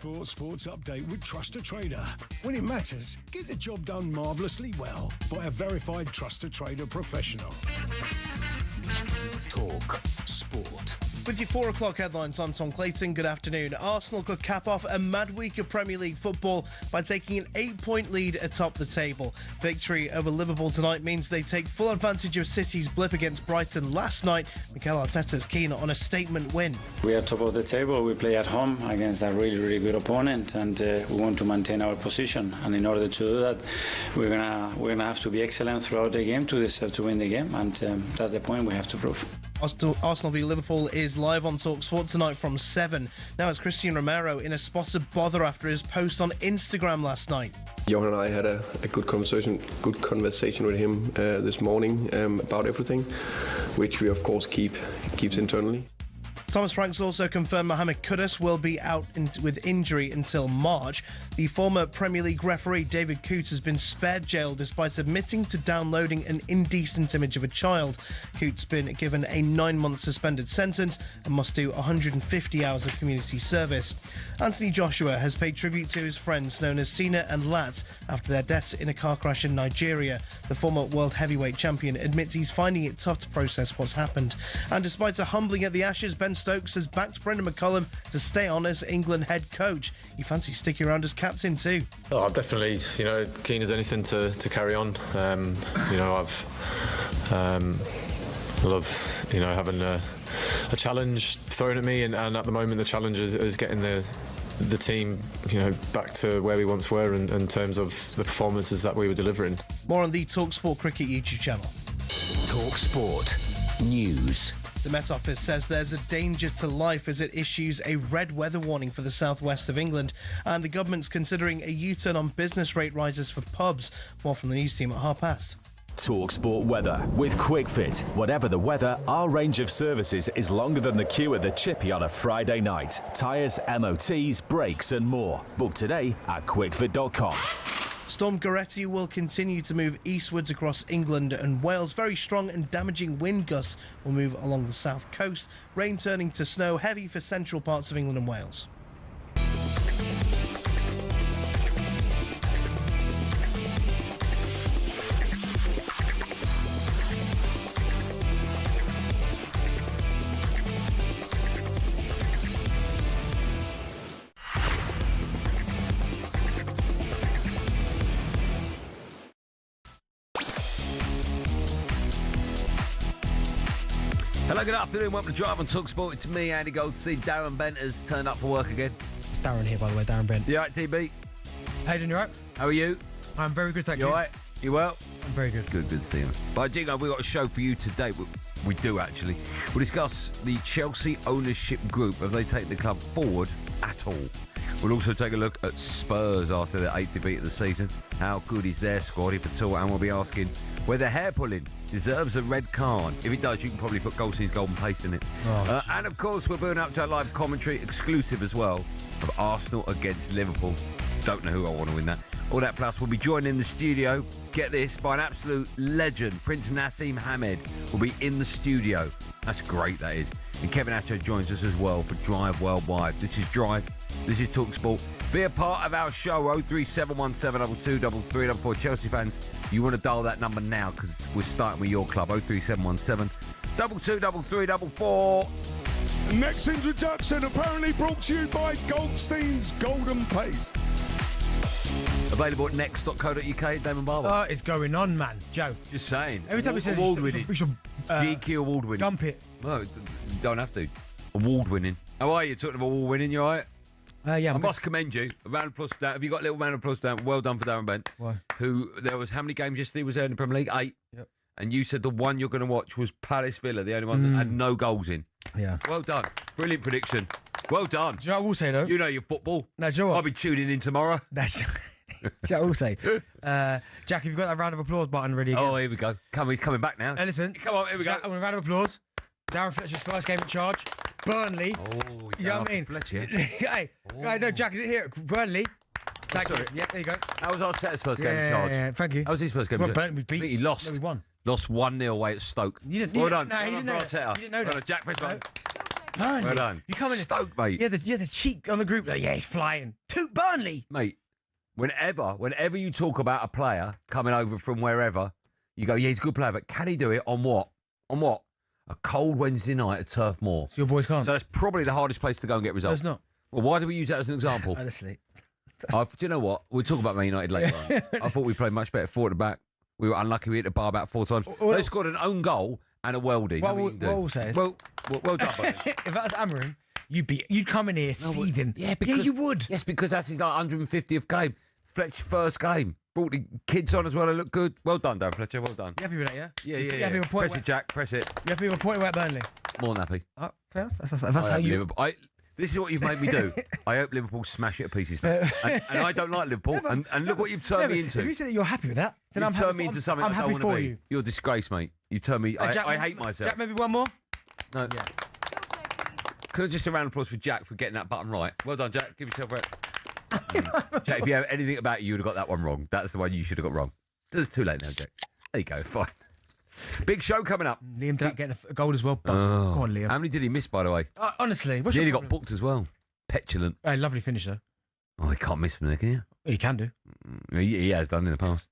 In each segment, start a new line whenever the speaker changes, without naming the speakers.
talkSPORT Sports Update with Trusted Trader. When it matters, get the job done marvellously well by a verified Trusted Trader professional.
talkSPORT.
With your 4 o'clock headlines, I'm Tom Clayton. Good afternoon. Arsenal could cap off a mad week of Premier League football by taking an 8-point lead atop the table. Victory over Liverpool tonight means they take full advantage of City's blip against Brighton last night. Mikel Arteta's keen on a statement win.
We are top of the table. We play at home against a really good opponent, and we want to maintain our position. And in order to do that, we're gonna have to be excellent throughout the game to deserve to win the game, and that's the point we have to prove.
Arsenal v Liverpool is live on talkSPORT tonight from 7. Now it's Christian Romero in a spot of bother after his post on Instagram last night.
Johan and I had a good conversation with him this morning about everything, which we of course keeps internally.
Thomas Franks also confirmed Mohamed Kudus will be out with injury until March. The former Premier League referee David Coote has been spared jail despite admitting to downloading an indecent image of a child. Coote's been given a 9-month suspended sentence and must do 150 hours of community service. Anthony Joshua has paid tribute to his friends known as Sina and Lat after their deaths in a car crash in Nigeria. The former world heavyweight champion admits he's finding it tough to process what's happened. And despite a humbling at the Ashes, Ben Stokes has backed Brendan McCullum to stay on as England head coach. He fancies sticking around as captain too.
Oh, I'm definitely, keen as anything to carry on. I've love, having a challenge thrown at me, and at the moment the challenge is getting the team, back to where we once were in terms of the performances that we were delivering.
More on the talkSPORT Cricket YouTube channel.
talkSPORT News.
The Met Office says there's a danger to life as it issues a red weather warning for the southwest of England, and the government's considering a U-turn on business rate rises for pubs. More from the news team at 5:30.
talkSPORT weather with QuickFit. Whatever the weather, our range of services is longer than the queue at the Chippy on a Friday night. Tyres, MOTs, brakes and more. Book today at quickfit.com.
Storm Goretti will continue to move eastwards across England and Wales. Very strong and damaging wind gusts will move along the south coast. Rain turning to snow, heavy for central parts of England and Wales.
Hello, good afternoon. Welcome to Drive on talkSPORT. It's me, Andy Goldstein. Darren Bent has turned up for work again.
It's Darren here, by the way, Darren Bent.
You all right, TB?
How you doing, you all right?
How are you?
I'm very good, thank
You
you.
all right? You well?
I'm very good.
Good to see you. But Jingo, we've got a show for you today. We do, actually. We'll discuss the Chelsea ownership group. Have they taken the club forward at all? We'll also take a look at Spurs after their 8th defeat of the season. How good is their squad, if at all? And we'll be asking whether hair pulling deserves a red card. If it does, you can probably put Goldstein's golden paste in it.
Oh.
And of course, we're building up to our live commentary, exclusive as well, of Arsenal against Liverpool. Don't know who I want to win that. All that plus, we'll be joined in the studio, get this, by an absolute legend. Prince Naseem Hamed will be in the studio. That's great, that is. And Kevin Atto joins us as well for Drive Worldwide. This is Drive. This is talkSPORT. Be a part of our show, 03717 223344. Chelsea fans, you want to dial that number now because we're starting with your club, 03717 223344.
Next introduction apparently brought to you by Goldstein's Golden Paste.
Available at next.co.uk, Damon Barber.
Oh, it's going on, man. Joe.
Just saying.
Every time we say
award-winning.
we should
GQ award-winning.
dump it.
No, you don't have to. Award-winning. How are you? Talking of award-winning, you all right?
Yeah,
I must commend you. A round of applause for that. Have you got a little round of applause for that? Well done for Darren Bent.
Why?
Who, there was, how many games yesterday was there in the Premier League? 8.
Yep.
And you said the one you're going to watch was Palace Villa, the only one that had no goals in.
Yeah.
Well done. Brilliant prediction. Well done.
Do you know what I will say, though?
You know your football.
No, do you know what?
I'll be tuning in tomorrow.
That's... do you know what I will say? Jack, have you got that round of applause button ready again?
Oh, here we go. He's coming back now.
Hey, listen.
Come on, here we go.
Jack, I want a round of applause. Darren Fletcher's first game in charge. Burnley.
Oh,
you know what I mean?
Fletcher.
Hey, no, Jack, is it here? Burnley. Thank you. Yeah, there you go.
That was Arteta's first game in charge.
Yeah, thank you.
That was his first game in charge.
Burnley beat.
He lost.
No, we wwon.
Lost 1-0 away at Stoke.
You didn't,
well done.
No, you didn't know that.
Arteta.
You didn't know that.
Jack, press on.
Burnley.
Well done.
You come in
Stoke, mate.
Yeah, the cheek on the group. Like, yeah, he's flying. Toot Burnley.
Mate, whenever you talk about a player coming over from wherever, you go, yeah, he's a good player, but can he do it on what? On what? A cold Wednesday night at Turf Moor.
So your boys can't.
So that's probably the hardest place to go and get results.
No, it's not.
Well, why do we use that as an example?
Honestly.
Do you know what? We'll talk about Man United later on. I thought we played much better forward to back. We were unlucky. We hit the bar about 4 times. They scored an own goal and a worldie.
What we'll say is...
Well done, buddy.
If that was Amarin, you'd come in here seething.
Yeah, because,
you would.
Yes, because that's his like 150th game. Fletcher's first game. Brought the kids on as well. They look good. Well done, Dan Fletcher. Well done.
You happy with that, yeah?
Yeah. Press it, Jack. Press it.
You happy with a point away at Burnley?
More than happy.
Oh, fair enough. That's how you...
This is what you've made me do. I hope Liverpool smash it to pieces. And I don't like Liverpool. And look what you've turned me into.
If you said that you're happy with that, then
You've turned me into something
I'm
I
happy
don't want
for
to be.
you.
You're a disgrace, mate. You turned me...
Jack,
I hate myself.
Jack, maybe one more?
No. Yeah. Could I just a round of applause for Jack for getting that button right? Well done, Jack. Give yourself a round. Jack, if you have anything about you would have got that one wrong. That's the one you should have got wrong. It's too late now, Jack. There you go. Fine. Big show coming up.
Liam Delap getting a goal as well. Go on, Liam.
How many did he miss, by the way?
Honestly, what's
Nearly got booked as well. Petulant.
Lovely finish, though.
Oh, he can't miss from there, can you?
He can do.
He has done in the past.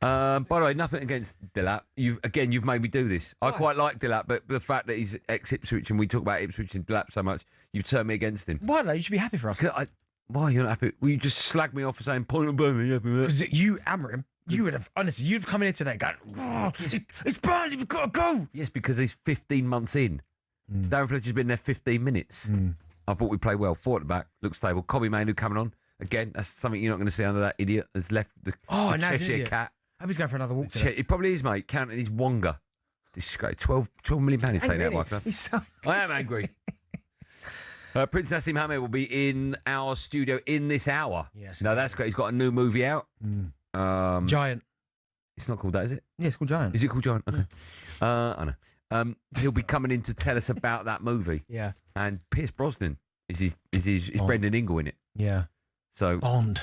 By the way, nothing against Delap. You've made me do this. I quite like Delap, but the fact that he's ex-Ipswich and we talk about Ipswich and Delap so much, you've turned me against him.
Why, though? You should be happy for us.
Why are you not happy? Well, you just slag me off for saying point of Burnley.
Because you, Amarim, you would have, honestly, you'd have come in here today going, it's Burnley, we've got to go.
Yes, because he's 15 months in. Darren Fletcher's been there 15 minutes. I thought we played well. Forward to back, looks stable. Cobby Manu coming on. Again, that's something you're not going to see under that idiot that's left the Cheshire Cat.
I hope he's going for another walk today.
He probably is, mate, counting his Wonga. Disgrace. 12 million pounds he's taken out, my club. I am angry. Prince Naseem Hamed will be in our studio in this hour. Yes. No, that's great. He's got a new movie out.
Giant.
It's not called that, is it?
Yeah, it's called Giant.
Is it called Giant? Okay. I know. He'll be coming in to tell us about that movie.
Yeah.
And Pierce Brosnan is Brendan Ingle in it.
Yeah.
So
Bond.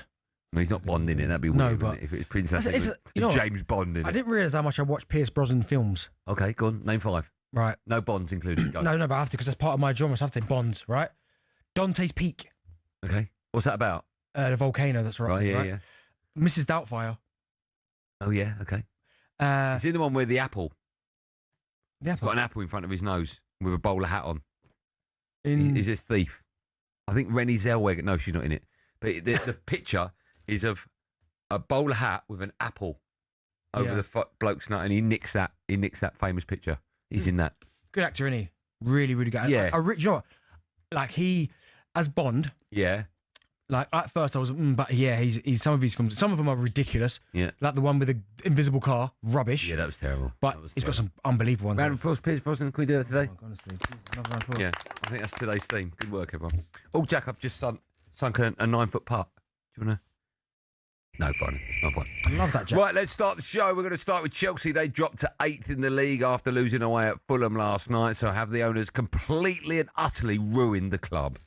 No, he's not Bond in it. That'd be weird, wouldn't it? If it was Prince Naseem with James Bond in it.
I didn't realise how much I watched Pierce Brosnan films.
Okay, go on. Name 5.
Right.
No Bonds included. Go.
No, but I have to because that's part of my genre. So I have to say Bonds, right? Dante's Peak.
Okay. What's that about?
The volcano that's right.
Yeah.
Mrs. Doubtfire.
Oh, yeah, okay. Is he the one with the apple?
The apple?
Got an apple in front of his nose with a bowler hat on. He's a thief. I think Renée Zellweger. No, she's not in it. But the picture is of a bowler hat with an apple over the bloke's nut, and he nicks that famous picture. He's in that.
Good actor, isn't he? Really, really good.
Yeah.
You know what? Like he, as Bond.
Yeah.
Like at first I was, but yeah, he's some of his films. Some of them are ridiculous.
Yeah.
Like the one with the invisible car, rubbish.
Yeah, that was terrible.
But he's got some unbelievable ones.
Round of applause, Pierce Brosnan. Can we do that today?
Honestly, another round of applause.
Yeah, I think that's today's theme. Good work, everyone. Oh, Jack, I've just sunk a 9-foot putt. Do you want to? No, fine. No point.
I love that, Jack.
Right, let's start the show. We're going to start with Chelsea. They dropped to 8th in the league after losing away at Fulham last night. So have the owners completely and utterly ruined the club.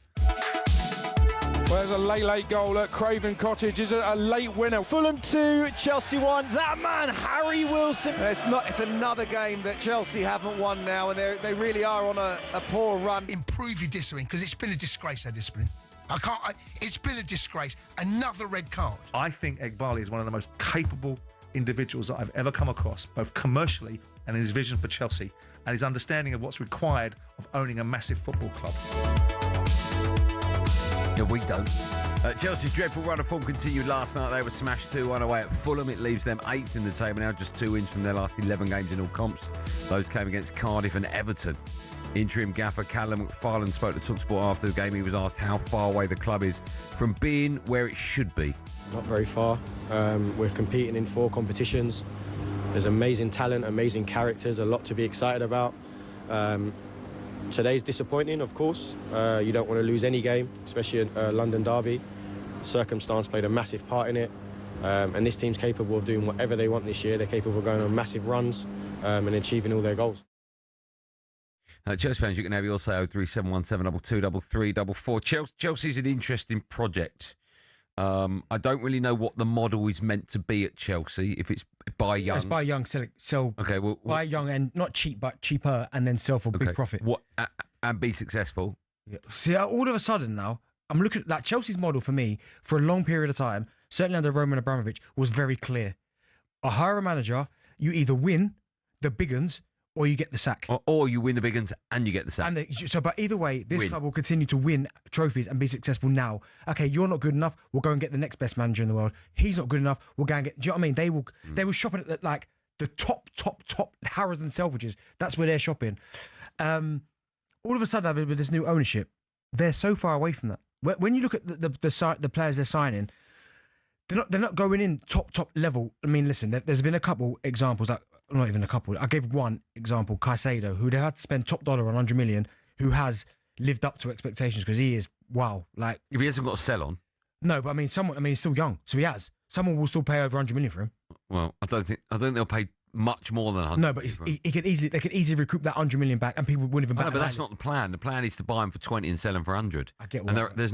Well, there's a late goal at Craven Cottage. Is a late winner.
Fulham 2, Chelsea 1. That man, Harry Wilson. It's another game that Chelsea haven't won now, and they really are on a poor run.
Improve your discipline, because it's been a disgrace, their discipline. It's been a disgrace. Another red card.
I think Eghbali is one of the most capable individuals that I've ever come across, both commercially and in his vision for Chelsea, and his understanding of what's required of owning a massive football club.
Yeah, we don't. Chelsea's dreadful run of form continued last night. They were smashed 2-1 away at Fulham. It leaves them 8th in the table now, just 2 wins from their last 11 games in all comps. Those came against Cardiff and Everton. Interim gaffer Callum McFarlane spoke to talkSPORT after the game. He was asked how far away the club is from being where it should be.
Not very far. We're competing in 4 competitions. There's amazing talent, amazing characters, a lot to be excited about. Today's disappointing, of course. You don't want to lose any game, especially a London derby. Circumstance played a massive part in it. And this team's capable of doing whatever they want this year. They're capable of going on massive runs and achieving all their goals.
Chelsea fans, you can have your say 03717223344. Chelsea's an interesting project. I don't really know what the model is meant to be at Chelsea. If it's buy young,
it's buy young, sell.
Okay, well,
buy young and not cheap, but cheaper, and then sell for big profit.
And be successful.
Yeah. See, all of a sudden now, I'm looking at that Chelsea's model for me for a long period of time, certainly under Roman Abramovich, was very clear. I hire a manager, you either win the big uns or you get the sack.
Or you win the big uns and you get the sack.
But either way, this club will continue to win trophies and be successful now. Okay, you're not good enough, we'll go and get the next best manager in the world. He's not good enough, we'll go and get... Do you know what I mean? They will shop at like the top Harrods and Selfridges. That's where they're shopping. All of a sudden, with this new ownership, they're so far away from that. When you look at the players they're signing, they're not going in top level. I mean, listen, there's been a couple examples, like not even a couple. I gave one example, Caicedo, who they had to spend top dollar on 100 million, who has lived up to expectations because he is wow. Like
if he hasn't got a sell on.
No, but I mean, he's still young, so he has. Someone will still pay over 100 million for him.
Well, I don't think they'll pay much more than 100.
No, but they could easily recoup that 100 million back, and people wouldn't even.
But that's not the plan. The plan is to buy him for 20 and sell him for 100.
I get.
And there's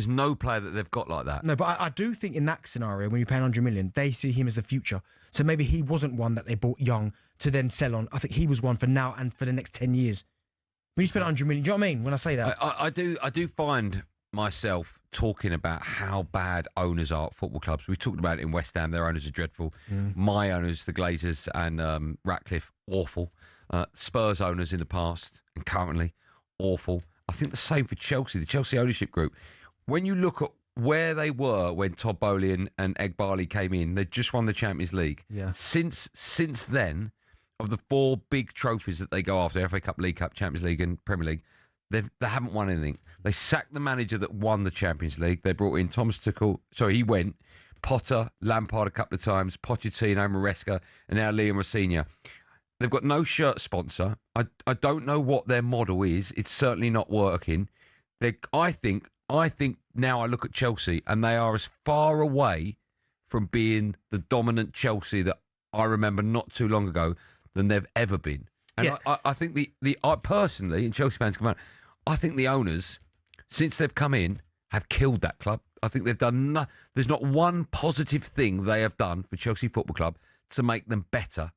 no player that they've got like that.
No, but I do think in that scenario, when you pay 100 million, they see him as the future. So maybe he wasn't one that they bought young to then sell on. I think he was one for now and for the next 10 years. When you spend 100 million, do you know what I mean? When I say that,
I do find myself talking about how bad owners are at football clubs. We talked about it in West Ham. Their owners are dreadful. My owners, the Glazers and Ratcliffe, awful. Spurs owners in the past and currently, awful. I think the same for Chelsea, the Chelsea ownership group. When you look at where they were when Todd Bowley and Eghbali came in, they just won the Champions League.
Yeah.
Since then, of the 4 big trophies that they go after, FA Cup, League Cup, Champions League and Premier League, they haven't won anything. They sacked the manager that won the Champions League. They brought in Thomas Tuchel. Sorry, he went. Potter, Lampard a couple of times, Pochettino, Maresca, and now Liam Rossini. They've got no shirt sponsor. I don't know what their model is. It's certainly not working. I think now I look at Chelsea and they are as far away from being the dominant Chelsea that I remember not too long ago than they've ever been. And yeah. I think I personally, and Chelsea fans come out, I think the owners, since they've come in, have killed that club. I think they've done there's not one positive thing they have done for Chelsea Football Club to make them better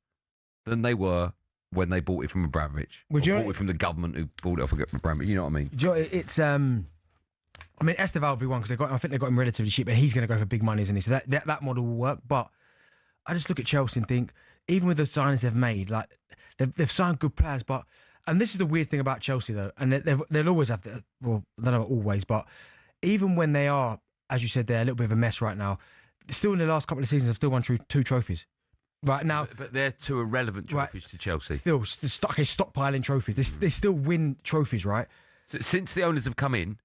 than they were when they bought it from Abramovich. Bought it from the government who bought it off Abramovich. You know what I mean?
It's I mean, Esteval would be one because I think they got him relatively cheap, and he's going to go for big money, isn't he? So that model will work. But I just look at Chelsea and think, even with the signings they've made, like they've signed good players, but and this is the weird thing about Chelsea though, and they'll always have to. Well, I don't know always, but even when they are, as you said, they're a little bit of a mess right now. Still in the last couple of seasons, they've still won 2 trophies. Right now,
but they're 2 irrelevant trophies to Chelsea.
Still, stockpiling trophies. They still win trophies, right?
Since the owners have come in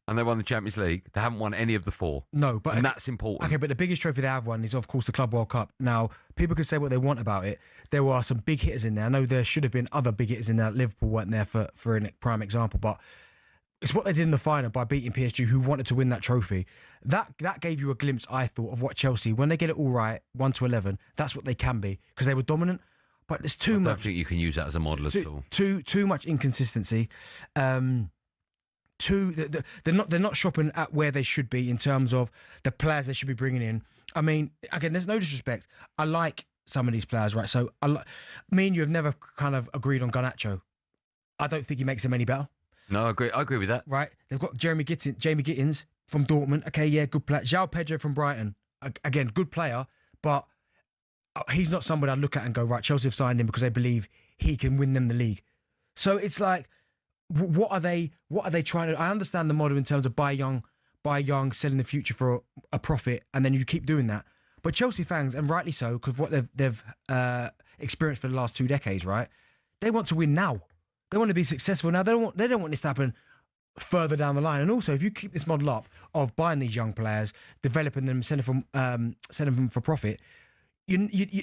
and they won the Champions League, they haven't won any of the 4.
No, and
that's important.
Okay, but the biggest trophy they have won is, of course, the Club World Cup. Now, people can say what they want about it. There were some big hitters in there. I know there should have been other big hitters in there. Liverpool weren't there for a prime example, but it's what they did in the final by beating PSG, who wanted to win that trophy. That gave you a glimpse, I thought, of what Chelsea, when they get it all right, 1-11, that's what they can be, because they were dominant. But there's too much. I
don't think you can use that as a model at all.
Too much inconsistency. They're not shopping at where they should be in terms of the players they should be bringing in. I mean, again, there's no disrespect. I like some of these players, right? So me and you have never kind of agreed on Garnacho. I don't think he makes them any better.
No, I agree with that.
Right. They've got Jamie Gittins from Dortmund. Okay, yeah, good player. João Pedro from Brighton. Again, good player, but he's not somebody I'd look at and go, right, Chelsea have signed him because they believe he can win them the league. So it's like, what are they trying to... I understand the model in terms of buy young, selling the future for a profit, and then you keep doing that. But Chelsea fans, and rightly so, because what they've experienced for the last 2 decades, right? They want to win now. They want to be successful now. They don't want this to happen further down the line. And also, if you keep this model up of buying these young players, developing them, sending them for profit,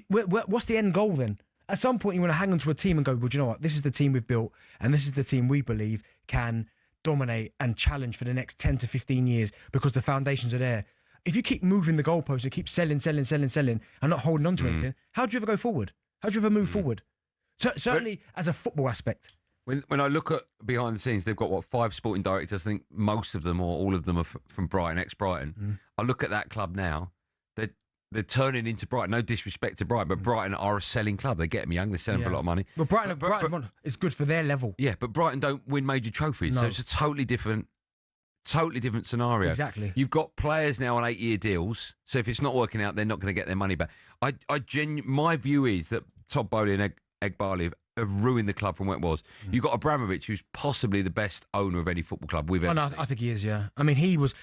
what's the end goal then? At some point, you want to hang on to a team and go, well, do you know what? This is the team we've built, and this is the team we believe can dominate and challenge for the next 10 to 15 years because the foundations are there. If you keep moving the goalposts and keep selling, and not holding on to anything, how do you ever go forward? How do you ever move forward? Certainly as a football aspect.
When I look at behind the scenes, they've got, 5 sporting directors. I think most of them or all of them are from Brighton, ex-Brighton. I look at that club now. they're turning into Brighton. No disrespect to Brighton, but Brighton are a selling club. They get them young. They sell them for a lot of money.
But Brighton is good for their level.
Yeah, but Brighton don't win major trophies, so it's a totally different scenario.
Exactly.
You've got players now on 8-year deals, so if it's not working out, they're not going to get their money back. My view is that Todd Bowley and Egbali have ruined the club from where it was. You've got Abramovich, who's possibly the best owner of any football club we've ever seen.
I think he is, yeah. I mean, he was...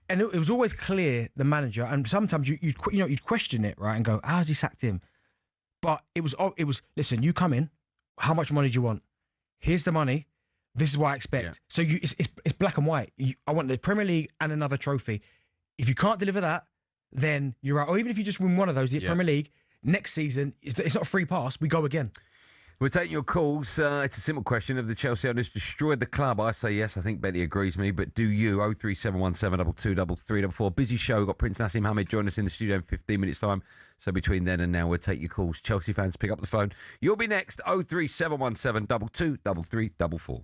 And it was always clear, the manager, and sometimes you'd question it, right, and go, how has he sacked him? But it was, listen, you come in, how much money do you want? Here's the money. This is what I expect. Yeah. So it's black and white. I want the Premier League and another trophy. If you can't deliver that, then you're out. Or even if you just win one of those, the Premier League, next season, it's not a free pass. We go again.
We're taking your calls. It's a simple question. Have the Chelsea owners destroyed the club? I say yes. I think Betty agrees with me. But do you? 03717 223344. Busy show. We've got Prince Naseem Hamed join us in the studio in 15 minutes' time. So between then and now, we'll take your calls. Chelsea fans, pick up the phone. You'll be next. 03717 223344.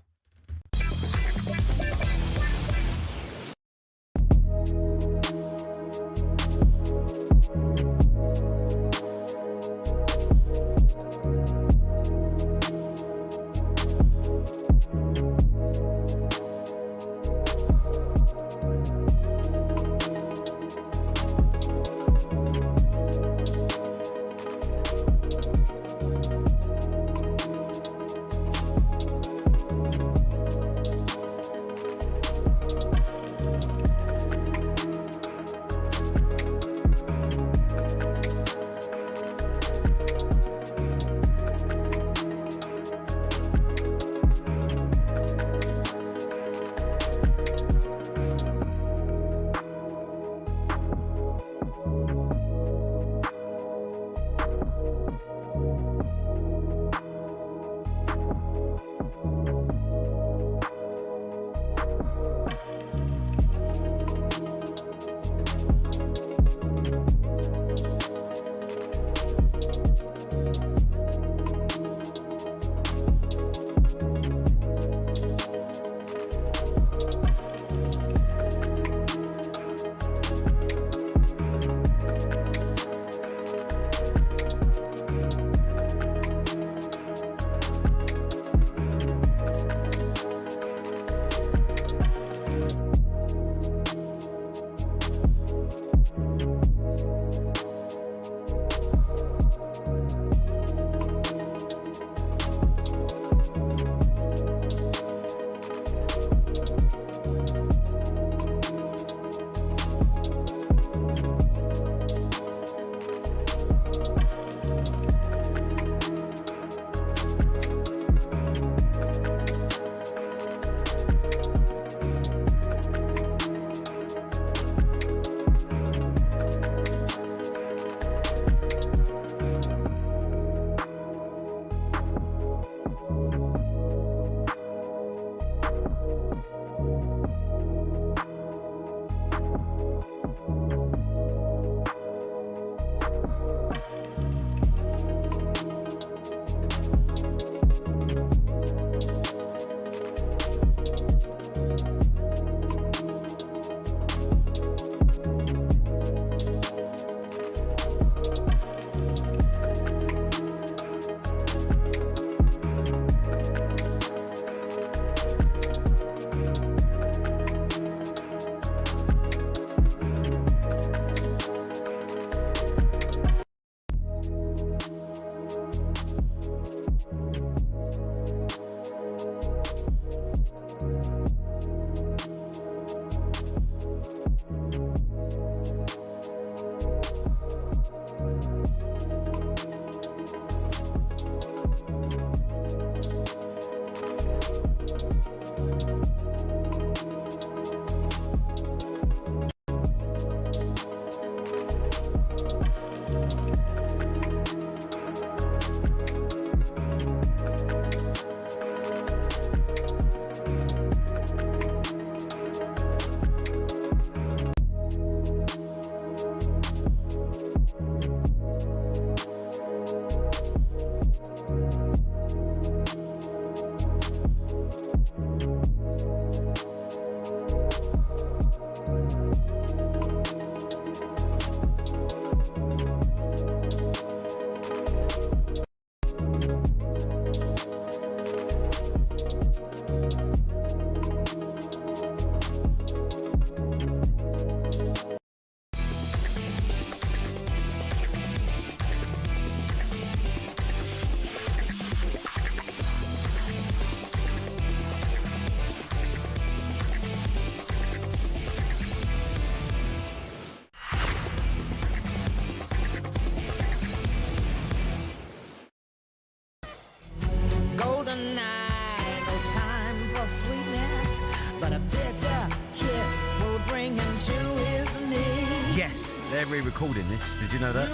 Yes.
They're re-recording this. Did you know that?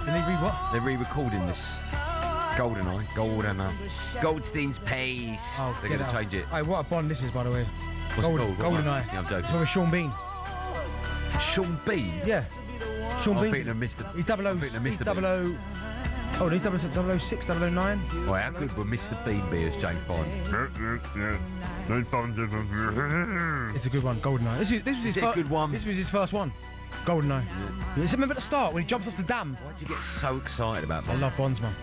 Did they read what?
They're re-recording this. Goldeneye. Goldstein's Pace.
Oh,
They're going to change it.
Hey, what a Bond this is, by the way.
What's it called?
Goldeneye.
Yeah, I'm joking.
It's with Sean Bean.
Sean Bean?
Yeah. Sean
I'm
Bean.
thinking of Mr.
He's 00. He's 00. Oh, he's 006, 009.
Oh, how good would Mr. Bean be as James Bond?
It's a good one, Goldeneye. This was his first
good one.
This was his first one. Goldeneye. Yeah. Remember at the start when he jumps off the dam?
Why'd you get so excited about Bond?
I love Bonds, man.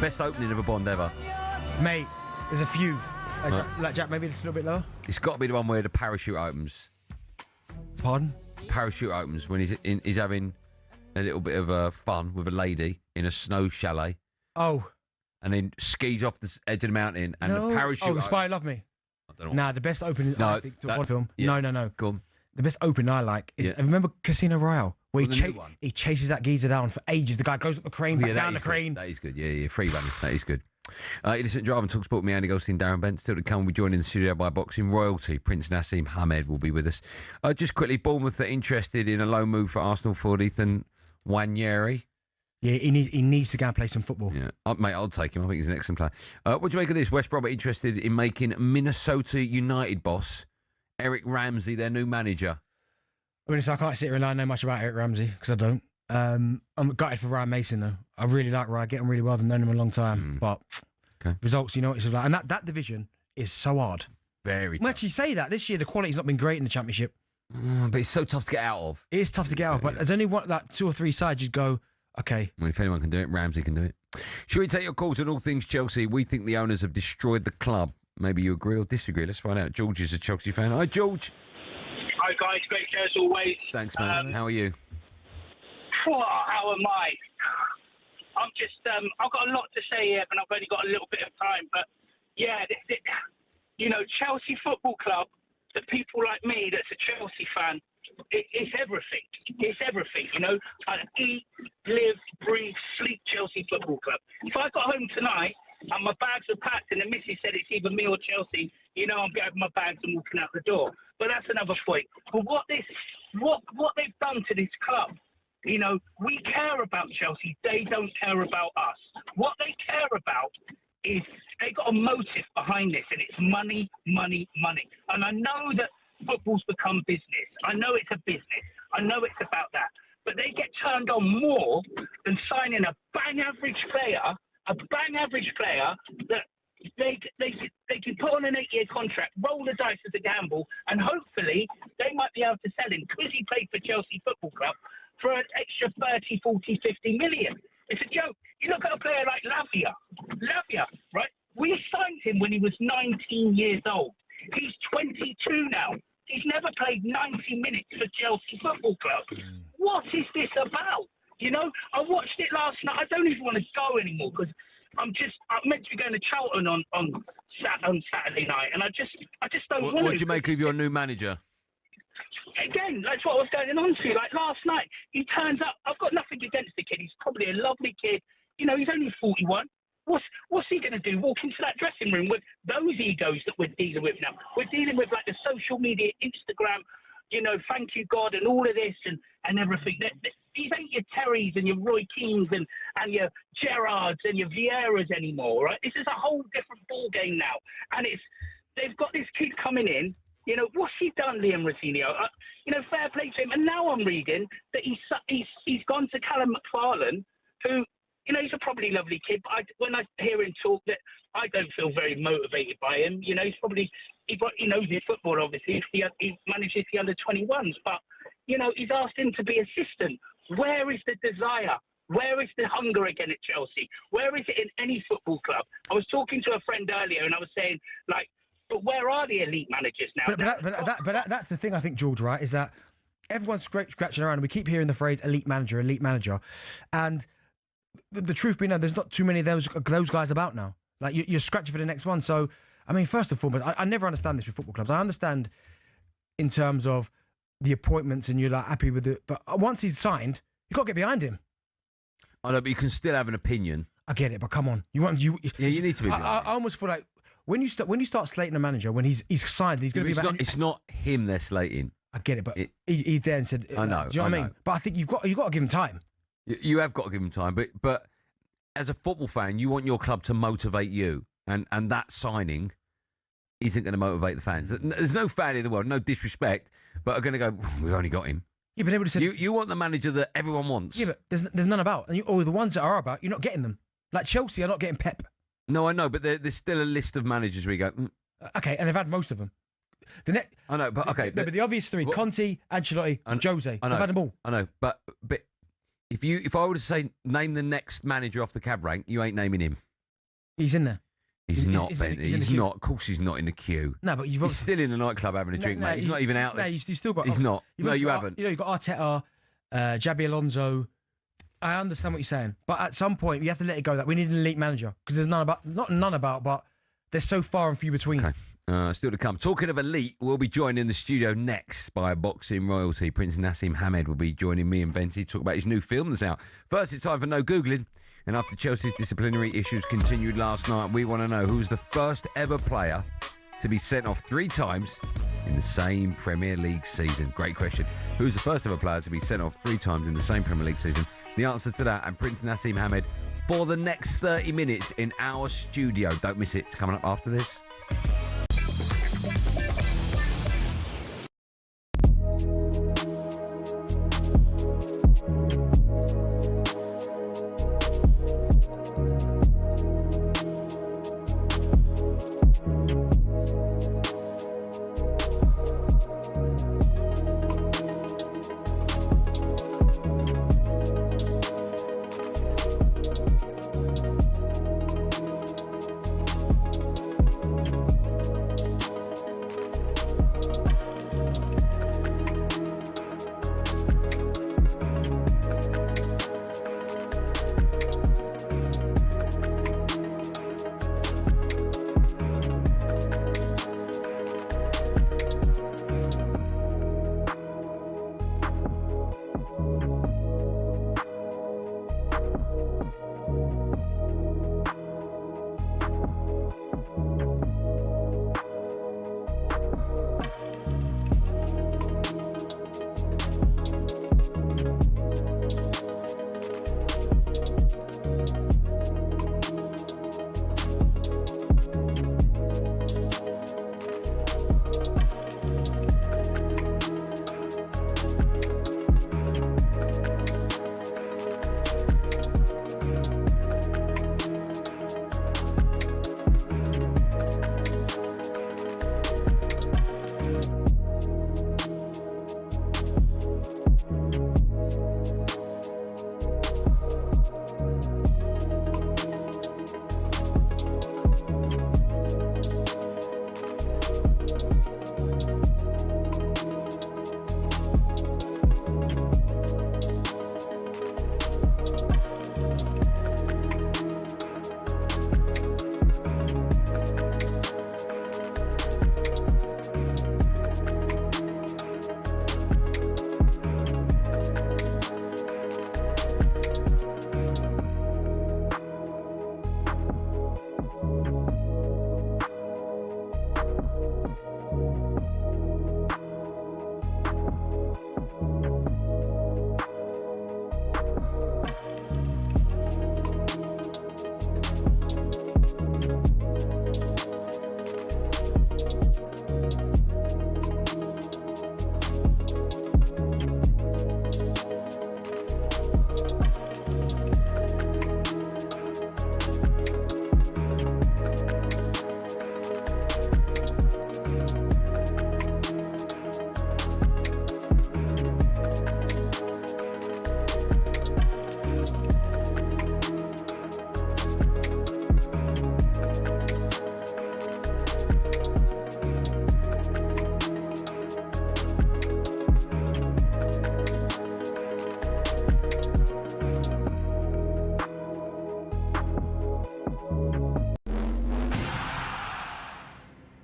Best opening of a Bond ever.
Mate, there's a few. Like Jack, maybe just a little bit lower.
It's got to be the one where the parachute opens.
Pardon?
Parachute opens when he's having a little bit of fun with a lady in a snow chalet.
Oh.
And then skis off the edge of the mountain and the parachute.
Oh, The Spy Who Loved Me.
I don't know.
Nah, the best opening I think to one film.
Yeah.
No.
Go on.
The best opening I like is remember Casino Royale where he chases that geezer down for ages. The guy goes up the crane, back down the crane.
That is good. Yeah. Free running. That is good. You listen to Drive and talkSPORT with me, Andy Goldstein Darren Bent. Still to come, we'll be joined in the studio by boxing royalty. Prince Naseem Hamed will be with us. Just quickly, Bournemouth are interested in a loan move for Arsenal for Ethan Nwaneri.
Yeah, he needs to go and play some football.
Yeah, mate, I'll take him. I think he's an excellent player. What do you make of this? West Brom are interested in making Minnesota United boss Eric Ramsey their new manager.
I mean, I can't sit here and I know much about Eric Ramsey because I don't. I'm gutted for Ryan Mason though. I really like Ryan. I get him really well. I've known him a long time, but results, you know, it's like, and that division is so hard.
Very.
Well, actually, say that this year the quality's not been great in the Championship.
But it's so tough to get out of.
It is tough to get out of, but there's only two or three sides you'd go, okay.
Well, if anyone can do it, Ramsey can do it. Should we take your calls on all things Chelsea? We think the owners have destroyed the club. Maybe you agree or disagree. Let's find out. George is a Chelsea fan. Hi, George.
Hi, guys. Great show as always.
Thanks, man. How are you?
How am I? I'm just, I've got a lot to say here, but I've only got a little bit of time. But, yeah, Chelsea Football Club, the people like me that's a Chelsea fan, it's everything. It's everything, you know. I eat, live, breathe, sleep Chelsea Football Club. If I got home tonight and my bags were packed and the missus said it's either me or Chelsea, you know, I'm grabbing my bags and walking out the door. But that's another point. But what they've done to this club, you know, we care about Chelsea. They don't care about us. What they care about is they got a motive behind this, and it's money, money, money. And I know that football's become business. I know it's a business. I know it's about that. But they get turned on more than signing a bang average player that they can put on an 8-year contract, roll the dice as a gamble, and hopefully they might be able to sell him because he played for Chelsea Football Club for an extra 30, 40, 50 million. It's a joke. You look at a player like Lavia, right? We signed him when he was 19 years old. He's 22 now. He's never played 90 minutes for Chelsea Football Club. What is this about? You know, I watched it last night. I don't even want to go anymore because I'm meant to be going to Charlton on Saturday night, and I just don't want to.
What do you make of your new manager?
Again, that's what I was going on to. Like last night, he turns up. I've got nothing against the kid. He's probably a lovely kid. You know, he's only 41. What's he going to do? Walk into that dressing room with those egos that we're dealing with now? We're dealing with like the social media, Instagram, you know, thank you God, and all of this and everything. These ain't your Terrys and your Roy Keanes and your Gerrards and your Vieiras anymore, right? This is a whole different ball game now, and they've got this kid coming in. You know, what's he done, Liam Rossinio? You know, fair play to him. And now I'm reading that he's gone to Callum McFarlane, who, you know, he's a probably lovely kid. But when I hear him talk, that I don't feel very motivated by him. You know, he knows his football, obviously. He manages the under-21s. But, you know, he's asked him to be assistant. Where is the desire? Where is the hunger again at Chelsea? Where is it in any football club? I was talking to a friend earlier and I was saying, like, but where are the elite managers now?
But that's the thing, I think, George, right, is that everyone's scratching around and we keep hearing the phrase elite manager. And the truth being, there's not too many of those guys about now. Like, you're scratching for the next one. So, I mean, first and foremost, I never understand this with football clubs. I understand in terms of the appointments and you're like happy with it. But once he's signed, you've got to get behind him.
I know, but you can still have an opinion.
I get it, but come on. You
need to be behind
I almost feel like when you start slating a manager when he's signed, he's going to be.
It's not him they're slating.
I get it, but he then said,
I know.
Do you know what I mean? But I think you've got to give him time.
You have got to give him time, but as a football fan, you want your club to motivate you, and that signing isn't going to motivate the fans. There's no fan in the world, no disrespect, but are going to go, we've only got him.
Yeah, but they would have said...
You want the manager that everyone wants.
Yeah, but there's none about. Or the ones that are about, you're not getting them. Like Chelsea are not getting Pep.
No, I know, but there's still a list of managers where you go...
Okay, and they've had most of them.
I know, but okay.
But the obvious three, Conte, Ancelotti, and Jose,
I know,
they've had them all.
I know, but if I were to say, name the next manager off the cab rank, you ain't naming him.
He's in there.
He's not, Ben. He's not. Of course he's not in the queue.
No, but
he's still in the nightclub having a drink, mate. He's not even out there.
No, you've still got...
He's not. No, you haven't.
You've got Arteta, Xabi Alonso. I understand what you're saying. But at some point, you have to let it go that we need an elite manager. Because there's none about, but they're so far and few between.
Okay. Still to come. Talking of elite, we'll be joined in the studio next by boxing royalty. Prince Naseem Hamed will be joining me and Benty to talk about his new film that's out. First, it's time for No Googling. And after Chelsea's disciplinary issues continued last night, we want to know who's the first ever player to be sent off 3 times in the same Premier League season. Great question. Who's the first ever player to be sent off 3 times in the same Premier League season? The answer to that and Prince Naseem Hamed for the next 30 minutes in our studio. Don't miss it. It's coming up after this.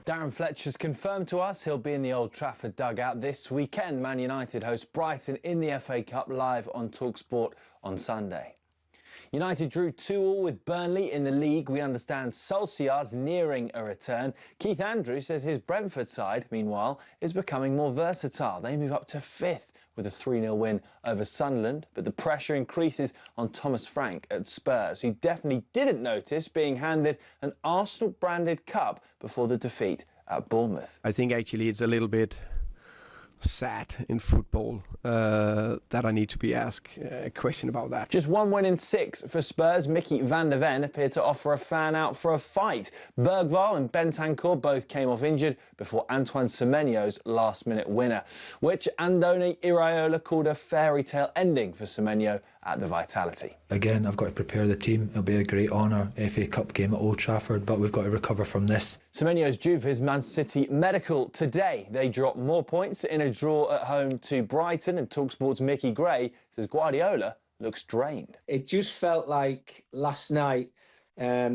Darren Fletcher's confirmed to us he'll be in the Old Trafford dugout this weekend. Man United host Brighton in the FA Cup live on talkSPORT on Sunday. United drew 2-2 with Burnley in the league. We understand Solskjaer's nearing a return. Keith Andrews says his Brentford side, meanwhile, is becoming more versatile. They move up to 5th with a 3-0 win over Sunderland, but the pressure increases on Thomas Frank at Spurs, who definitely didn't notice being handed an Arsenal-branded cup before the defeat at Bournemouth.
I think actually it's a little bit sad in football that I need to be asked a question about that.
Just 1 win in 6 for Spurs. Mickey van der Ven appeared to offer a fan out for a fight. Bergvall and Bentancur both came off injured before Antoine Semenyo's last-minute winner, which Andoni Iraola called a fairy tale ending for Semenyo at the Vitality.
Again, I've got to prepare the team. It'll be a great honour, FA Cup game at Old Trafford, but we've got to recover from this.
Semenyo's due for his Man City medical today. They dropped more points in a draw at home to Brighton, and talkSPORT's Mickey Gray says Guardiola looks drained.
It just felt like last night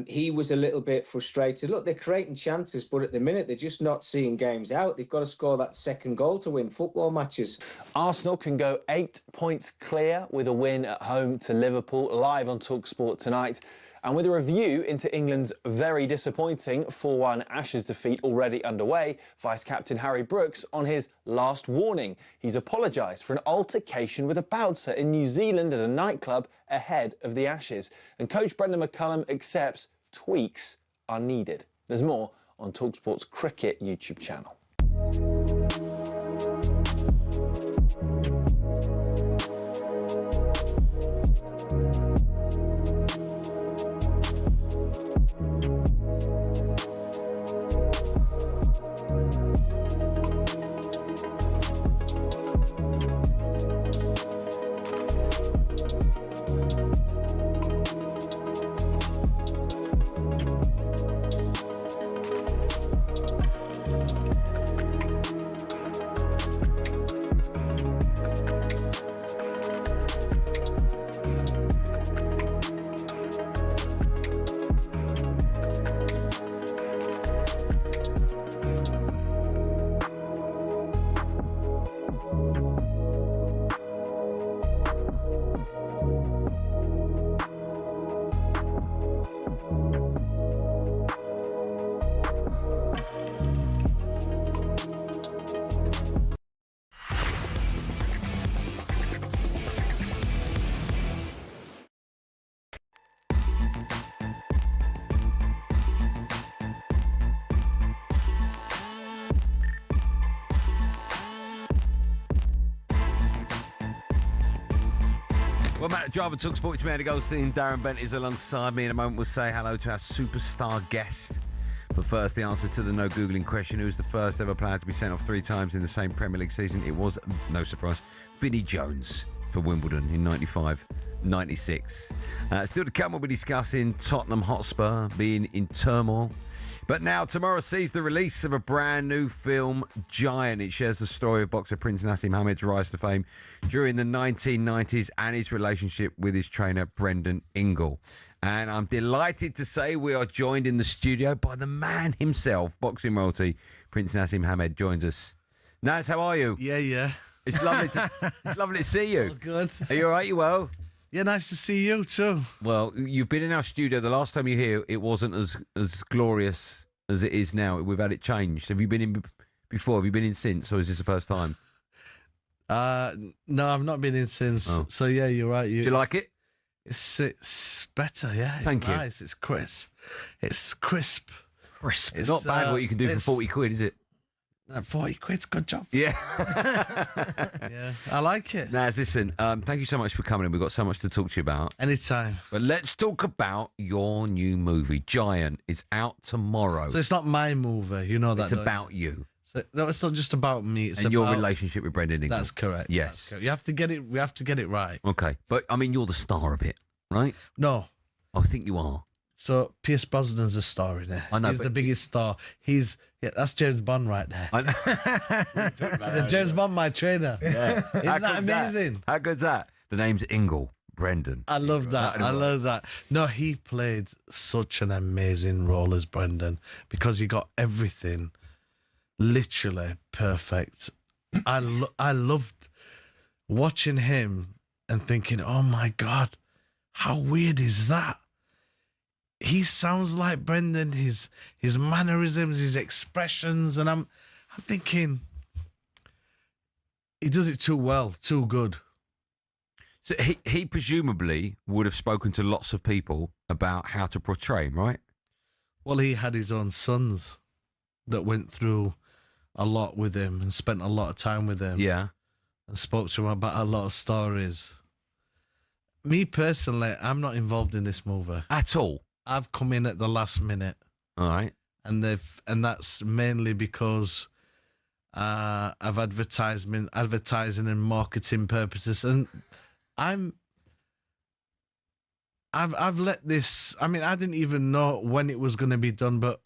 he was a little bit frustrated. Look, they're creating chances, but at the minute they're just not seeing games out. They've got to score that second goal to win football matches.
Arsenal can go 8 points clear with a win at home to Liverpool, live on talkSPORT tonight. And with a review into England's very disappointing 4-1 Ashes defeat already underway, Vice-Captain Harry Brooks on his last warning. He's apologised for an altercation with a bouncer in New Zealand at a nightclub ahead of the Ashes. And coach Brendan McCullum accepts tweaks are needed. There's more on talkSPORT's cricket YouTube channel.
Well, Matt Driver, talkSPORT, it's me, Andy Goldstein Darren Bent is alongside me. In a moment, we'll say hello to our superstar guest. But first, the answer to the no Googling question: who's the first ever player to be sent off 3 times in the same Premier League season? It was, no surprise, Vinnie Jones for Wimbledon in 95-96. Still to come, we'll be discussing Tottenham Hotspur being in turmoil. But now, tomorrow sees the release of a brand new film, Giant. It shares the story of boxer Prince Naseem Hamed's rise to fame during the 1990s and his relationship with his trainer, Brendan Ingle. And I'm delighted to say we are joined in the studio by the man himself, boxing royalty. Prince Naseem Hamed joins us. Nas, how are you?
Yeah.
It's lovely to see you.
Oh, good.
Are you all right? You well?
Yeah, nice to see you too.
Well, you've been in our studio. The last time you were here, it wasn't as glorious as it is now. We've had it changed. Have you been in before? Have you been in since, or is this the first time?
No, I've not been in since. Oh. So yeah, you're right.
Do you like it?
It's better, yeah.
Thank you.
Nice. It's crisp. It's crisp.
It's not bad what you can do for 40 quid, is it?
40 quid's good job.
Yeah.
Yeah, I like it.
Naz, listen, thank you so much for coming in. We've got so much to talk to you about.
Anytime.
But let's talk about your new movie, Giant. It's out tomorrow.
So it's not my movie, you know that.
It's about you.
So, no, it's not just about me. It's
and
about
your relationship with Brendan Ingle.
That's correct.
Yes.
That's correct. You have to get it. We have to get it right.
Okay, but I mean, you're the star of it, right?
No,
I think you are.
So Pierce Brosnan's a star in it.
I know,
he's the biggest star. That's James Bond right there. James Bond, my trainer.
Yeah.
Isn't that amazing?
How good's that? The name's Ingle. Brendan.
I love that. I love that. No, he played such an amazing role as Brendan because he got everything literally perfect. I loved watching him and thinking, oh my God,
How weird is that? He sounds like Brendan, his mannerisms, his expressions, and I'm thinking he does it too well, too good.
So he presumably would have spoken to lots of people about how to portray him, right?
Well, he had his own sons that went through a lot with him and spent a lot of time with him.
Yeah.
And spoke to him about a lot of stories. Me personally, I'm not involved in this movie.
At all?
I've come in at the last minute.
All right.
And that's mainly because of advertising and marketing purposes. And I've let this, I mean, I didn't even know when it was going to be done, but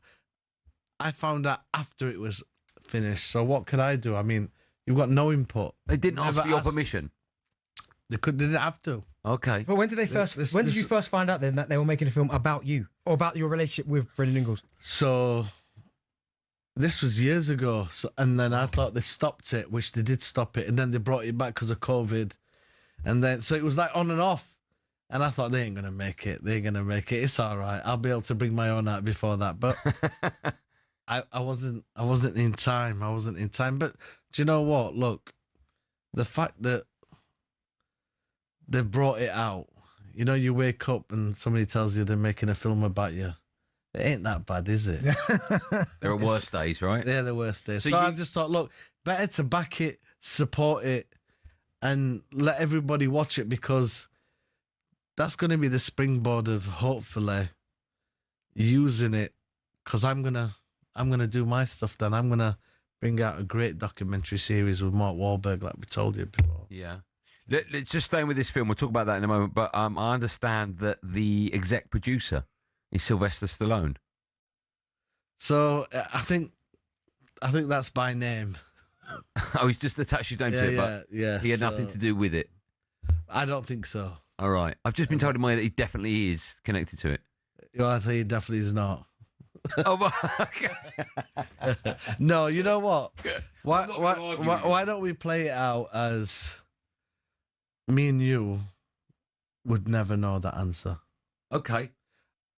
I found out after it was finished. So what could I do? I mean, you've got no input.
They didn't ask for your permission.
They didn't have to.
Okay.
But when did they first? When did you first find out then that they were making a film about you or about your relationship with Brendan Ingalls?
So this was years ago, and then I thought they stopped it, which they did stop it, and then they brought it back because of COVID, and then so it was like on and off, and I thought they ain't gonna make it. They're gonna make it. It's all right. I'll be able to bring my own out before that, but I wasn't in time. I wasn't in time. But do you know what? Look, the fact that they've brought it out. You know, you wake up and somebody tells you they're making a film about you. It ain't that bad, is it?
There are worse days, right?
They're the worst days.
So
So I just thought, look, better to back it, support it, and let everybody watch it, because that's going to be the springboard of hopefully using it. Because I'm gonna do my stuff. Then I'm gonna bring out a great documentary series with Mark Wahlberg, like we told you before.
Yeah. Let's just stay with this film. We'll talk about that in a moment. But I understand that the exec producer is Sylvester Stallone.
So I think that's by name.
Oh, he's just attached his name to it, but he had nothing to do with it.
I don't think so.
All right. I've just been told in my that he definitely is connected to it.
Well, I tell you, he definitely is not.
Oh,
no, you know what? Why don't we play it out as me and you would never know that answer?
Okay.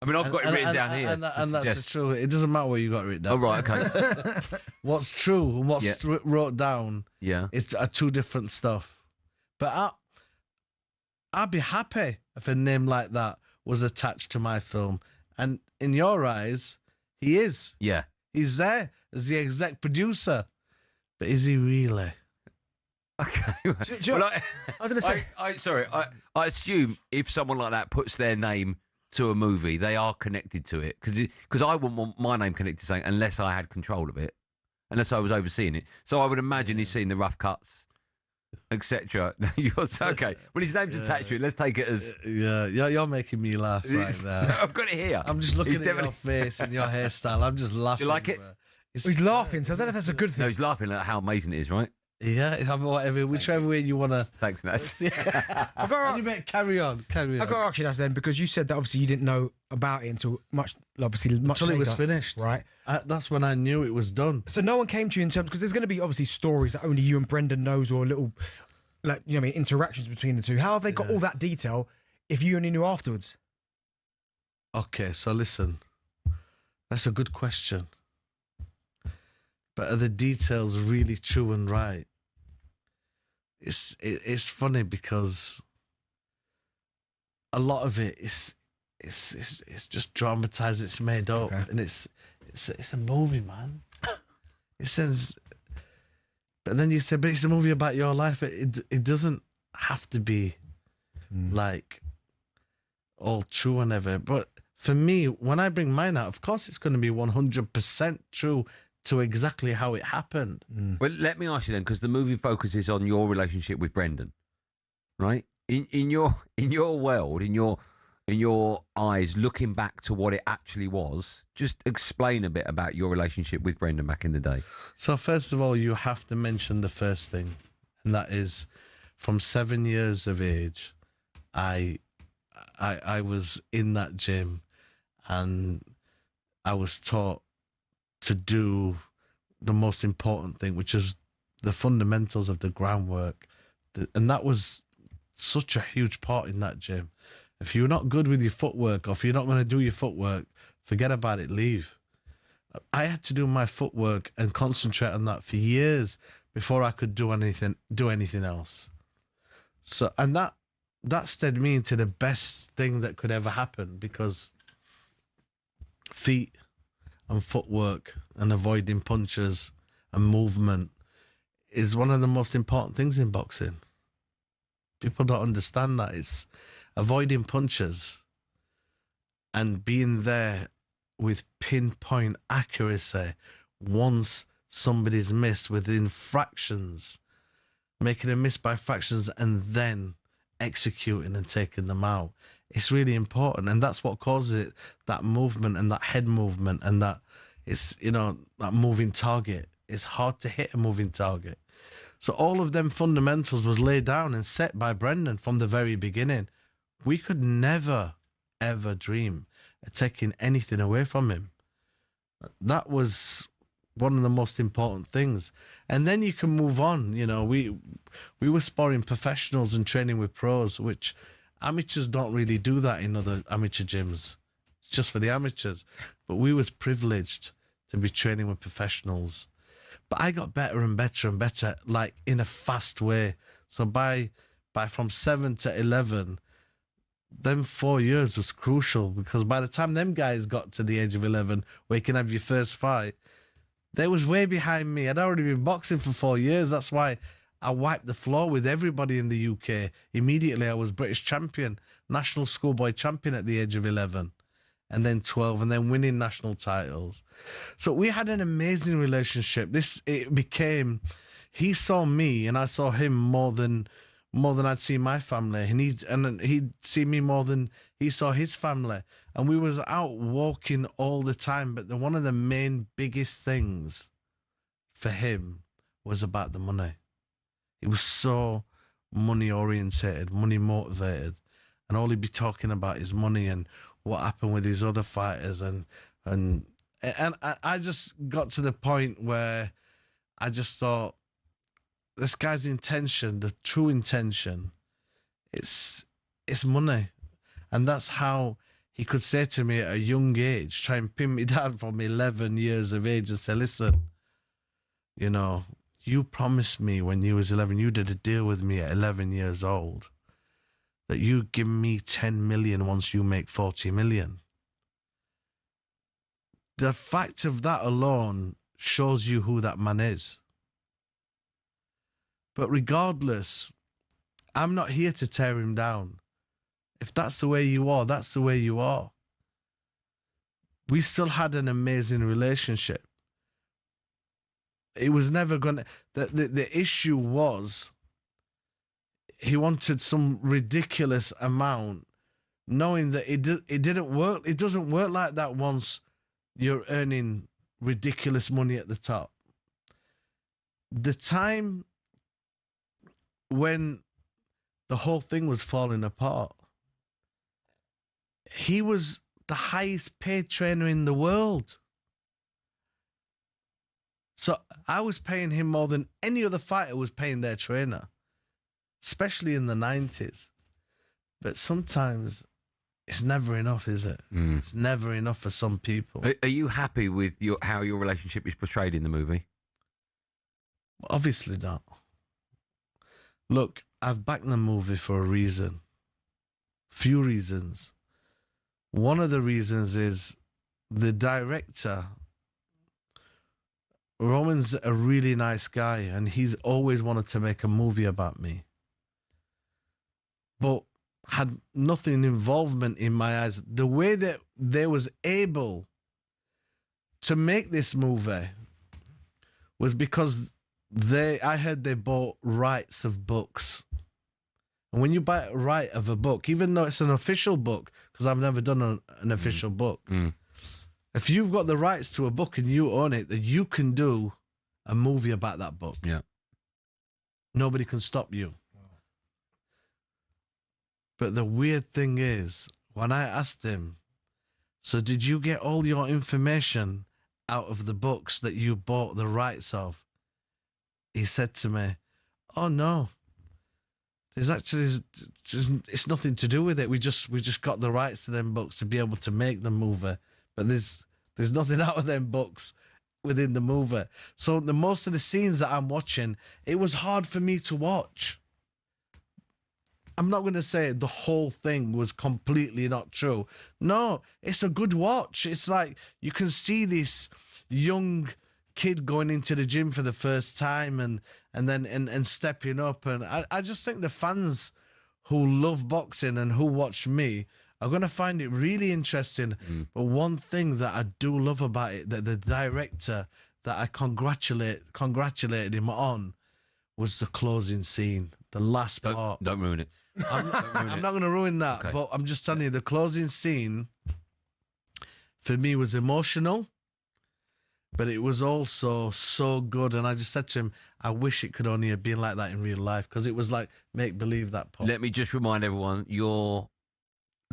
I mean, I've got it written down here.
And that's the truth. It doesn't matter where you got it written down.
Oh, right, okay.
What's true and what's wrote down is two different stuff. But I'd be happy if a name like that was attached to my film. And in your eyes, he is.
Yeah.
He's there as the exec producer. But is he really?
Okay. Well, I was going to say... Sorry, I assume if someone like that puts their name to a movie, they are connected to it. Because I wouldn't want my name connected to something unless I had control of it, unless I was overseeing it. So I would imagine he's seen the rough cuts, etc. Okay. Well, his name's attached to it. Let's take it as...
Yeah, you're making me laugh right now.
I've got it here.
I'm just looking at your face and your hairstyle. I'm just laughing.
Do you like it?
He's laughing, so I don't know if that's a good thing.
No, he's laughing at how amazing it is, right?
Yeah, whichever way you want to.
Thanks, Naz.
I've got
to carry on.
I've got to ask you, Naz, then, because you said that obviously you didn't know about it until much
Until it was
later,
finished.
right?
That's when I knew it was done.
So no one came to you in terms, because there's going to be obviously stories that only you and Brendan knows, or little, like, you know, what I mean, interactions between the two. How have they got all that detail if you only knew afterwards?
Okay, so listen, that's a good question. But are the details really true and right? It's funny because a lot of it is just dramatized. It's made up, and it's a movie, man. It says, but then you say, but it's a movie about your life. It doesn't have to be like all true and ever. But for me, when I bring mine out, of course, it's going to be 100% true to exactly how it happened.
Well, let me ask you then, because the movie focuses on your relationship with Brendan, right? In your world, in your eyes, looking back to what it actually was, just explain a bit about your relationship with Brendan back in the day.
So first of all, you have to mention the first thing, and that is, from 7 years of age, I was in that gym, and I was taught to do the most important thing, which is the fundamentals of the groundwork. And that was such a huge part in that gym. If you're not good with your footwork, or if you're not going to do your footwork, forget about it, leave. I had to do my footwork and concentrate on that for years before I could do anything else. So, and that steered me into the best thing that could ever happen, because feet and footwork and avoiding punches and movement is one of the most important things in boxing. People don't understand that. It's avoiding punches and being there with pinpoint accuracy once somebody's missed, within fractions, making a miss by fractions and then executing and taking them out. It's really important, and that's what causes it, that movement and that head movement, and that it's, that moving target. It's hard to hit a moving target. So all of them fundamentals was laid down and set by Brendan from the very beginning. We could never, ever dream of taking anything away from him. That was one of the most important things. And then you can move on. We were sparring professionals and training with pros, which amateurs don't really do that in other amateur gyms. It's just for the amateurs. But we was privileged to be training with professionals. But I got better and better and better, like in a fast way. So by from 7 to 11, them 4 years was crucial, because by the time them guys got to the age of 11, where you can have your first fight, they was way behind me. I'd already been boxing for 4 years. That's why I wiped the floor with everybody in the UK. Immediately, I was British champion, national schoolboy champion at the age of 11, and then 12, and then winning national titles. So we had an amazing relationship. It became, he saw me and I saw him more than I'd seen my family, and he'd see me more than he saw his family. And we was out walking all the time. But one of the main biggest things for him was about the money. He was so money orientated, money motivated, and all he'd be talking about is money and what happened with his other fighters. And I just got to the point where I just thought, this guy's intention, the true intention, it's money. And that's how he could say to me at a young age, try and pin me down from 11 years of age and say, listen, you promised me when you was 11, you did a deal with me at 11 years old, that you give me 10 million once you make 40 million. The fact of that alone shows you who that man is. But regardless, I'm not here to tear him down. If that's the way you are, that's the way you are. We still had an amazing relationship. It was never going to... The issue was he wanted some ridiculous amount, knowing that it didn't work. It doesn't work like that once you're earning ridiculous money at the top. The time when the whole thing was falling apart, he was the highest paid trainer in the world. So I was paying him more than any other fighter was paying their trainer, especially in the 90s. But sometimes it's never enough, is it? It's never enough for some people.
Are you happy with how your relationship is portrayed in the movie?
Obviously not. Look, I've backed the movie for a reason. Few reasons. One of the reasons is the director, Roman's a really nice guy, and he's always wanted to make a movie about me, but had nothing involvement in my eyes. The way that they was able to make this movie was because I heard they bought rights of books. And when you buy a right of a book, even though it's an official book, because I've never done an official book, if you've got the rights to a book and you own it, then you can do a movie about that book.
Yeah.
Nobody can stop you. But the weird thing is, when I asked him, so did you get all your information out of the books that you bought the rights of? He said to me, oh no. There's actually just, it's nothing to do with it. We just got the rights to them books to be able to make the movie, but there's nothing out of them books within the movie. So the most of the scenes that I'm watching, it was hard for me to watch. I'm not going to say the whole thing was completely not true. No, it's a good watch. It's like you can see this young kid going into the gym for the first time and stepping up. And I just think the fans who love boxing and who watch me are going to find it really interesting. But one thing that I do love about it, that the director that I congratulated him on, was the closing scene, the last part.
Don't ruin it.
I'm not going to ruin that,
Okay.
but I'm just telling you, the closing scene for me was emotional, but it was also so good. And I just said to him, I wish it could only have been like that in real life, because it was like make-believe, that part.
Let me just remind everyone, the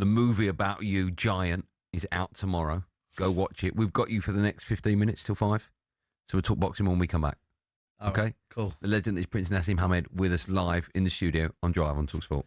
movie about you, Giant, is out tomorrow. Go watch it. We've got you for the next 15 minutes till 5. So we'll talk boxing when we come back.
All
Okay?
right, cool.
The legend is Prince Naseem Hamed with us live in the studio on Drive on talkSPORT.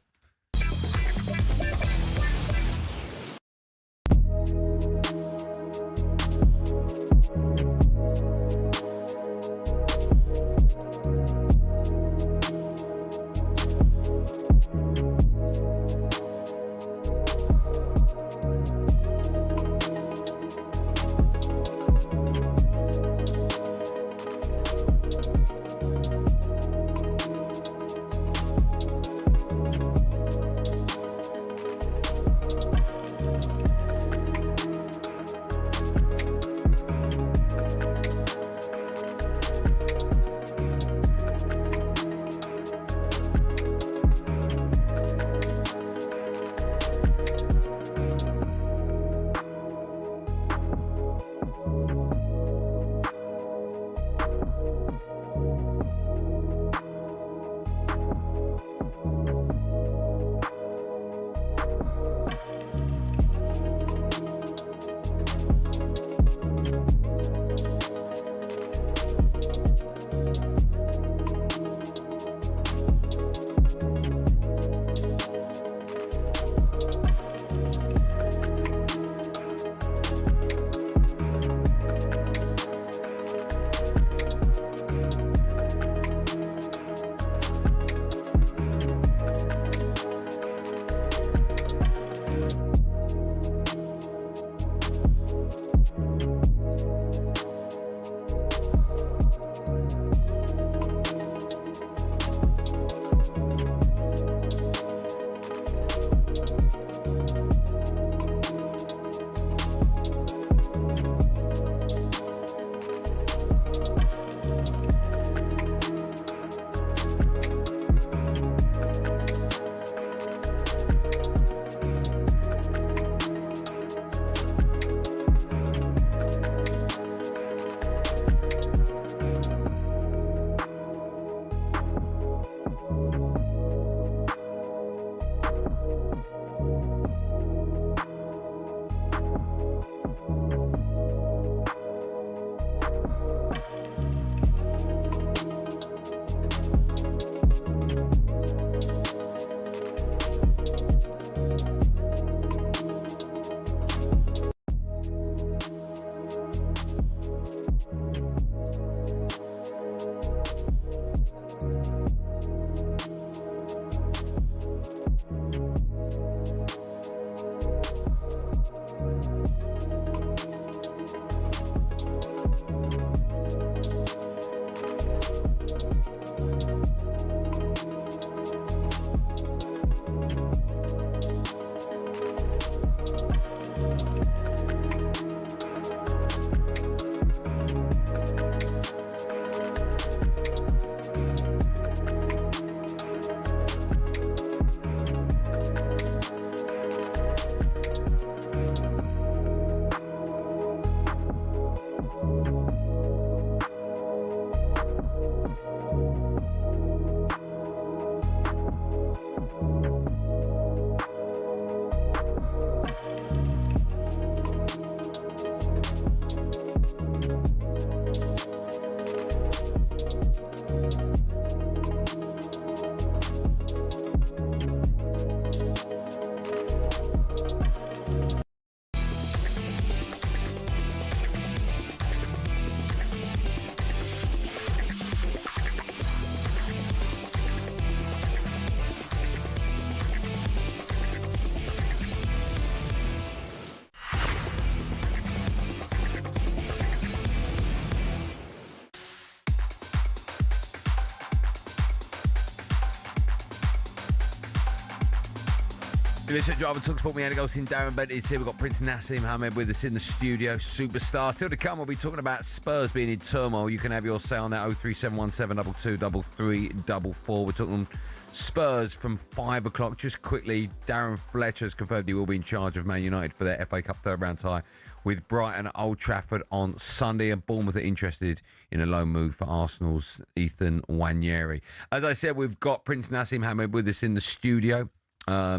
Listen, driver talkSPORT. Me, Andy Goldstein Darren Bent is here. We've got Prince Naseem Hamed with us in the studio. Superstar. Still to come, we'll be talking about Spurs being in turmoil. You can have your say on that. 03717 223344. We're talking Spurs from 5 o'clock. Just quickly, Darren Fletcher's confirmed he will be in charge of Man United for their FA Cup third round tie with Brighton at Old Trafford on Sunday, and Bournemouth are interested in a loan move for Arsenal's Ethan Nwaneri. As I said, we've got Prince Naseem Hamed with us in the studio.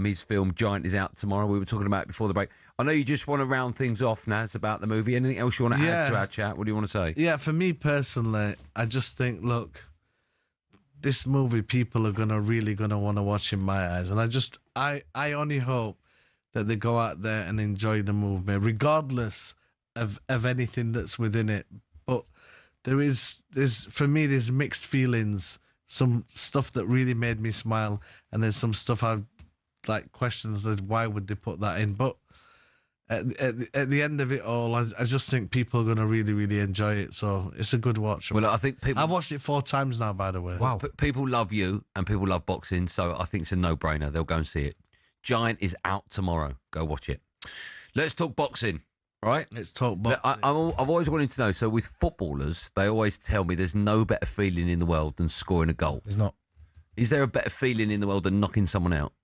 His film Giant is out tomorrow. We were talking about it before the break. I know you just want to round things off, Naz, about the movie. Anything else you want to add to our chat? What do you want to say?
Yeah, for me personally, I just think, look, this movie people are really going to want to watch in my eyes. And I only hope that they go out there and enjoy the movie, regardless of anything that's within it. But there's for me, there's mixed feelings. Some stuff that really made me smile, and there's some stuff I've questions that why would they put that in. But at the end of it all, I just think people are going to really enjoy it. So it's a good watch.
Well, I think people...
I've watched it 4 times now, by the way.
Wow. People love you and people love boxing, so I think it's a no-brainer. They'll go and see it. Giant is out tomorrow. Go watch it. Let's talk boxing, right?
Let's talk boxing.
I've always wanted to know, so with footballers, they always tell me there's no better feeling in the world than scoring a goal.
There's not.
Is there a better feeling in the world than knocking someone out?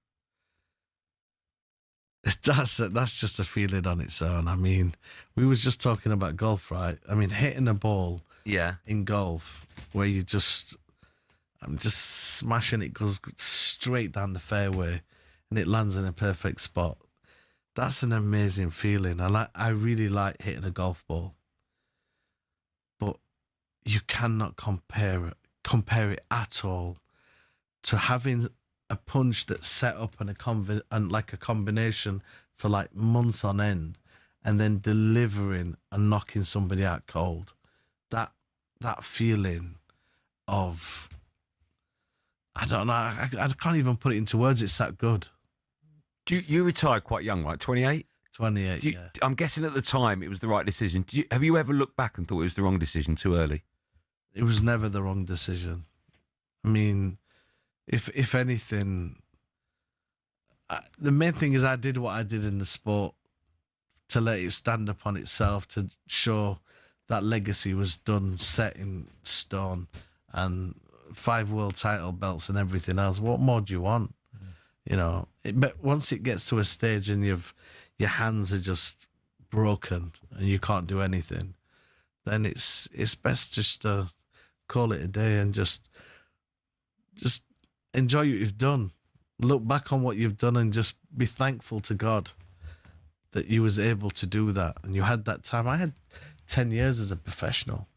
That's just a feeling on its own. I mean, we was just talking about golf, right? I mean, hitting a ball in golf where I'm just smashing it, goes straight down the fairway and it lands in a perfect spot. That's an amazing feeling. I really like hitting a golf ball. But you cannot compare it at all to having a punch that's set up and like a combination for months on end, and then delivering and knocking somebody out cold. That feeling of, I don't know, I can't even put it into words. It's that good.
You retired quite young, right? 28?
28, yeah.
I'm guessing at the time it was the right decision. Have you ever looked back and thought it was the wrong decision too early?
It was never the wrong decision. I mean, if anything, the main thing is I did what I did in the sport to let it stand upon itself, to show that legacy was done, set in stone, and 5 world title belts and everything else. What more do you want? You know, but once it gets to a stage and your hands are just broken and you can't do anything, then it's best just to call it a day and just enjoy what you've done. Look back on what you've done and just be thankful to God that you was able to do that. And you had that time. I had 10 years as a professional.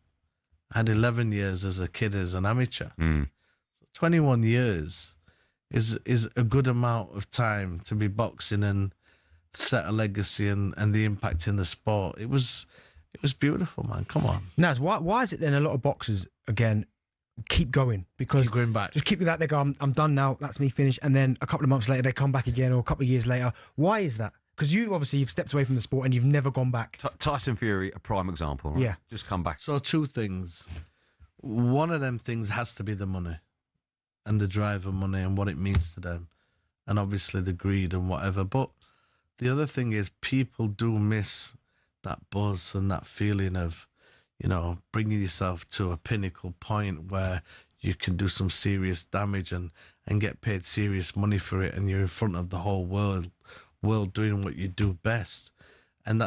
I had 11 years as a kid, as an amateur. 21 years is a good amount of time to be boxing and set a legacy and the impact in the sport. It was beautiful, man. Come on.
Naz, why is it then a lot of boxers, again, keep going? Because
keep going back.
Just keep that. They go, I'm done now. That's me finished. And then a couple of months later, they come back again, or a couple of years later. Why is that? Because you've stepped away from the sport and you've never gone back.
Tyson Fury, a prime example. Right?
Yeah.
Just come back.
So 2 things. One of them things has to be the money and the drive of money and what it means to them. And obviously the greed and whatever. But the other thing is people do miss that buzz and that feeling of, bringing yourself to a pinnacle point where you can do some serious damage and get paid serious money for it, and you're in front of the whole world doing what you do best. And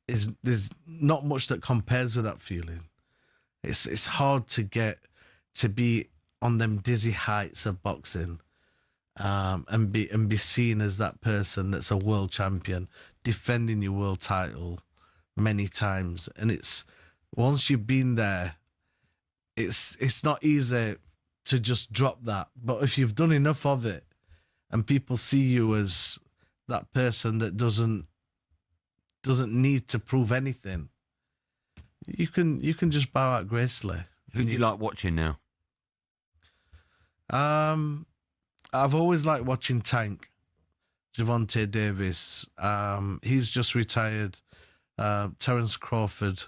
there's not much that compares with that feeling. It's hard to get to be on them dizzy heights of boxing, and be seen as that person that's a world champion, defending your world title many times. And it's once you've been there, it's not easy to just drop that. But if you've done enough of it, and people see you as that person that doesn't need to prove anything, you can just bow out gracefully.
Who do you like watching now?
I've always liked watching Tank, Gervonta Davis. He's just retired. Terence Crawford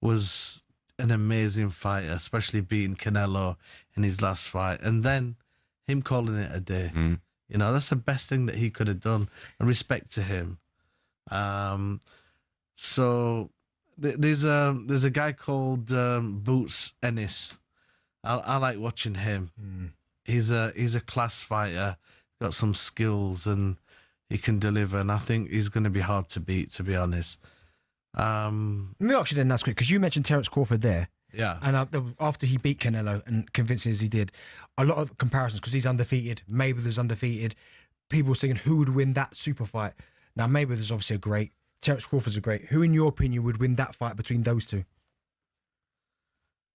was an amazing fighter, especially beating Canelo in his last fight. And then him calling it a day. You know, that's the best thing that he could have done, and respect to him. So there's a guy called Boots Ennis. I like watching him. He's a class fighter, got some skills, and he can deliver. And I think he's going to be hard to beat, to be honest.
Let me ask you then, that's quick, because you mentioned Terence Crawford there.
Yeah.
And after he beat Canelo, and convincing as he did, a lot of comparisons, because he's undefeated, Mayweather's undefeated. People were saying who would win that super fight. Now, Mayweather's obviously a great. Terence Crawford's a great. Who, in your opinion, would win that fight between those two?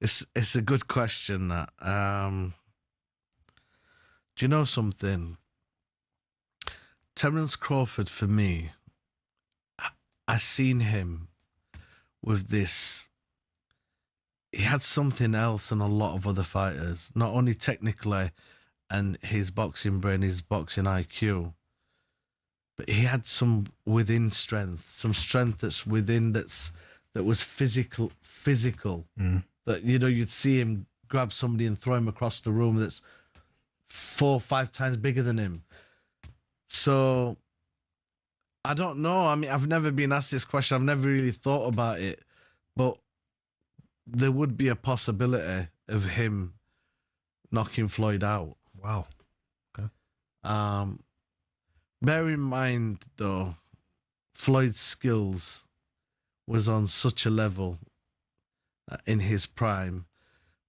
It's a good question, that. Do you know something? Terence Crawford, for me, I seen him with this. He had something else than a lot of other fighters, not only technically and his boxing brain, his boxing IQ, but he had some within strength, some strength that's within that was physical. That, you know, you'd see him grab somebody and throw him across the room that's 4 or 5 times bigger than him. So I don't know. I mean, I've never been asked this question. I've never really thought about it, but there would be a possibility of him knocking Floyd out.
Wow. Okay.
Bear in mind, though, Floyd's skills was on such a level in his prime.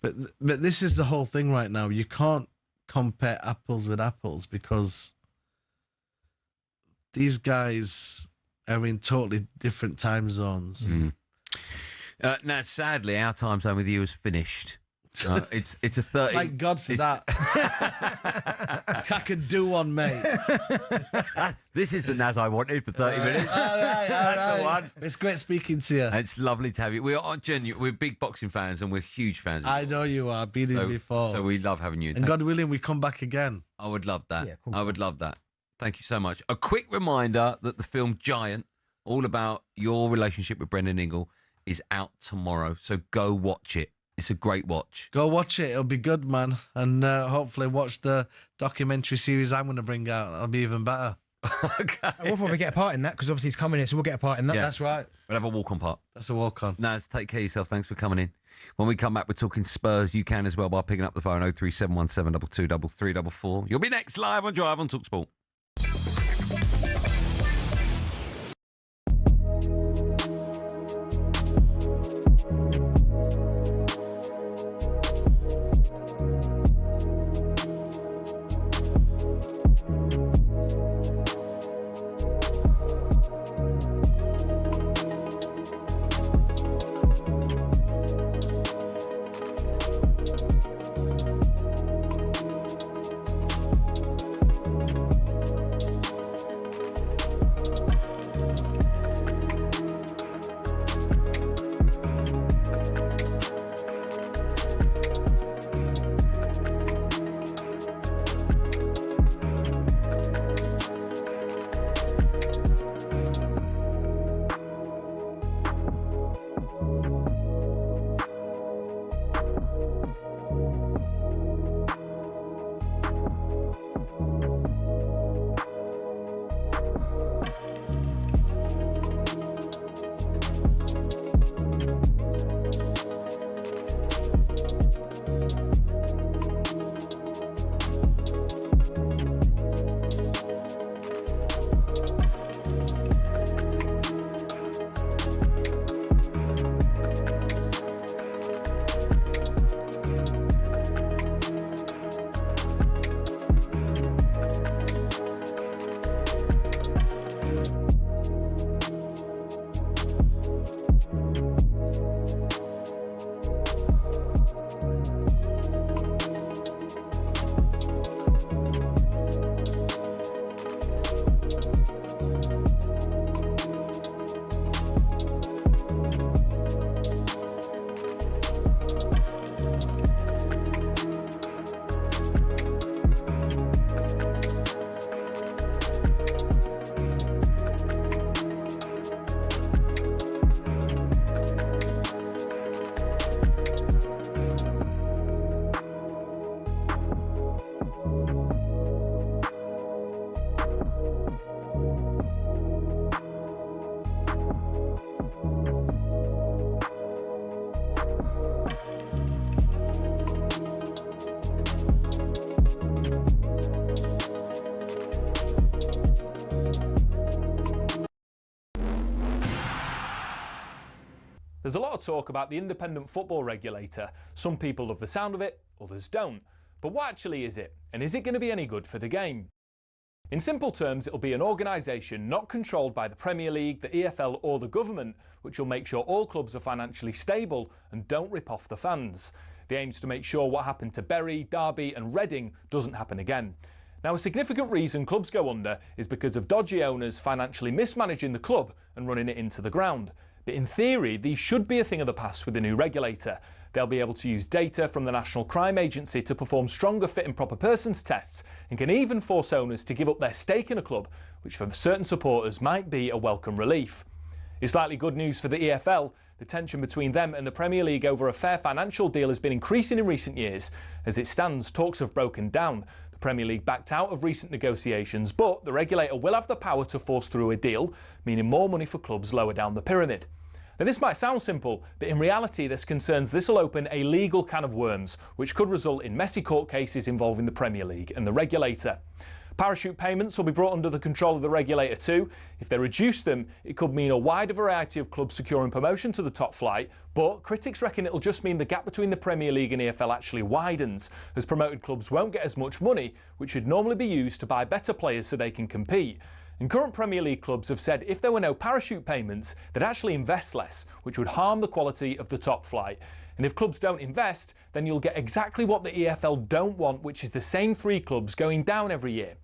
But this is the whole thing right now. You can't compare apples with apples, because these guys are in totally different time zones.
Now, sadly, our time zone with you is finished. It's a 30.
Thank God for that. I could do one, mate.
This is the Naz I wanted for 30 minutes.
All right.
That's the one.
It's great speaking to you.
It's lovely to have you. We are genuine. We're big boxing fans, and we're huge fans.
I know you are. Been in before.
So we love having you.
And God willing, we come back again.
I would love that. Yeah, cool. I would love that. Thank you so much. A quick reminder that the film Giant, all about your relationship with Brendan Ingle, is out tomorrow. So go watch it. It's a great watch.
Go watch it. It'll be good, man. And hopefully watch the documentary series I'm going to bring out. That'll be even better.
Okay.
We'll probably get a part in that, because obviously he's coming in, so we'll get a part in that.
Yeah.
That's right.
We'll have a walk-on part.
That's a walk-on.
Naz, take care of yourself. Thanks for coming in. When we come back, we're talking Spurs. You can as well by picking up the phone, 03717 22 3344. You'll be next live on Drive on talkSPORT.
There's a lot of talk about the independent football regulator. Some people love the sound of it, others don't. But what actually is it? And is it going to be any good for the game? In simple terms, it'll be an organisation not controlled by the Premier League, the EFL or the government, which will make sure all clubs are financially stable and don't rip off the fans. The aim is to make sure what happened to Bury, Derby and Reading doesn't happen again. Now, a significant reason clubs go under is because of dodgy owners financially mismanaging the club and running it into the ground. But in theory, these should be a thing of the past with the new regulator. They'll be able to use data from the National Crime Agency to perform stronger fit and proper persons tests and can even force owners to give up their stake in a club, which for certain supporters might be a welcome relief. It's likely good news for the EFL. The tension between them and the Premier League over a fair financial deal has been increasing in recent years. As it stands, talks have broken down. The Premier League backed out of recent negotiations, but the regulator will have the power to force through a deal, meaning more money for clubs lower down the pyramid. Now, this might sound simple, but in reality there's concerns this will open a legal can of worms, which could result in messy court cases involving the Premier League and the regulator. Parachute payments will be brought under the control of the regulator too. If they reduce them, it could mean a wider variety of clubs securing promotion to the top flight, but critics reckon it'll just mean the gap between the Premier League and EFL actually widens, as promoted clubs won't get as much money, which should normally be used to buy better players so they can compete. And current Premier League clubs have said if there were no parachute payments, they'd actually invest less, which would harm the quality of the top flight. And if clubs don't invest, then you'll get exactly what the EFL don't want, which is the same 3 clubs going down every year.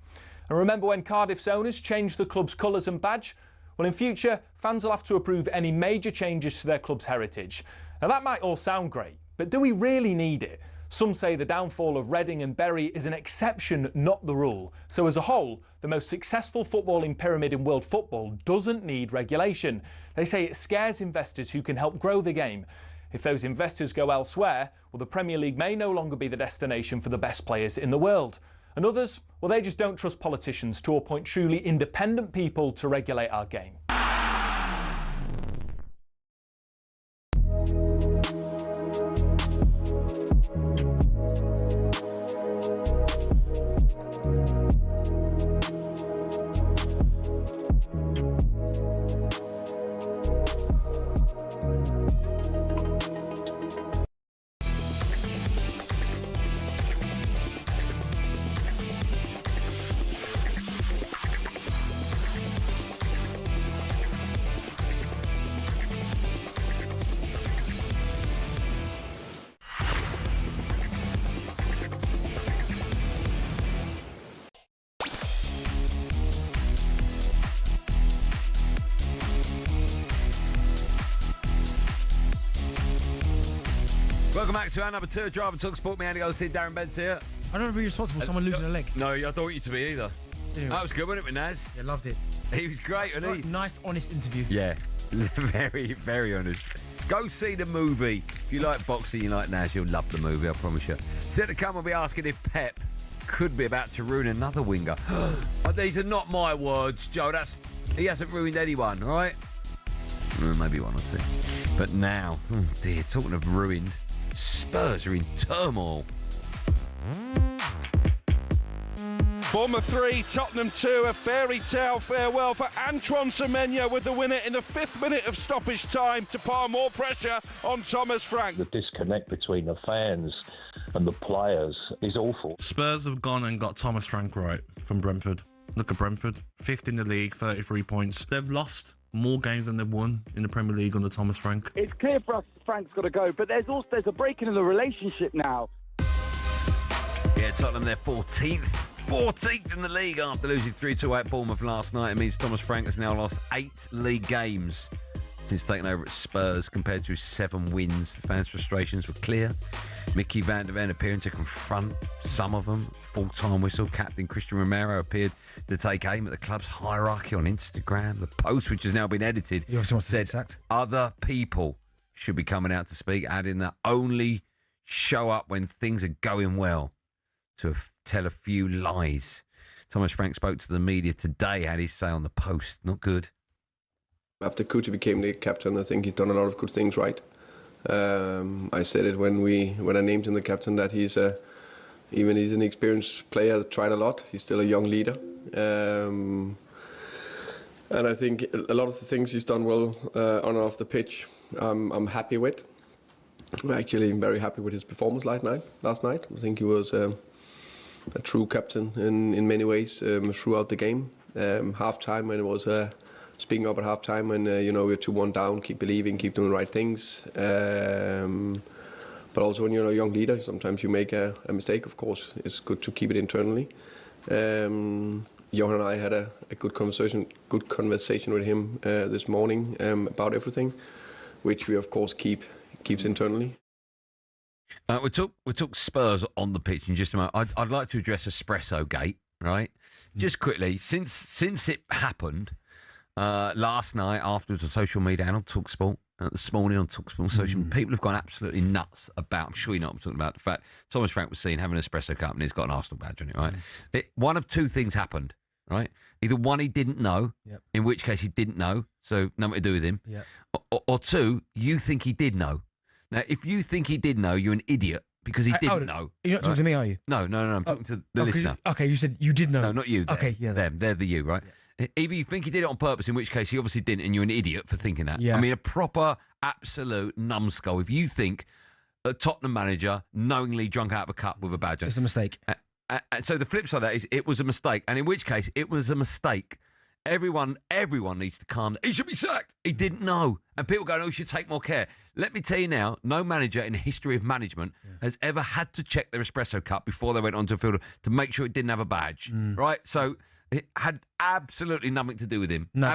And remember when Cardiff's owners changed the club's colours and badge? Well, in future, fans will have to approve any major changes to their club's heritage. Now, that might all sound great, but do we really need it? Some say the downfall of Reading and Bury is an exception, not the rule. So as a whole, the most successful footballing pyramid in world football doesn't need regulation. They say it scares investors who can help grow the game. If those investors go elsewhere, well, the Premier League may no longer be the destination for the best players in the world. And others, well, they just don't trust politicians to appoint truly independent people to regulate our game.
Welcome back to our number 2 Drive and Talk Sport. Me, Andy Goldstein Darren Bent here.
I don't want to be responsible for someone losing a leg.
No, I don't want you to be either.
Anyway.
That was good, wasn't it, with Naz?
Yeah, loved it.
He was great, wasn't he?
Nice, honest interview.
Yeah, very, very honest. Go see the movie. If you like boxing, you like Naz, you'll love the movie, I promise you. Still to come, we'll be asking if Pep could be about to ruin another winger. But these are not my words, Joe. He hasn't ruined anyone, all right? Maybe one or two. But now, oh dear, talking of ruined, Spurs are in turmoil.
Bournemouth 3, Tottenham 2, a fairy tale farewell for Antoine Semenyo with the winner in the 5th minute of stoppage time to pile more pressure on Thomas Frank.
The disconnect between the fans and the players is awful.
Spurs have gone and got Thomas Frank right from Brentford. Look at Brentford, 5th in the league, 33 points. They've lost more games than they've won in the Premier League under Thomas Frank.
It's clear for us Frank's got to go, but there's a break in the relationship now.
Yeah, Tottenham, they're 14th in the league after losing 3-2 at Bournemouth last night. It means Thomas Frank has now lost 8 league games since taking over at Spurs, compared to 7 wins. The fans' frustrations were clear. Mickey van der Ven appearing to confront some of them. Full-time whistle. Captain Christian Romero appeared to take aim at the club's hierarchy on Instagram. The post, which has now been edited, said other people should be coming out to speak, adding that only show up when things are going well, to tell a few lies. Thomas Frank spoke to the media today, had his say on the post. Not good.
After Kuti became the captain, I think he's done a lot of good things right. I said it when I named him the captain, that he's an experienced player, tried a lot. He's still a young leader. And I think a lot of the things he's done well on and off the pitch. I'm happy with. I'm actually very happy with his performance last night. I think he was a true captain in many ways throughout the game. Half-time when it was speaking up at half-time when we're 2-1 down, keep believing, keep doing the right things. But also when you're a young leader, sometimes you make a mistake. Of course, it's good to keep it internally. Johan and I had a good conversation with him this morning about everything, which we of course keeps internally.
We talk Spurs on the pitch in just a moment. I'd like to address Espresso Gate, right? Just quickly, since it happened last night afterwards on social media and on talkSPORT, this morning on talkSPORT social media, people have gone absolutely nuts about, I'm sure you know what I'm talking about, the fact Thomas Frank was seen having an espresso cup and he's got an Arsenal badge on it, right? One of two things happened, right? Either one, he didn't know, in which case he didn't know, so nothing to do with him. Or two, you think he did know. Now, if you think he did know, you're an idiot because he didn't know.
You're not talking to me, are you?
No. I'm talking to the listener.
Okay, you said you did know.
No, not you. Them.
Okay, yeah.
Them. They're the you, right? Yeah. Either you think he did it on purpose, in which case he obviously didn't, and you're an idiot for thinking that.
Yeah.
I mean, a proper, absolute numbskull. If you think a Tottenham manager knowingly drunk out of a cup with a badge on,
it's a mistake.
So the flip side of that is it was a mistake, and in which case it was a mistake. Everyone needs to calm down. He should be sacked. He didn't know. And people go, oh, he should take more care. Let me tell you now, no manager in the history of management has ever had to check their espresso cup before they went onto a field to make sure it didn't have a badge, right? So it had absolutely nothing to do with him.
No.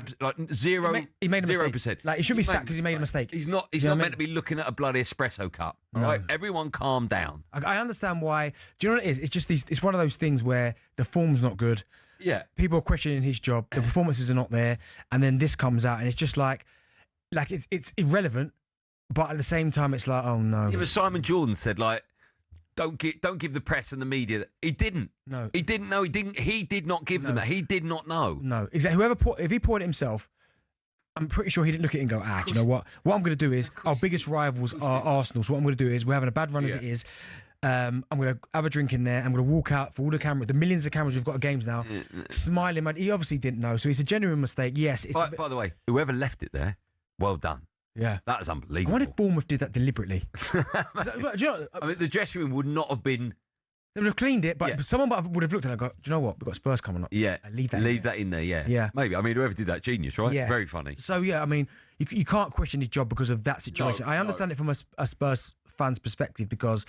Zero.
He made a
0%.
mistake. Like, he should be sacked because he made a mistake.
He's not meant to be looking at a bloody espresso cup, all right? Everyone calm down.
I understand why. Do you know what it is? It's just it's one of those things where the form's not good.
Yeah.
People are questioning his job. The performances are not there. And then this comes out and it's just like it's irrelevant. But at the same time, it's like, oh no.
Yeah, but Simon Jordan said, don't give the press and the media that. He didn't.
No.
He didn't know. He did not give them that. He did not know.
No. Exactly. If he poured it himself, I'm pretty sure he didn't look at it and go, do you know what? What I'm going to do is, our biggest rivals are Arsenal. So what I'm going to do is, we're having a bad run as it is. I'm going to have a drink in there. I'm going to walk out for all the cameras, the millions of cameras we've got at games now, smiling. Man, he obviously didn't know, so it's a genuine mistake. Yes.
By the way, whoever left it there, well done.
Yeah,
that is unbelievable.
I wonder if Bournemouth did that deliberately. Do you know,
I mean, the dressing room would not have been.
They would have cleaned it, but someone would have looked at it and go, do you know what? We've got Spurs coming up.
Yeah,
leave that
in there. Yeah,
yeah.
Maybe. I mean, whoever did that, genius, right?
Yeah.
Very funny.
So yeah, I mean, you can't question his job because of that situation. I understand it from a Spurs fan's perspective because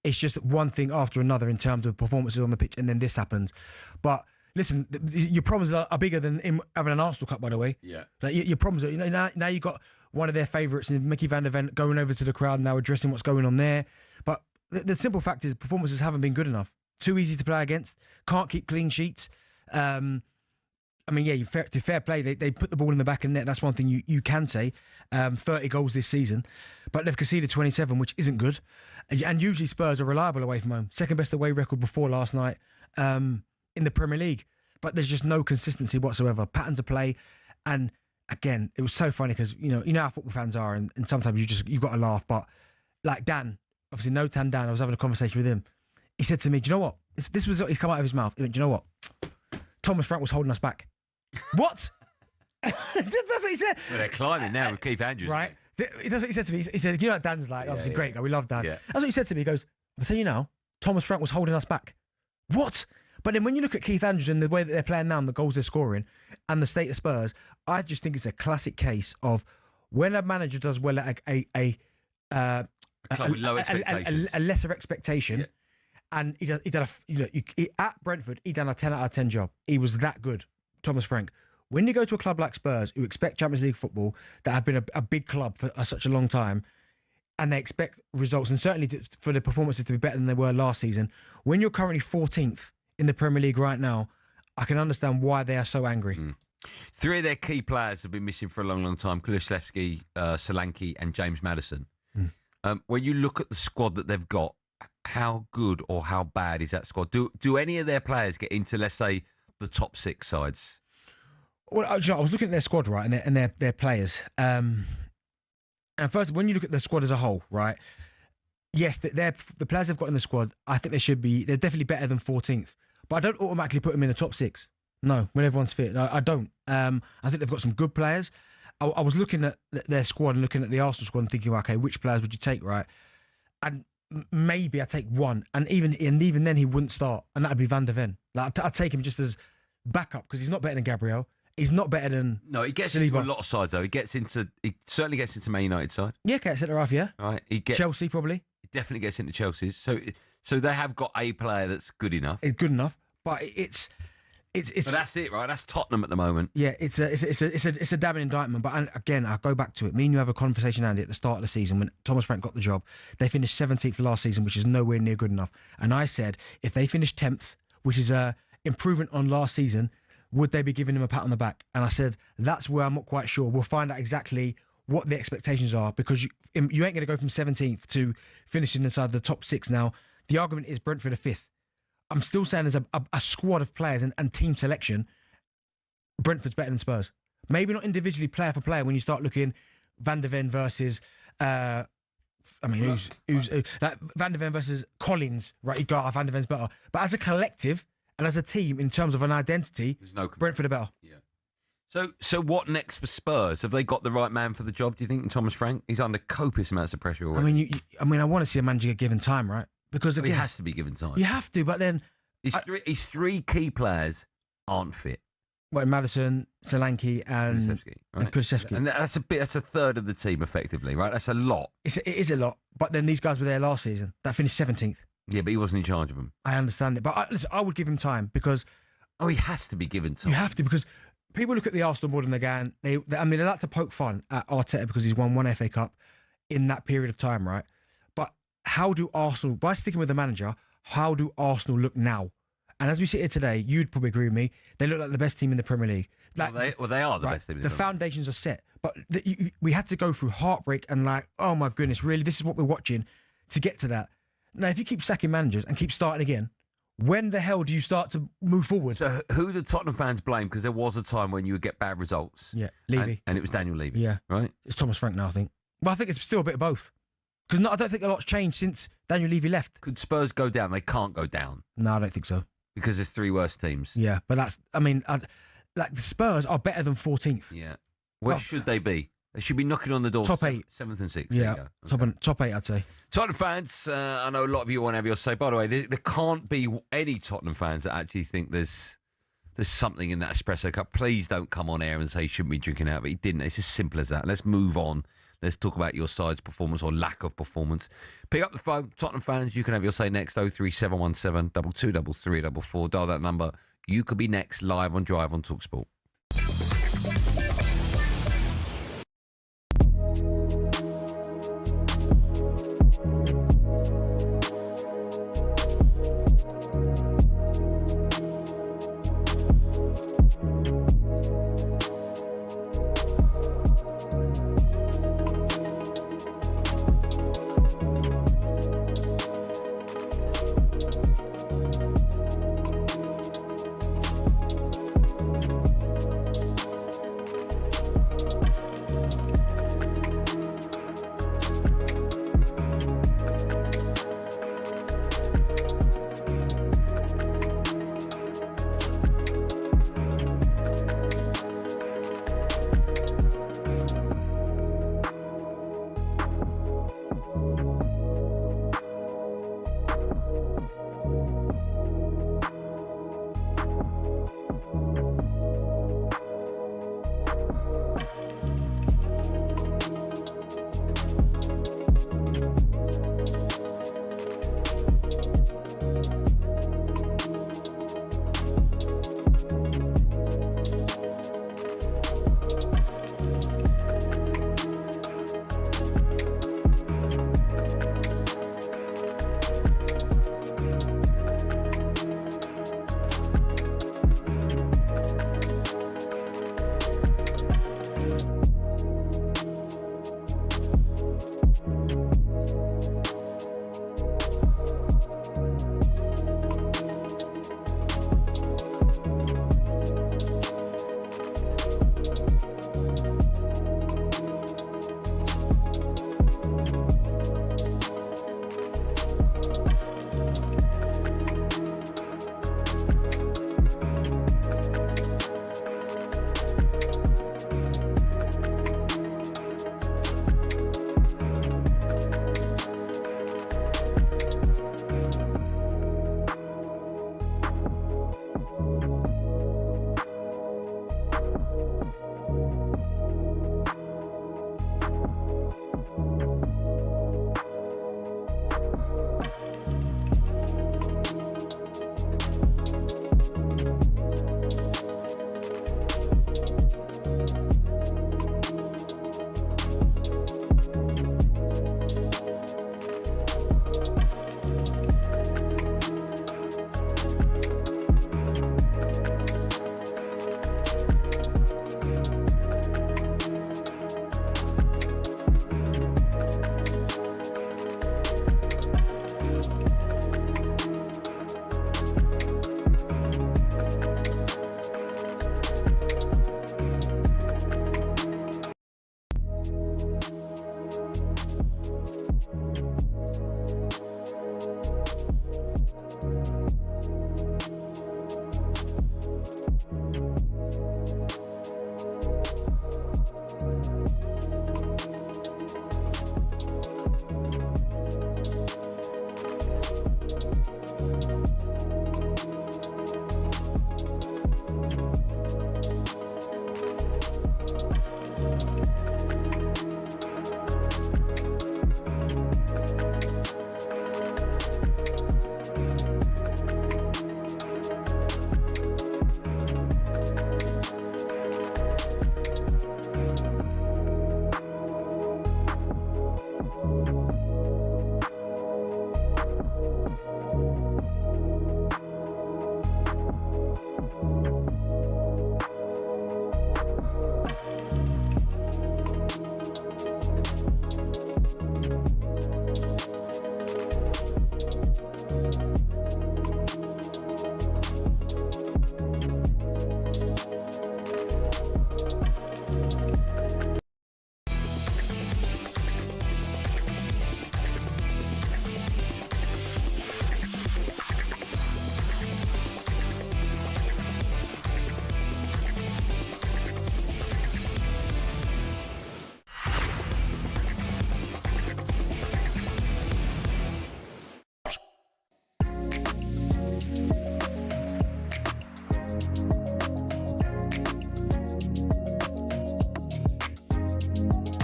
it's just one thing after another in terms of performances on the pitch, and then this happens. But listen, your problems are bigger than him having an Arsenal Cup, by the way.
Yeah.
Like, your problems are, now you've got one of their favourites in Mickey van der Ven going over to the crowd now addressing what's going on there. But the simple fact is performances haven't been good enough. Too easy to play against. Can't keep clean sheets. I mean, yeah, fair play. They put the ball in the back of the net. That's one thing you can say. 30 goals this season. But they've conceded 27, which isn't good. And usually Spurs are reliable away from home. Second best away record before last night in the Premier League. But there's just no consistency whatsoever. Patterns of play. And again, it was so funny because, you know how football fans are. And sometimes you've got to laugh. But like Dan, obviously Dan, I was having a conversation with him. He said to me, do you know what? This was what he's come out of his mouth. He went, do you know what? Thomas Frank was holding us back. What? That's what he said.
Well, they're climbing now with Keith Andrews.
Right. That's what he said to me. He said, you know what Dan's like? Obviously, great guy. We love Dan.
Yeah.
That's what he said to me. He goes, I'll tell you now, Thomas Frank was holding us back. What? But then when you look at Keith Andrews and the way that they're playing now and the goals they're scoring and the state of Spurs, I just think it's a classic case of when a manager does well at a
club with low expectations.
A lesser expectation. Yeah. And he done at Brentford, he done a 10 out of 10 job. He was that good, Thomas Frank. When you go to a club like Spurs, who expect Champions League football, that have been a big club for such a long time, and they expect results, and certainly for the performances to be better than they were last season, when you're currently 14th in the Premier League right now, I can understand why they are so angry.
Three of their key players have been missing for a long, long time: Kulusevski, Solanke, and James Maddison. When you look at the squad that they've got, how good or how bad is that squad? Do any of their players get into, let's say, the top six sides?
Well, I was looking at their squad, right, and their players. And first, when you look at the squad as a whole, right, yes, the players they've got in the squad, I think they're definitely better than 14th. But I don't automatically put them in the top six. No, when everyone's fit. No, I don't. I think they've got some good players. I was looking at their squad and looking at the Arsenal squad and thinking, okay, which players would you take, right? And maybe I take one, and even then he wouldn't start, and that'd be Van der Ven. Like I'd take him just as backup because he's not better than Gabriel. He's not better than
No, he gets
Saliba.
into a lot of sides though. He certainly gets into Man United side.
Yeah, okay, centre half, yeah.
Right.
Chelsea probably.
He definitely gets into Chelsea's. So they have got a player that's good enough.
It's good enough, but it's.
But that's it, right? That's Tottenham at the moment.
Yeah, it's a damning indictment. But again, I'll go back to it. Me and you have a conversation, Andy, at the start of the season when Thomas Frank got the job. They finished 17th last season, which is nowhere near good enough. And I said, if they finish 10th, which is a improvement on last season, would they be giving him a pat on the back? And I said, that's where I'm not quite sure. We'll find out exactly what the expectations are because you ain't going to go from 17th to finishing inside the top 6 now. The argument is Brentford are 5th. I'm still saying there's a squad of players and team selection. Brentford's better than Spurs. Maybe not individually player for player when you start looking Van der Ven versus, who's like Van der Ven versus Collins, right? You go, Van der Ven's better. But as a collective and as a team in terms of an identity, Brentford are better.
Yeah. So what next for Spurs? Have they got the right man for the job, do you think, in Thomas Frank? He's under copious amounts of pressure already.
I want to see a manager given time, right? Because again,
he has to be given time.
You have to, but then
his three key players aren't fit.
Well, Maddison, Solanke, and Kulusevski.
And that's a third of the team, effectively, right? That's a lot.
It is a lot. But then these guys were there last season. That finished 17th.
Yeah, but he wasn't in charge of them.
I understand it, but listen, I would give him time because.
Oh, he has to be given time.
You have to because people look at the Arsenal board and they like to poke fun at Arteta because he's won one FA Cup in that period of time, right? How do Arsenal, by sticking with the manager, how do Arsenal look now? And as we sit here today, you'd probably agree with me, they look like the best team in the Premier League. Like,
they are the best team in the Premier League.
The foundations are set. But we had to go through heartbreak and oh my goodness, really, this is what we're watching to get to that. Now, if you keep sacking managers and keep starting again, when the hell do you start to move forward?
So who do Tottenham fans blame? Because there was a time when you would get bad results.
Yeah, Levy.
And it was Daniel Levy.
Yeah.
Right?
It's Thomas Frank now, I think. But I think it's still a bit of both. Because I don't think a lot's changed since Daniel Levy left.
Could Spurs go down? They can't go down.
No, I don't think so.
Because there's 3 worse teams.
Yeah, but the Spurs are better than 14th.
Yeah. Where should they be? They should be knocking on the door.
Top 8.
7th and 6th.
Yeah,
there you go.
Top 8, I'd say.
Tottenham fans, I know a lot of you want to have your say. By the way, there can't be any Tottenham fans that actually think there's something in that espresso cup. Please don't come on air and say you shouldn't be drinking out, but he didn't. It's as simple as that. Let's move on. Let's talk about your side's performance or lack of performance. Pick up the phone. Tottenham fans, you can have your say next. 03717 223344. Dial that number. You could be next live on Drive on talkSPORT.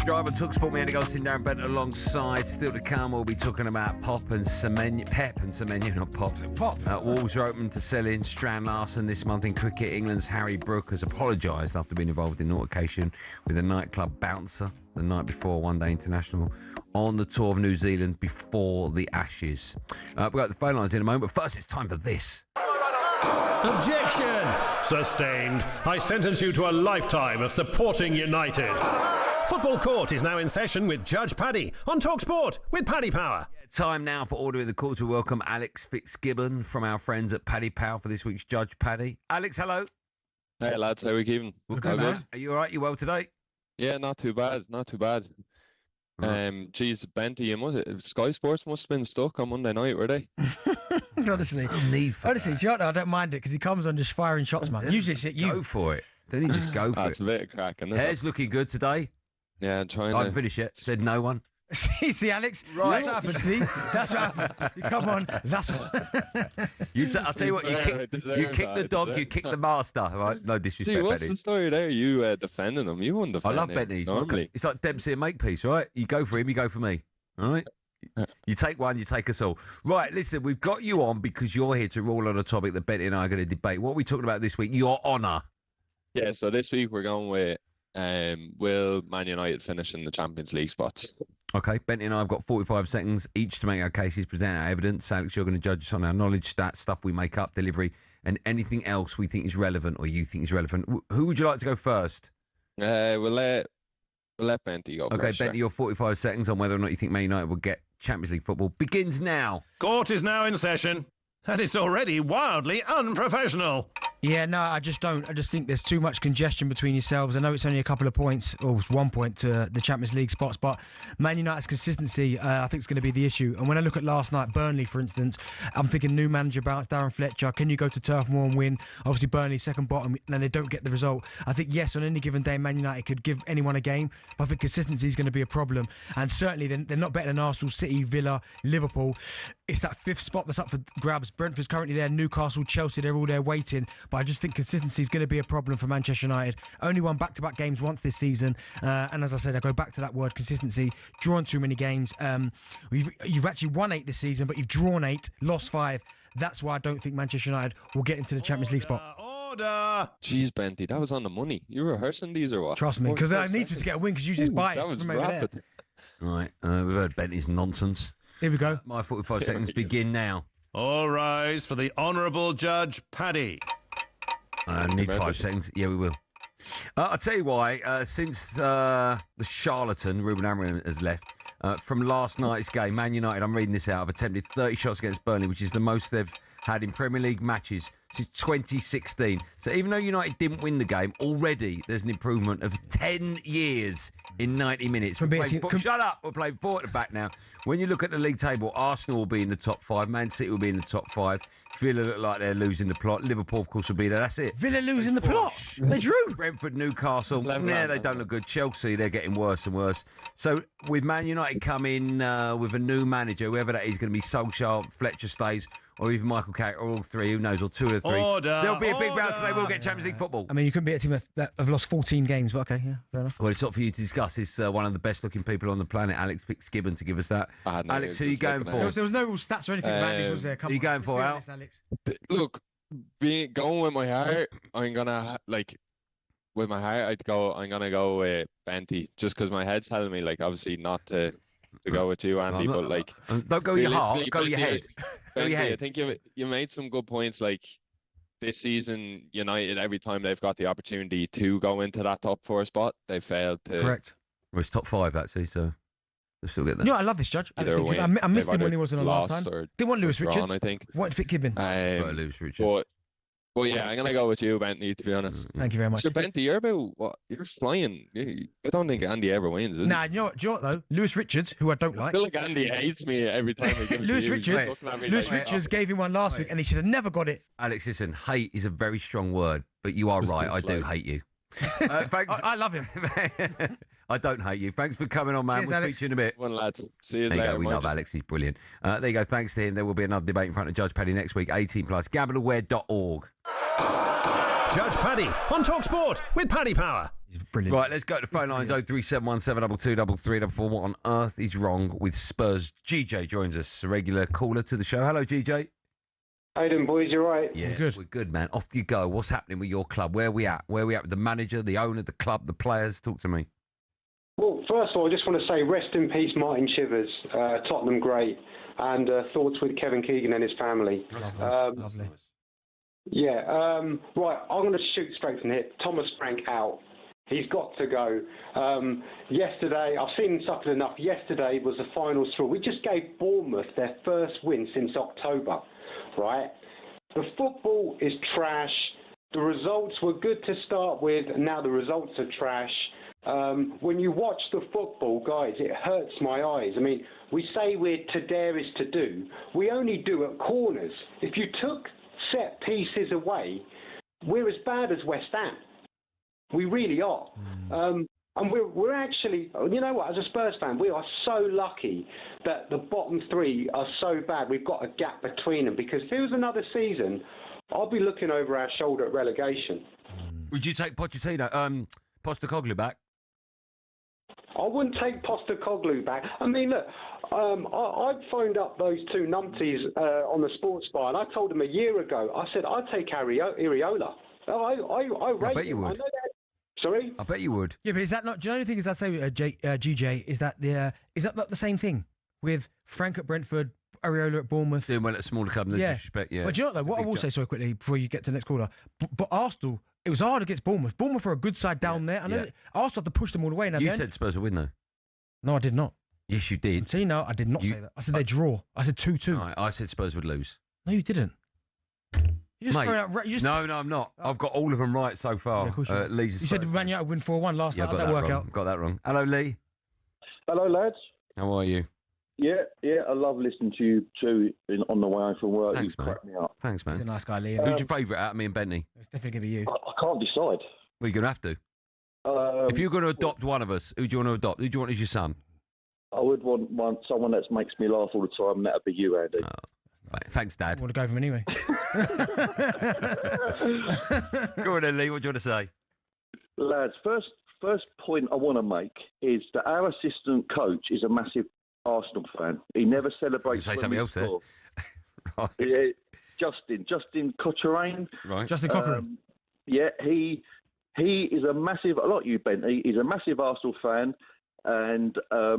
Drive on talkSPORT. Me, Andy Goldstein Darren Bent alongside. Still to come, we'll be talking about Pep and Semenyo, not Pop. Wolves are open to selling Strand Larsen this month in cricket. England's Harry Brook has apologised after being involved in an altercation with a nightclub bouncer the night before One Day International on the tour of New Zealand before the Ashes. We've got the phone lines in a moment, but first it's time for this.
Objection! Sustained. I sentence you to a lifetime of supporting United. Football Court is now in session with Judge Paddy on talkSPORT with Paddy Power.
Time now for Order in the Court to welcome Alex Fitzgibbon from our friends at Paddy Power for this week's Judge Paddy. Alex, hello.
Hey lads, how are we keeping?
Good. Are you all right? You well today?
Yeah, not too bad. Geez, Benty, Sky Sports must have been stuck on Monday night, were they?
Honestly, I don't mind it because he comes on just firing shots, man. Usually it's at you.
Go for it. Then he just go for it.
That's a bit of crack, isn't it?
Hair's looking good today.
Yeah, I'm trying
I haven't finished yet. Said no one.
See, Alex?
Right.
That's what happened, see? That's what happened. You come on, that's what.
I'll tell you what, you kick the dog, you kick the master, right? No disrespect,
See, what's
Benny.
the story there? You defending him? You wouldn't
I
defend
love
him.
Benny.
Normally.
It's like Dempsey and Makepeace, right? You go for him, you go for me, all right? You take one, you take us all. Right, listen, we've got you on because you're here to rule on a topic that Benny and I are going to debate. What are we talking about this week? Your honour.
Yeah, so this week we're going with will Man United finish in the Champions League spots?
Okay, Bentley and I have got 45 seconds each to make our cases, present our evidence. Alex, you're going to judge us on our knowledge, stats, stuff we make up, delivery, and anything else we think is relevant or you think is relevant. Who would you like to go first?
We'll let Benty go first.
Okay, Bentley, your 45 seconds on whether or not you think Man United will get Champions League football begins now.
Court is now in session, and it's already wildly unprofessional.
Yeah, no, I just don't. I just think there's too much congestion between yourselves. I know it's only a couple of points, or 1 point to the Champions League spots, but Man United's consistency, I think, is going to be the issue. And when I look at last night, Burnley, for instance, I'm thinking new manager bounce, Darren Fletcher. Can you go to Turf Moor and win? Obviously, Burnley second bottom, and they don't get the result. I think, yes, on any given day, Man United could give anyone a game, but I think consistency is going to be a problem. And certainly, they're not better than Arsenal, City, Villa, Liverpool. It's that fifth spot that's up for grabs. Brentford's currently there, Newcastle, Chelsea, they're all there waiting. But I just think consistency is going to be a problem for Manchester United. Only won back-to-back games once this season. And as I said, I go back to that word, consistency. Drawn too many games. You've actually won 8 this season, but you've drawn 8, lost 5. That's why I don't think Manchester United will get into the Champions League spot.
Jeez, Benty, that was on the money. You rehearsing these or what?
Trust me, because I need you to get a win because you just biased.
That was rapid.
Right, we've heard Bentley's nonsense.
Here we go.
My 45 seconds begin now.
All rise for the Honourable Judge Paddy.
I need 5 seconds. Yeah, we will. I'll tell you why. Since the charlatan, Ruben Amorim, has left, from last night's game, Man United, I'm reading this out, have attempted 30 shots against Burnley, which is the most they've had in Premier League matches since 2016. So even though United didn't win the game, already there's an improvement of 10 years in 90 minutes. Shut up! We're playing 4 at the back now. When you look at the league table, Arsenal will be in the top 5, Man City will be in the top 5. Villa look like they're losing the plot. Liverpool, of course, will be there. That's it.
Villa losing the plot? They drew.
Brentford, Newcastle, they don't look good. Chelsea, they're getting worse and worse. So with Man United coming with a new manager, whoever that is going to be Solskjaer, Fletcher stays, or even Michael Carrick, or all 3, who knows, or 2 of the 3. There'll be a big bounce and they will get Champions League football.
I mean, you couldn't be a team that have lost 14 games, but okay, yeah, fair enough.
Well, it's not for you to discuss. It's one of the best-looking people on the planet, Alex Fitzgibbon, to give us that. Alex, who are you going for?
There was no stats or anything about this, was there?
Who are you going for, Al?
Alex.
Look, going with my heart, I'm gonna with my heart, I'm gonna go with Benty, just because my head's telling me, obviously not to go with you, Andy, but
don't go with your heart, go with your head.
Benty, I think you made some good points. This season, United, every time they've got the opportunity to go into that top 4 spot, they failed to.
Correct.
Well, it's top 5 actually, so they'll still get there.
No, I love this judge. I missed him when he wasn't on last time. Didn't want Lewis Richards.
I think.
What Fitzgibbon?
Lewis Richards.
But yeah, I'm gonna go with you, Bentley. To be honest.
Thank you very much.
So Bentley, you're about what? You're flying. I don't think Andy ever wins. Is
he? Do you know what though? Lewis Richards, who I don't like.
I feel like Andy hates me every time I give
Lewis Richards gave him one last week, and he should have never got it.
Alex, listen, hate is a very strong word, but you are right. I do hate you. Thanks.
I love him.
I don't hate you. Thanks for coming on, man.
Cheers,
we'll
Alex.
speak to you in a bit.
Well, lads. See you
later.
later.
We love Alex. He's brilliant. There you go. Thanks to him. There will be another debate in front of Judge Paddy next week. 18+. Gambleaware.org.
Judge Paddy on talkSPORT with Paddy Power.
Brilliant.
Right, let's go to the phone lines. 03717223344. What on earth is wrong with Spurs? GJ joins us, a regular caller to the show. Hello, GJ.
How you doing, boys? You all right?
Yeah, we're good, man. Off you go. What's happening with your club? Where are we at? Where are we at with the manager, the owner, the club, the players? Talk to me.
Well, first of all, I just want to say rest in peace, Martin Chivers, Tottenham great, and thoughts with Kevin Keegan and his family.
Lovely.
Yeah, right, I'm going to shoot straight from the hip. Thomas Frank out. He's got to go. Yesterday, I've seen him suffer enough. Yesterday was the final straw. We just gave Bournemouth their first win since October, right? The football is trash. The results were good to start with, and now the results are trash. When you watch the football, guys, it hurts my eyes. I mean, we say we're to dare is to do. We only do at corners. If you took set pieces away, we're as bad as West Ham. We really are. And we're actually, you know what, as a Spurs fan, we are so lucky that the bottom three are so bad. We've got a gap between them, because if it was another season, I'll be looking over our shoulder at relegation.
Would you take Pochettino, Postecoglou back?
I wouldn't take Postecoglou back. I mean, look, I phoned up those two numpties on the sports bar, and I told them a year ago, I said, I'd take Iriola. I rate
bet you
him.
would.
I know that. Sorry?
I bet you would.
Yeah, but is that not? Do you know the thing is? I'd say, GJ, is that not the same thing with Frank at Brentford, Ariola at Bournemouth?
Doing well at a smaller club, no disrespect, yeah.
But do you know what, though? What I will say so quickly before you get to the next caller, but Arsenal, it was hard against Bournemouth. Bournemouth are a good side down there. I know Arsenal have to push them all the way.
You said Spurs would win, though.
No, I did not.
Yes, you did.
See, no, I did not say that. I said they draw. I said 2-2.
Right, I said Spurs would lose.
No, you didn't. You just
Mate,
throw out.
No, I'm not. I've got all of them right so far.
Yeah, of course you
Lee's
you said Man United win 4-1 last night.
I've
That work
wrong.
out.
Got that wrong. Hello, Lee.
Hello, lads.
How are you?
Yeah, I love listening to you two on the way home from work.
Thanks,
you
mate.
crack me up.
Thanks, man.
He's a nice guy, Lee.
Who's your favourite out of me and Bentley?
It's definitely going to be you.
I can't decide.
Well, you're going to have to. If you're going to adopt one of us, who do you want to adopt? Who do you want as your son?
I would want someone that makes me laugh all the time, and that would be you, Andy.
Right, thanks, Dad.
I want to go with him anyway.
Go on then, Lee. What do you want to say?
Lads, first point I want to make is that our assistant coach is a massive Arsenal fan. He never celebrates.
Say something else there.
Right. Yeah, Justin Cochrane.
Right.
Justin Cochrane.
Yeah, he is a massive, like you, Bentley, he's a massive Arsenal fan, and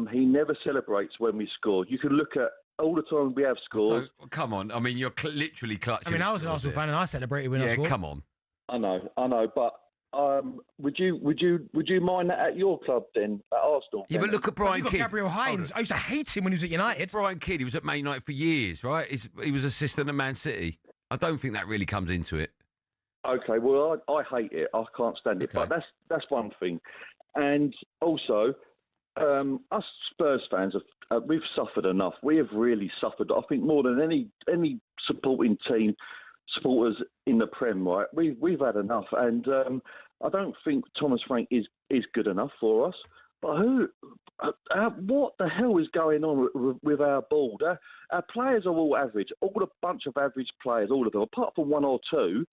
he never celebrates when we score. You can look at all the time we have scored.
Oh, come on. I mean, you're literally clutching.
I mean, I was an Arsenal fan and I celebrated when I scored.
Yeah, come on.
I know, but would you mind that at your club then, at Arsenal?
Yeah, but look at Brian
You got
Kidd.
Gabriel Hines. I used to hate him when he was at United.
Brian Kidd, he was at Man United for years, right? He was assistant at Man City. I don't think that really comes into it.
Okay, well, I hate it. I can't stand it. But that's one thing. And also, us Spurs fans, we've suffered enough. We have really suffered. I think more than any supporting team, supporters in the Prem, right? We've had enough. And I don't think Thomas Frank is good enough for us. But what the hell is going on with our board? Our players are all average. All a bunch of average players, all of them, apart from one or two.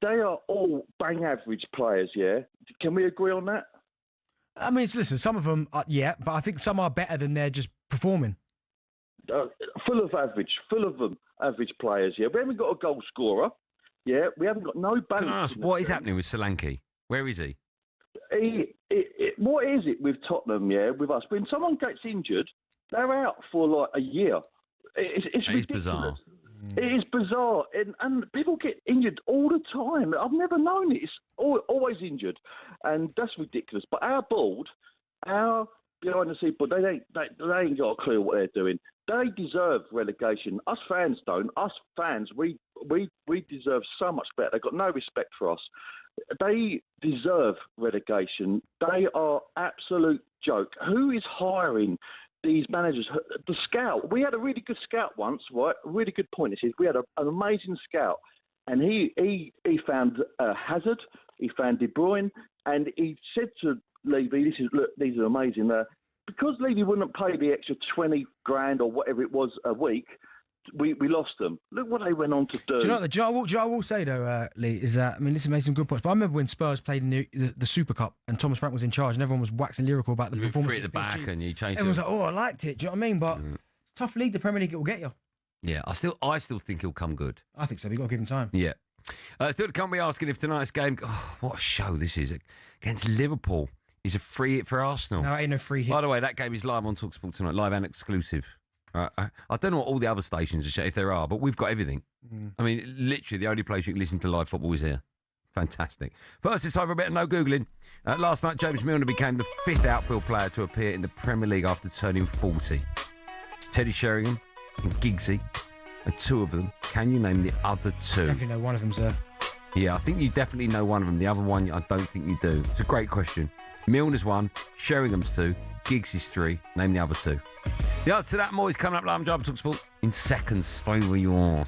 They are all bang average players, yeah? Can we agree on that?
I mean, listen, some of them, but I think some are better than they're just performing.
Full of them, average players, yeah? We haven't got a goal scorer, yeah? We haven't got no balance.
Can I ask, what is happening with Solanke? Where is he?
What is it with Tottenham, yeah, with us? When someone gets injured, they're out for like a year. It's ridiculous.
Bizarre.
It is bizarre, and people get injured all the time. I've never known it. It's always injured, and that's ridiculous. But our board, our behind the scenes board, they ain't got a clue what they're doing. They deserve relegation. Us fans don't. Us fans, we deserve so much better. They've got no respect for us. They deserve relegation. They are absolute joke. Who is hiring these managers? The scout. We had a really good scout once, right? A really good point. We had an amazing scout, and he found Hazard, he found De Bruyne, and he said to Levy, these are amazing. Because Levy wouldn't pay the extra 20 grand or whatever it was a week, we lost them. Look what they went on to do.
Do you know what I will say though, Lee, is that, I mean, this has made some good points, but I remember when Spurs played in the Super Cup and Thomas Frank was in charge and everyone was waxing lyrical about the performance.
Free at the back and you changed it.
Everyone's like, oh, I liked it. Do you know what I mean? But it's a tough league, the Premier League, it will get you.
Yeah, I still think he'll come good.
I think so. You've got to give him time.
Yeah. Still to come, we asking if tonight's game, what a show this is, against Liverpool, is a free hit for Arsenal.
No, it ain't no free hit.
By the way, that game is live on talkSPORT tonight, live and exclusive. I don't know what all the other stations are, if there are, but we've got everything. I mean, literally, the only place you can listen to live football is here. Fantastic. First, it's time for a bit of no Googling. Last night, James Milner became the 5th outfield player to appear in the Premier League after turning 40. Teddy Sheringham and Giggsy are 2 of them. Can you name the other 2?
Definitely know one of them, sir.
Yeah, I think you definitely know one of them. The other one, I don't think you do. It's a great question. Milner's 1, Sheringham's 2, Giggsy's 3. Name the other 2. The answer to that more is coming up live on Drive talkSPORT in seconds. Stay where you are.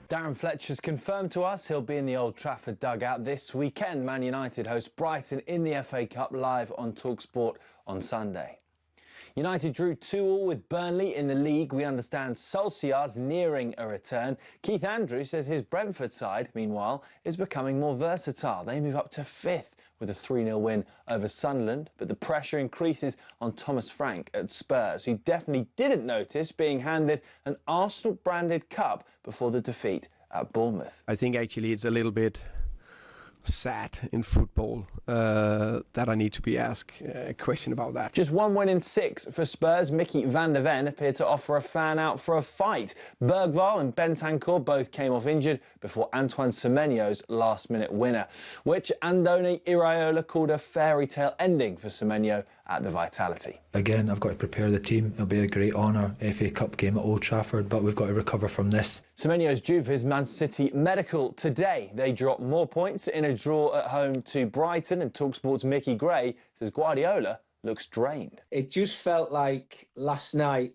Darren Fletcher's confirmed to us he'll be in the Old Trafford dugout this weekend. Man United host Brighton in the FA Cup live on talkSPORT on Sunday. United drew 2-2 with Burnley in the league. We understand Solskjaer's nearing a return. Keith Andrews says his Brentford side, meanwhile, is becoming more versatile. They move up to 5th with a 3-0 win over Sunderland, but the pressure increases on Thomas Frank at Spurs, who definitely didn't notice being handed an Arsenal-branded cup before the defeat at Bournemouth.
I think actually it's a little bit sad in football that I need to be asked a question about that.
Just one win in 6 for Spurs. Mickey van der Ven appeared to offer a fan out for a fight. Bergvall and Bentancur both came off injured before Antoine Semenyo's last-minute winner, which Andoni Iraola called a fairy tale ending for Semenyo at the Vitality.
Again, I've got to prepare the team. It'll be a great honour, FA Cup game at Old Trafford, but we've got to recover from this.
Semenyo's due for his Man City medical today. They dropped more points in a draw at home to Brighton, and talkSPORT's Mickey Gray says Guardiola looks drained.
It just felt like last night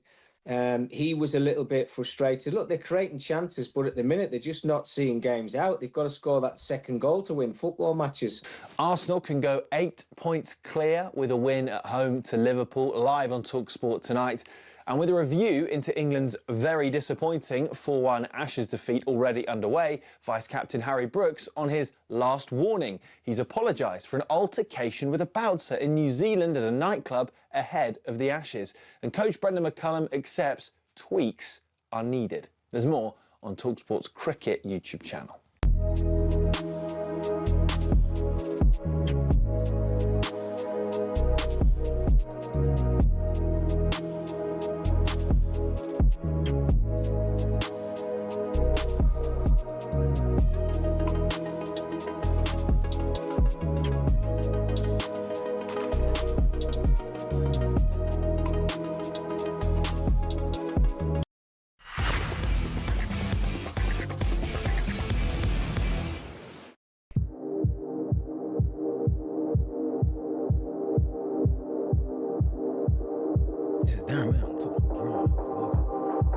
he was a little bit frustrated. Look, they're creating chances, but at the minute they're just not seeing games out. They've got to score that second goal to win football matches.
Arsenal can go 8 points clear with a win at home to Liverpool, live on talkSPORT tonight. And with a review into England's very disappointing 4-1 Ashes defeat already underway, Vice-Captain Harry Brooks on his last warning. He's apologised for an altercation with a bouncer in New Zealand at a nightclub ahead of the Ashes. And coach Brendan McCullum accepts tweaks are needed. There's more on talkSPORT's cricket YouTube channel.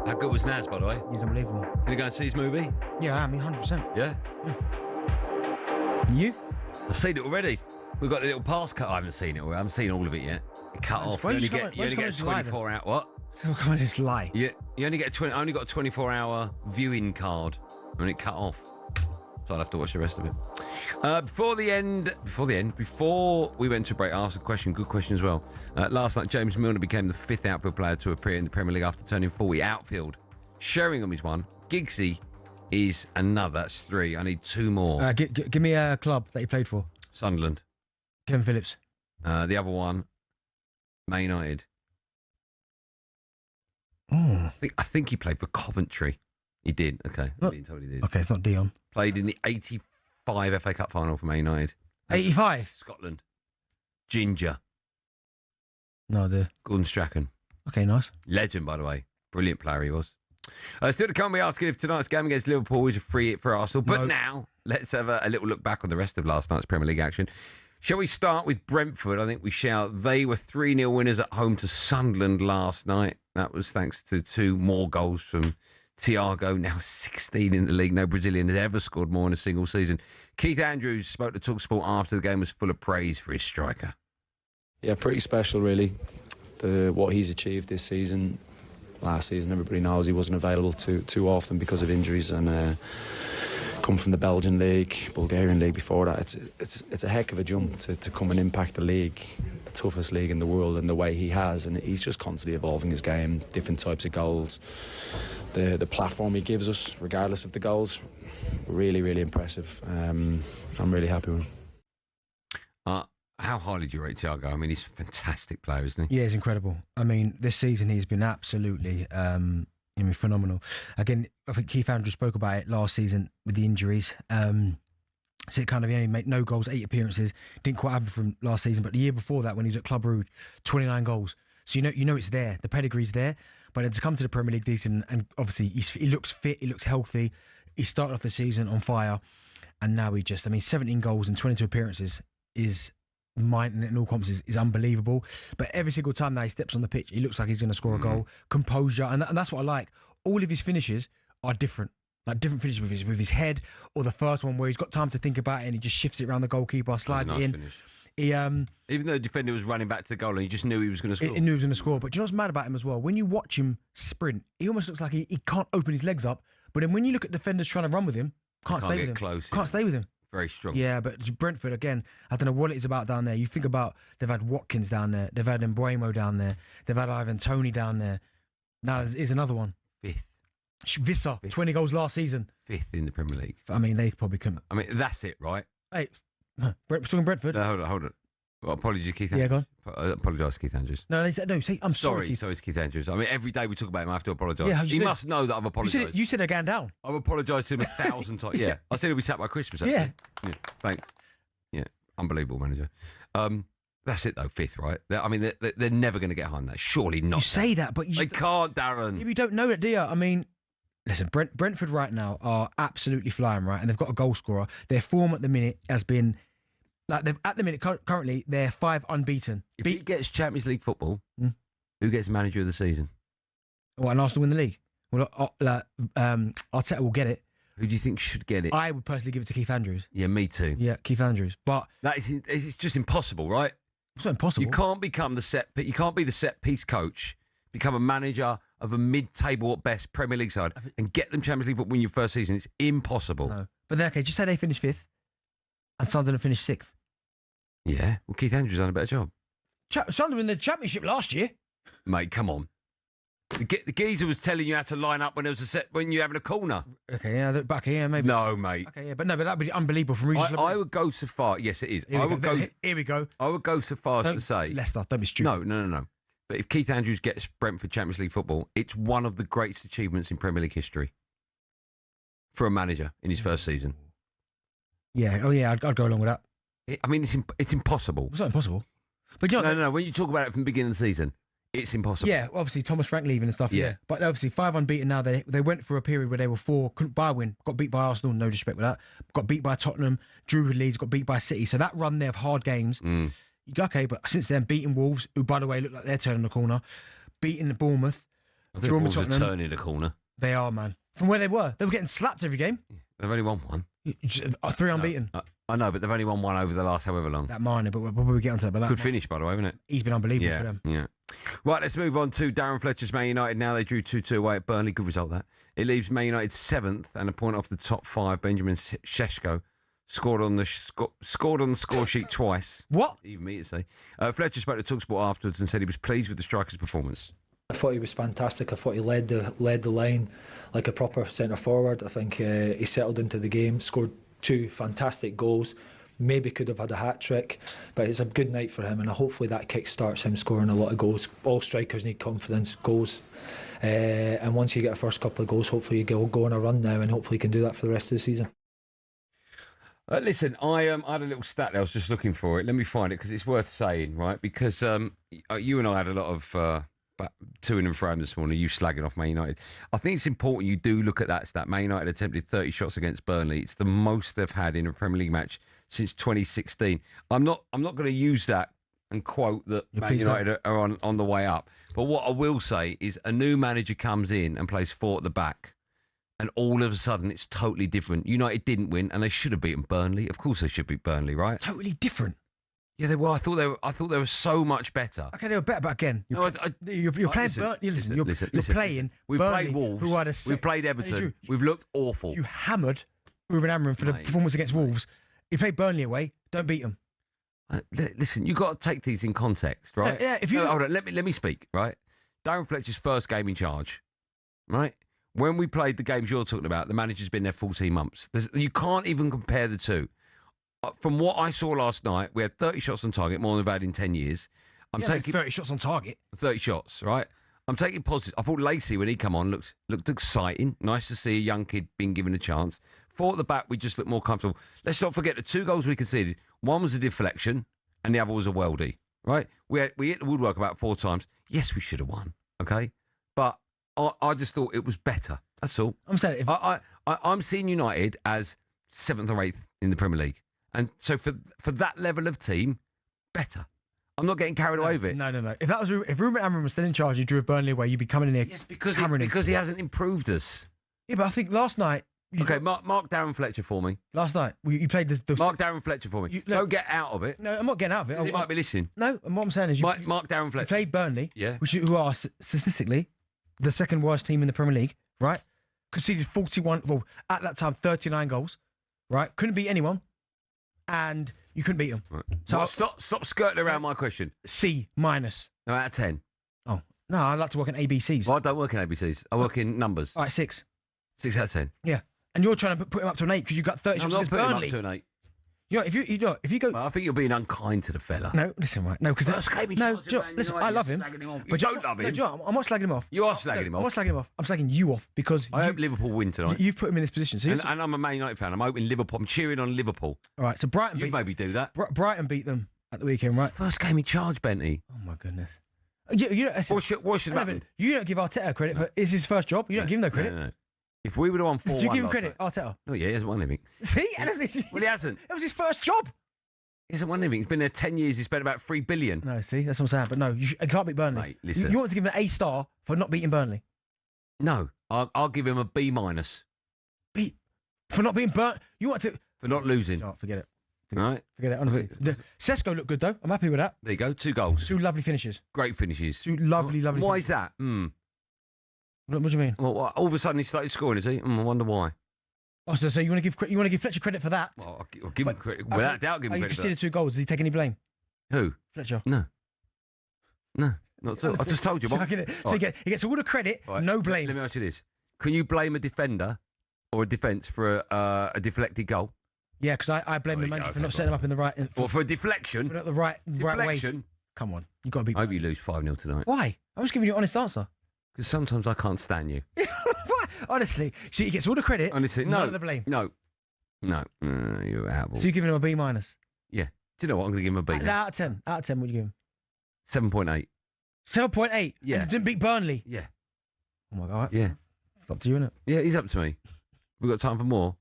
How good was Naz, by the way?
He's unbelievable.
Can you go and see his movie?
Yeah, I mean, 100%.
Yeah?
You?
I've seen it already. We've got the little pass cut. I haven't seen it. I haven't seen all of it yet. It cut off. You only get a 24-hour... What?
Oh, come on, just lie.
You only get I only got a 24-hour viewing card, and it cut off. So I'll have to watch the rest of it. Before we went to break, I asked a question, good question as well. Last night, James Milner became the 5th outfield player to appear in the Premier League after turning 40. Outfield, Sheringham is 1, Giggsy is another, that's 3. I need 2 more.
Give me a club that he played for.
Sunderland.
Kevin Phillips.
The other one, Man United.
Oh.
I think he played for Coventry. He did, okay. I'm being told he did.
Okay, it's not Dion.
Played in the 85 FA Cup final for Man United.
85?
Scotland. Ginger.
No idea.
Gordon Strachan.
Okay, nice.
Legend, by the way. Brilliant player he was. Still to come, we asking if tonight's game against Liverpool is a free hit for Arsenal. But now, let's have a little look back on the rest of last night's Premier League action. Shall we start with Brentford? I think we shall. They were 3-0 winners at home to Sunderland last night. That was thanks to 2 more goals from Thiago, now 16 in the league. No Brazilian has ever scored more in a single season. Keith Andrews spoke to talkSPORT after the game, was full of praise for his striker.
Yeah, pretty special, really. What he's achieved this season. Last season, everybody knows he wasn't available too often because of injuries, and come from the Belgian league, Bulgarian league before that. It's a heck of a jump to come and impact the league, the toughest league in the world, in the way he has, and he's just constantly evolving his game, different types of goals. The platform he gives us, regardless of the goals, really, really impressive. I'm really happy with him.
How highly do you rate Thiago? I mean, he's a fantastic player, isn't he?
Yeah, he's incredible. I mean, this season he's been absolutely phenomenal. Again, I think Keith Andrews spoke about it last season with the injuries. So it kind of, he only made no goals, 8 appearances. Didn't quite happen from last season, but the year before that, when he was at Club Brugge, 29 goals. So you know it's there. The pedigree's there. But then to come to the Premier League this season, and obviously he looks fit, he looks healthy. He started off the season on fire, and now 17 goals and 22 appearances is mine in all comps is unbelievable. But every single time that he steps on the pitch, he looks like he's going to score a goal. Composure, and that's what I like. All of his finishes are different. Like different finishes with his head, or the first one where he's got time to think about it and he just shifts it around the goalkeeper, slides it in.
Finish. Even though the defender was running back to the goal and he just knew he was going to score.
He knew he was going to score. But do you know what's mad about him as well? When you watch him sprint, he almost looks like he can't open his legs up. But then when you look at defenders trying to run with him, can't stay with him.
Close.
Can't stay with him.
Very strong.
Yeah, but Brentford, again, I don't know what it is about down there. You think about, they've had Watkins down there. They've had Mbuemo down there. They've had Ivan Toney down there. Now there's another one.
5th.
Visser, 20 goals last season.
5th in the Premier League.
I mean, they probably couldn't.
I mean, that's it, right?
Hey, talking Brentford.
No, hold on. Well, apologies, Keith
Yeah,
Andrews.
go
I apologise to Keith Andrews.
No, say, I'm sorry.
Sorry to Keith Andrews. I mean, every day we talk about him, I have to apologise.
Yeah, how'd you
He
do?
must know that I've apologised.
You said they're going down.
I've apologised to him 1,000 times. Yeah, I said he'll be sat by Christmas. Actually.
Yeah.
Thanks. Yeah, unbelievable manager. That's it though. 5th, right? I mean, they're never going to get higher than that. Surely not.
You say that, but
they can't, Darren.
You don't know it, do you? I mean, listen, Brentford right now are absolutely flying, right? And they've got a goal scorer. Their form at the minute has been currently they're 5 unbeaten.
If he gets Champions League football, who gets manager of the season?
What, and Arsenal win the league? Well, Arteta will get it.
Who do you think should get it?
I would personally give it to Keith Andrews.
Yeah, me too.
Yeah, Keith Andrews. But
it's just impossible, right?
It's not impossible.
You can't become you can't be the set piece coach, become a manager of a mid-table at best Premier League side, and get them Champions League football in your first season. It's impossible.
No. But then, okay, just say they finish 5th, and Sunderland finish 6th.
Yeah, well, Keith Andrews done a better job.
Sunderland in the Championship last year.
Mate, come on. The geezer was telling you how to line up when you're having a corner.
Okay, yeah, back here, maybe.
No, mate.
Okay, yeah, but that'd be unbelievable from Regis.
I would go so far. Yes, it is.
Here we go.
I would go so far as to say
Leicester. Don't be stupid.
No. But if Keith Andrews gets Brentford Champions League football, it's one of the greatest achievements in Premier League history for a manager in his first season.
Yeah. Oh, yeah. I'd go along with that.
I mean, it's impossible.
It's not impossible. But you know,
no. When you talk about it from the beginning of the season, it's impossible.
Yeah, obviously Thomas Frank leaving and stuff. Yeah. But obviously 5 unbeaten now. They went through a period where they were 4, couldn't buy a win, got beat by Arsenal, no disrespect with that. Got beat by Tottenham, drew with Leeds, got beat by City. So that run there of hard games, you go, okay, but since then beating Wolves, who by the way look like they're turning the corner, beating Bournemouth,
drawing with Tottenham. Turning the corner.
They are, man. From where they were getting slapped every game.
They've only won one.
3 unbeaten.
I know, but they've only won one over the last however long.
That minor, but we'll get onto that.
Good finish, by the way, isn't it?
He's been unbelievable for them.
Yeah. Right, let's move on to Darren Fletcher's Man United now. They drew 2-2 away at Burnley. Good result, that. It leaves Man United 7th and a point off the top 5. Benjamin Šeško scored on the score sheet twice.
What?
Even me to say. Fletcher spoke to talkSPORT afterwards and said he was pleased with the striker's performance.
I thought he was fantastic. I thought he led the line like a proper centre forward. I think he settled into the game, scored 2 fantastic goals. Maybe could have had a hat trick, but it's a good night for him, and hopefully that kick-starts him scoring a lot of goals. All strikers need confidence, goals, and once you get a first couple of goals, hopefully you go on a run now, and hopefully you can do that for the rest of the season.
Listen, I had a little stat there. I was just looking for it. Let me find it because it's worth saying, right? Because you and I had a lot of to and fro this morning, you slagging off Man United. I think it's important you do look at that stat. Man United attempted 30 shots against Burnley. It's the most they've had in a Premier League match since 2016. I'm not going to use that and quote that Man United are on the way up. But what I will say is a new manager comes in and plays 4 at the back, and all of a sudden it's totally different. United didn't win, and they should have beaten Burnley. Of course they should beat Burnley, right?
Totally different.
Yeah, they were. I thought they were so much better.
Okay, they were better, but again, you're playing. You're playing.
We've
Burnley,
played Wolves.
Who had
We've played Everton. We've looked awful.
You hammered Ruben Amorim for the performance against Wolves. You played Burnley away. Don't beat them.
Listen, you've got to take these in context, right?
Yeah. If you
hold on, let me speak. Right, Darren Fletcher's first game in charge. Right, when we played the games you're talking about, the manager's been there 14 months. You can't even compare the two. From what I saw last night, we had 30 shots on target, more than we've had in 10 years. I'm taking
30 shots on target.
30 shots, right? I'm taking positive. I thought Lacey, when he come on, looked exciting. Nice to see a young kid being given a chance. 4 at the back, we just looked more comfortable. Let's not forget the 2 goals we conceded. One was a deflection, and the other was a worldie, right? We hit the woodwork about 4 times. Yes, we should have won, okay? But I just thought it was better. That's all.
I'm saying
I'm seeing United as 7th or 8th in the Premier League. And so for that level of team, better. I'm not getting carried away with it.
No. If Ruben Amorim was still in charge, he drew Burnley away, you'd be coming in here.
Yes, because he hasn't improved us.
Yeah, but I think last night.
Okay, mark Darren Fletcher for me.
Last night you played the
Mark Darren Fletcher for me. Don't get out of it.
No, I'm not getting out of it.
He might be listening.
No, and what I'm saying is
Mark Darren Fletcher.
You played Burnley,
yeah,
who are statistically the second worst team in the Premier League, right? Conceded 41. Well, at that time, 39 goals, right? Couldn't beat anyone. And you couldn't beat them.
Right. So stop skirting around my question.
C-. No,
out of 10.
Oh, no, I like to work in ABCs.
Well, I don't work in ABCs. I work in numbers.
All right, 6.
6 out of 10.
Yeah. And you're trying to put him up to an 8 because you got 30 shots against Burnley.
I'm not putting him up to an 8.
You know, if you go,
Well, I think you're being unkind to the fella.
no, listen, right, no, because
First game he charged him, man,
listen,
you know,
I love
you're
him,
slagging him off. You
but
don't love him.
No, I'm not slagging him off.
You are slagging him
I'm not
off.
slagging him off. I'm slagging you off because
I hope Liverpool win tonight.
you've put him in this position. So
And I'm a Man United fan. I'm hoping Liverpool. I'm cheering on Liverpool.
all right, so Brighton
You maybe do that.
Brighton beat them at the weekend, right?
First game he charged Benty.
Oh my goodness. What
should happen?
You don't give Arteta credit for it's his first job. You don't give him no credit.
No. If we would have won 4-1
Do you give him
last
credit,
night-
Arteta?
Oh yeah, he hasn't won anything.
See,
Well, he hasn't.
That was his first job.
He hasn't won anything. He's been there 10 years. He spent about $3 billion.
No, see, that's what I'm saying. But no, you can't beat Burnley.
Mate, listen.
You want to give him an A-star for not beating Burnley?
No, I'll give him a B-.
For not being burnt? You want to...
For not losing.
Oh, forget it.
Right?
Forget it, honestly. Sesko looked good, though. I'm happy with that.
There you go. 2 goals.
2 lovely finishes.
Great finishes.
2 lovely
Why
finishes.
is that?
What do you mean?
Well, all of a sudden he started scoring, is he? I wonder why.
Oh, so you want to give Fletcher credit for that?
Well, I'll give him credit. Without doubt, give him
You
credit.
conceded 2 goals. Does he take any blame?
Who?
Fletcher.
No, not at all. I just told you.
So
Bob.
he gets all the credit,
Right.
no blame.
Let me ask you this: can you blame a defender or a defence for a deflected goal?
Yeah, because I blame the manager for not setting him up in the right...
Or for a deflection?
For not the right way.
Deflection?
Come on, you've got to be...
I hope you lose 5-0 tonight.
Why? I'm just giving you an honest answer.
Because sometimes I can't stand you.
Honestly, so he gets all the credit,
Honestly,
none
no.
of the blame.
No, you're out.
So you're giving him a B-?
Yeah. Do you know what? I'm going to give him a B. now.
Out of 10. Out of 10, what do you give him?
7.8.
7.8?
Yeah.
And didn't beat Burnley?
Yeah.
Oh my God.
Yeah.
It's up to you, innit?
Yeah, he's up to me. We've got time for more.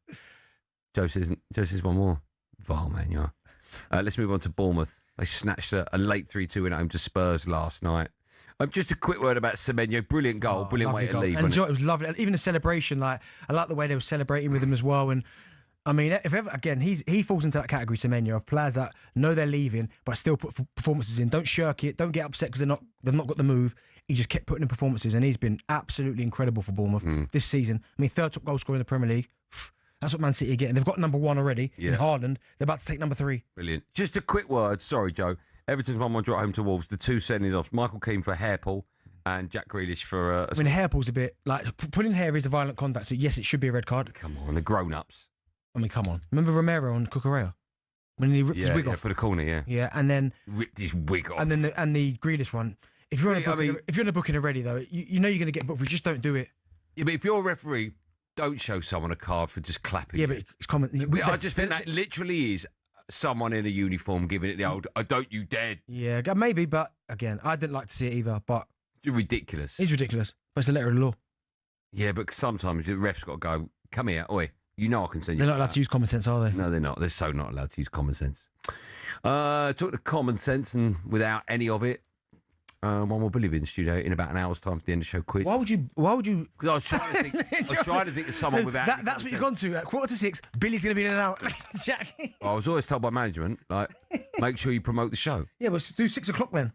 Joe says one more. Vile man, you are. Let's move on to Bournemouth. They snatched a late 3-2 win at home to Spurs last night. Just a quick word about Semenyo. Brilliant goal. Brilliant way to
goal.
leave.
And
wasn't
it was lovely. Even the celebration, I like the way they were celebrating with him as well. And I mean, if ever again, he falls into that category, Semenyo, of players that know they're leaving but still put performances in. Don't shirk it. Don't get upset because they've not got the move. He just kept putting in performances, and he's been absolutely incredible for Bournemouth this season. I mean, 3rd top goal scorer in the Premier League. That's what Man City are getting. They've got number 1 already in Haaland. They're about to take number 3.
Brilliant. Just a quick word. Sorry, Joe. Everton's 1-1 draw at home to Wolves. The 2 sending off. Michael Keane for a hair pull and Jack Grealish for...
I mean, a hair pull's a bit... pulling hair is a violent contact, so yes, it should be a red card.
Come on, the grown-ups.
I mean, come on. Remember Romero on Cucurella? When he ripped his wig off?
for the corner, yeah.
Yeah, and then...
Ripped his wig off.
And then the Grealish one. If you're on a booking already, though, you know you're going to get booked, but just don't do it.
Yeah, but if you're a referee, don't show someone a card for just clapping.
Yeah, but it's common.
I just think that literally is someone in a uniform giving it the old, don't you dare.
Yeah, maybe, but again, I didn't like to see it either, but...
It's ridiculous.
It's ridiculous, but it's a letter of the law.
Yeah, but sometimes the ref's got to go, come here, oi, you know I can send you.
They're not allowed to use common sense, are they?
No, they're not. They're so not allowed to use common sense. Talk to common sense and without any of it. One more Billy in the studio in about an hour's time for the end of the show quiz.
Why would you?
Because I was trying to think of someone without.
That's what you've gone to. At 5:45, Billy's going to be in and out. Jack.
I was always told by management, make sure you promote the show.
Yeah, but do 6 o'clock then.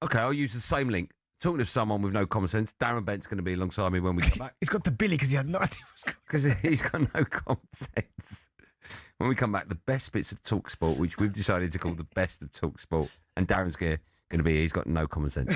Okay, I'll use the same link. Talking to someone with no common sense, Darren Bent's going to be alongside me when we come back.
He's got the Billy because he had no idea what's going on.
Because he's got no common sense. When we come back, the best bits of talkSPORT, which we've decided to call the best of talkSPORT, and Darren's going to be here. He's got no common sense.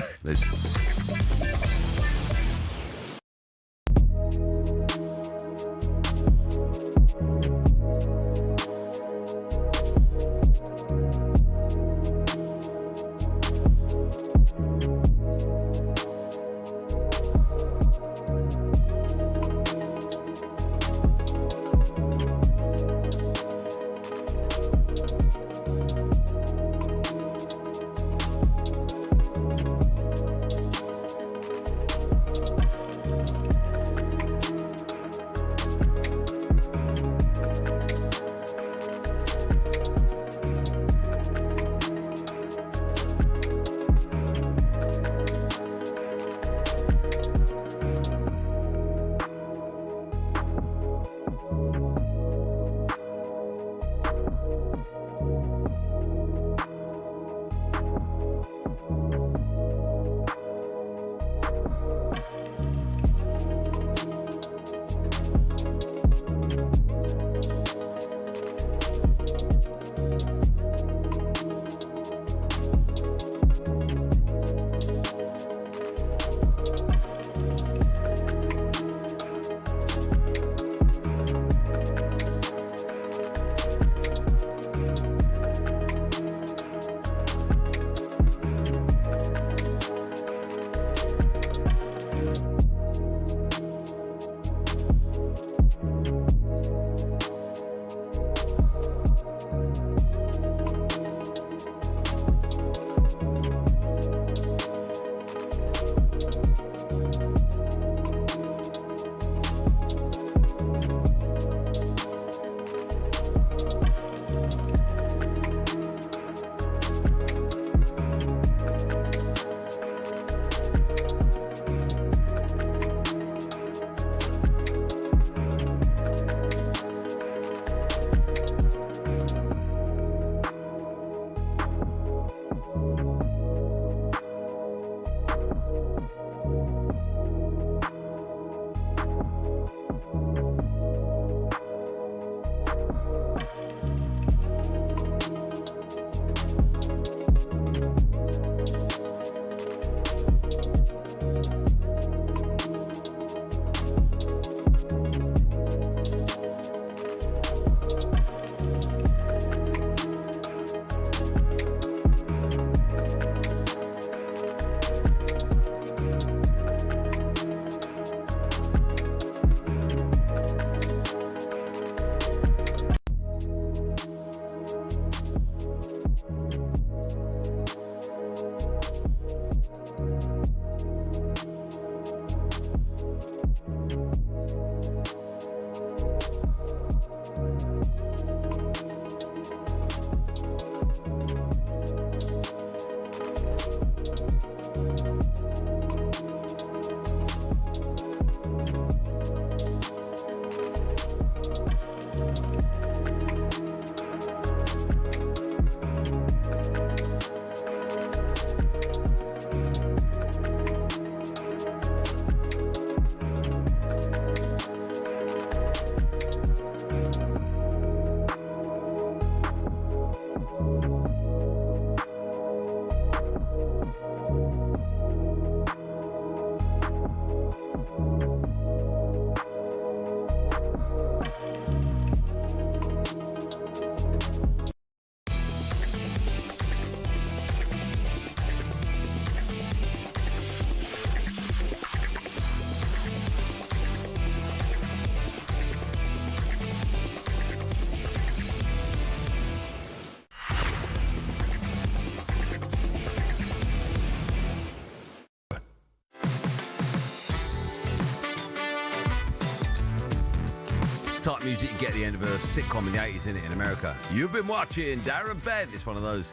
Type of music you get at the end of a sitcom in the 80s, isn't it, in America? You've been watching Darren Bent. It's one of those.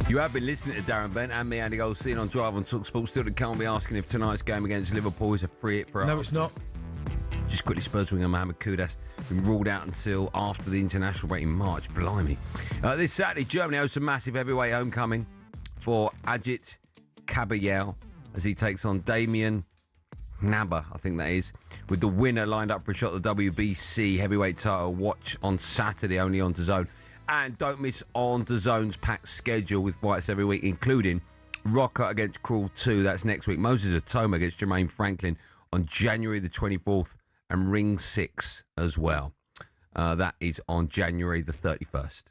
You have been listening to Darren Bent and me, Andy Goldstein, on Drive on talkSPORT. Still, can't be asking if tonight's game against Liverpool is a free hit for us.
No, it's not.
Just quickly, Spurs winger Mohamed Kudus been ruled out until after the international break in March. Blimey. This Saturday, Germany hosts a massive heavyweight homecoming for Ajit Kabayel as he takes on Damien Nabber, I think that is, with the winner lined up for a shot at the WBC heavyweight title. Watch on Saturday, only on DAZN. And don't miss on DAZN's packed schedule with fights every week, including Rocker against Cruel 2. That's next week. Moses Atoma against Jermaine Franklin on January the 24th. And Ring 6 as well. That is on January the 31st.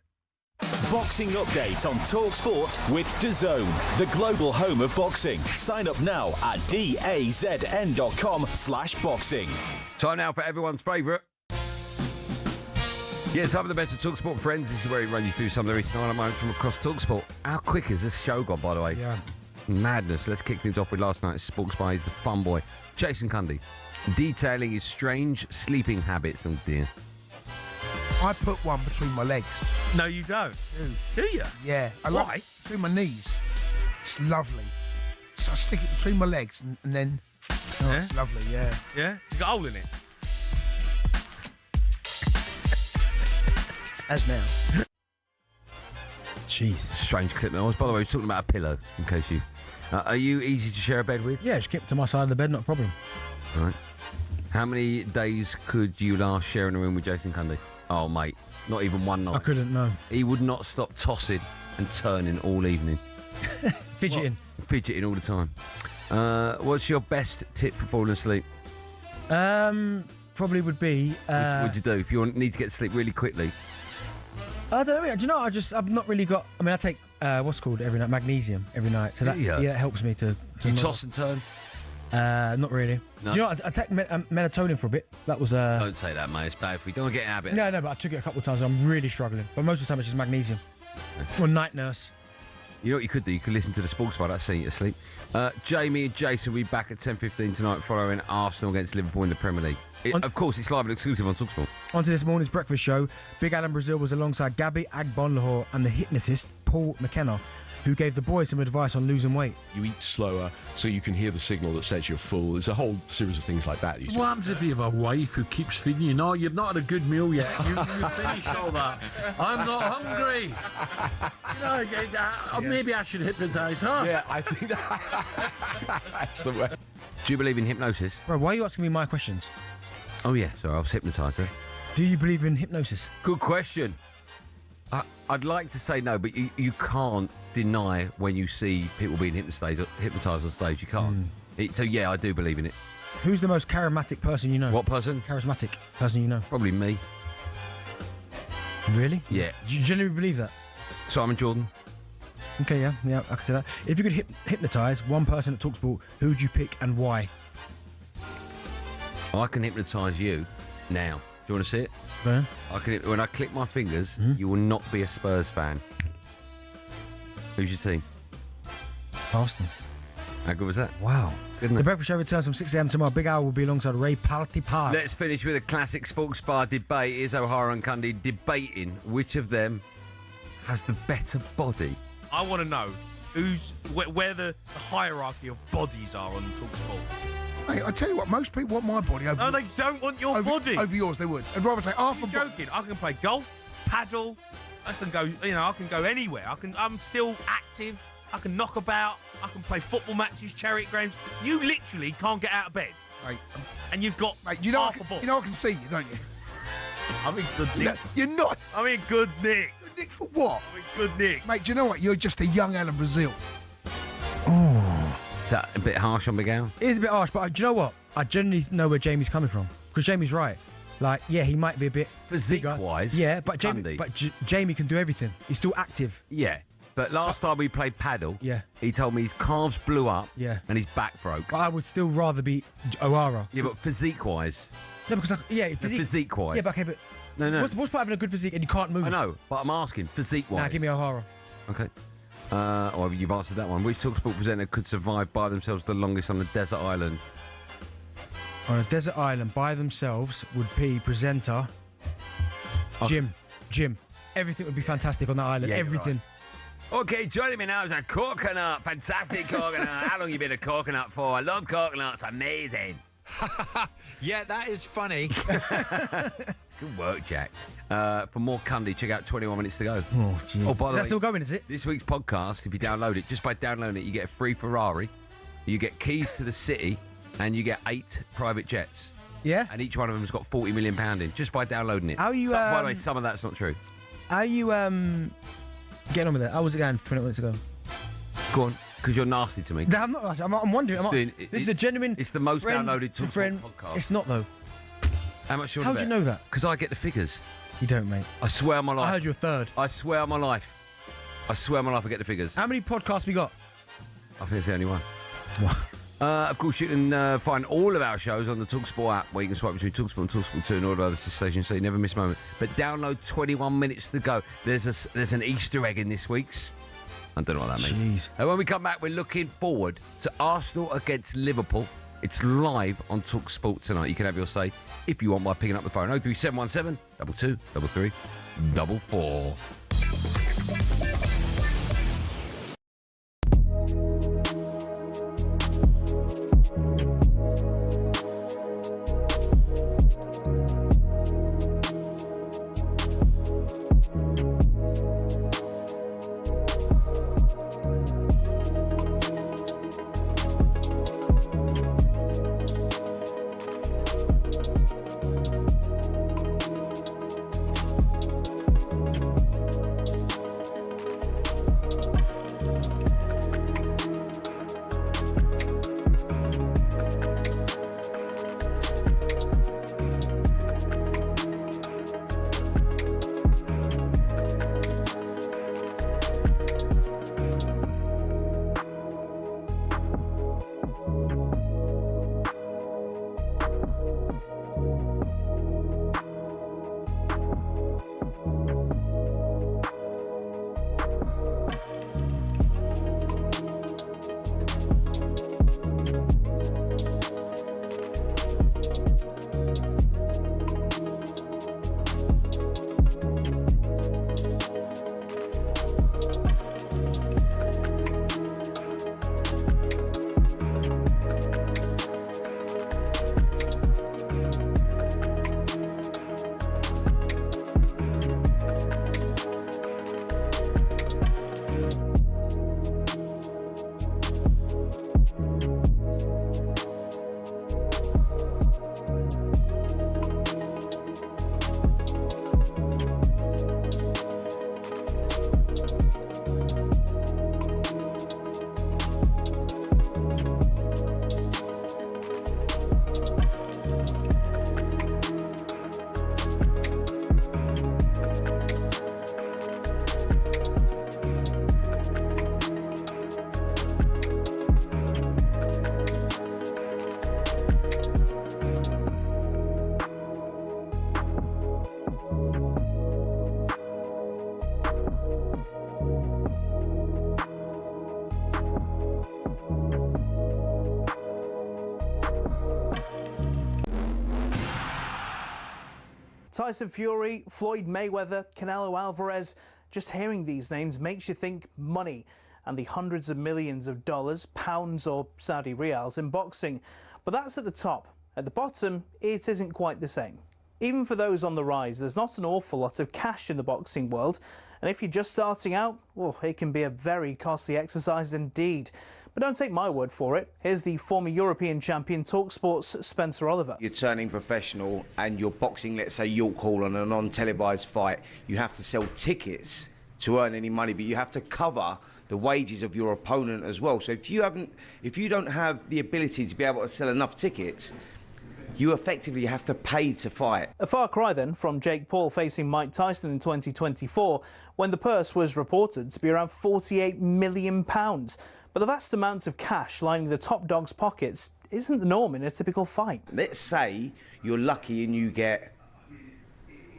Boxing update on talkSPORT with DAZN, the global home of boxing. Sign up now at dazn.com/boxing.
Time now for everyone's favourite. Yeah, some of the best of talkSPORT friends. This is where we run you through some of the recent highlight moments from across talkSPORT. How quick has this show gone, by the way?
Yeah.
Madness. Let's kick things off with last night's Sports Bar. He's the fun boy, Jason Cundy, detailing his strange sleeping habits. Oh dear.
I put one between my legs.
No, you don't. Do you?
Yeah.
Why?
Between my knees. It's lovely. So I stick it between my legs and then... Oh, it's lovely, yeah.
Yeah? You got a hole in it?
As now.
Jeez. Strange clip there. By the way, we're talking about a pillow, in case you... are you easy to share a bed with?
Yeah, just keep it to my side of the bed, not a problem.
All right. How many days could you last sharing a room with Jason Cundy? Oh, mate, not even one night.
I couldn't, no.
He would not stop tossing and turning all evening.
Fidgeting.
Fidgeting all the time. What's your best tip for falling asleep?
Probably would be...
what would you do if you need to get to sleep really quickly?
I don't know. Do you know, I've not really got... I mean, I take, what's called every night? Magnesium every night. So that, yeah, it helps me to
you toss and turn?
Not really.
No.
Do you know what? I take melatonin for a bit. That was...
Don't say that, mate. It's bad for you. Don't get in habit.
No, but I took it a couple of times and I'm really struggling. But most of the time it's just magnesium. Or night nurse.
You know what you could do? You could listen to the Sports Bar. That's seeing you asleep. Jamie and Jason will be back at 10:15 tonight following Arsenal against Liverpool in the Premier League. Of course, it's live and exclusive on talkSPORT.
On to this morning's breakfast show. Big Alan Brazil was alongside Gabby Agbonlahor and the hypnotist Paul McKenna, who gave the boys some advice on losing weight.
You eat slower so you can hear the signal that says you're full. There's a whole series of things like that.
What happens if you have a wife who keeps feeding you? No, you've not had a good meal yet. You finish all that. I'm not hungry. Maybe I should hypnotise her.
Yeah, I think that's the way.
Do you believe in hypnosis?
Bro, why are you asking me my questions?
Oh, yeah, sorry, I was hypnotised there.
Do you believe in hypnosis?
Good question. I'd like to say no, but you can't deny when you see people being hypnotised on stage. You can't. So, yeah, I do believe in it.
Who's the most charismatic person you know?
What person?
Charismatic person you know.
Probably me.
Really?
Yeah.
Do you genuinely believe that?
Simon Jordan.
Okay, yeah, I can say that. If you could hypnotise one person at talkSPORT, who would you pick and why?
I can hypnotise you now. Do you want to see it?
Yeah.
When I click my fingers, you will not be a Spurs fan. Who's your team?
Arsenal.
How good was that?
Wow.
Isn't
The
it?
Breakfast Show returns from 6 a.m. tomorrow. Big Al will be alongside Ray Party.
Let's finish with a classic sports bar debate. Here's O'Hara and Cundy debating which of them has the better body.
I want to know where the hierarchy of bodies are on talkSPORT.
Mate, I tell you what, most people want my body over.
No, they don't want your body
over yours. They would. I'd rather say half a body.
Joking? I can play golf, paddle. I can go. I can go anywhere. I'm still active. I can knock about. I can play football matches, charity games. You literally can't get out of bed.
Mate,
and you've got
you know
half a ball.
You know I can see you, don't you?
I'm in good nick.
You're not.
I'm in good nick.
Good nick for what?
I'm in good nick.
Mate, do you know what? You're just a young Alan Brazil.
Oh.
Is that a bit harsh on Miguel?
It is a bit harsh, but do you know what? I genuinely know where Jamie's coming from. Because Jamie's right. Like, yeah, he might be a bit
physique-wise.
Yeah, but Jamie can do everything. He's still active.
Yeah. But last time we played paddle,
yeah,
he told me his calves blew up,
yeah,
and his back broke.
But I would still rather be O'Hara.
Yeah, but physique-wise.
No, because
physique-wise.
Yeah, but okay, but
no.
What's part of having a good physique and you can't move?
I know, but I'm asking physique-wise.
Nah, give me O'Hara.
Okay. Well, you've answered that one. Which talkSPORT presenter could survive by themselves the longest on a desert island?
On a desert island by themselves would be presenter Jim. Everything would be fantastic on that island.
Yeah,
everything.
Right. Okay, joining me now is a coconut. Fantastic coconut. How long you been a coconut for? I love coconuts. Amazing.
Yeah, that is funny.
Good work, Jack. For more Cundy, check out 21 Minutes to Go.
Oh, gee.
Oh, by the way,
still going, is it?
This week's podcast, if you download it, just by downloading it, you get a free Ferrari, you get keys to the city, and you get 8 private jets.
Yeah?
And each one of them has got £40 million in just by downloading it.
How you,
by the way, some of that's not true.
How you getting on with it? How was it going 20 minutes ago?
Go on, because you're nasty to me.
I'm not. I'm wondering. This is a genuine.
It's the most
friend
downloaded
to friend
podcast.
It's not though.
How much?
How do you know that?
Because I get the figures.
You don't, mate.
I swear on my life.
I heard you're third.
I swear on my life. I get the figures.
How many podcasts we got?
I think it's the only one. Of course, you can find all of our shows on the talkSPORT app, where you can swipe between talkSPORT and talkSPORT 2 and all of other stations, so you never miss a moment. But download 21 Minutes to Go. There's an Easter egg in this week's. I don't know what that means.
Jeez.
And when we come back, we're looking forward to Arsenal against Liverpool. It's live on talkSPORT tonight. You can have your say if you want by picking up the phone. 03717 22 33 44.
Tyson Fury, Floyd Mayweather, Canelo Alvarez. Just hearing these names makes you think money and the hundreds of millions of dollars, pounds or Saudi riyals in boxing. But that's at the top. At the bottom, it isn't quite the same. Even for those on the rise, there's not an awful lot of cash in the boxing world. And if you're just starting out, well, it can be a very costly exercise indeed. But don't take my word for it. Here's the former European champion, talkSPORT's Spencer Oliver.
You're turning professional and you're boxing, let's say, York Hall on a non-televised fight. You have to sell tickets to earn any money, but you have to cover the wages of your opponent as well. So if you don't have the ability to be able to sell enough tickets, you effectively have to pay to fight.
A far cry then from Jake Paul facing Mike Tyson in 2024, when the purse was reported to be around £48 million. But the vast amounts of cash lining the top dog's pockets isn't the norm in a typical fight.
Let's say you're lucky and you get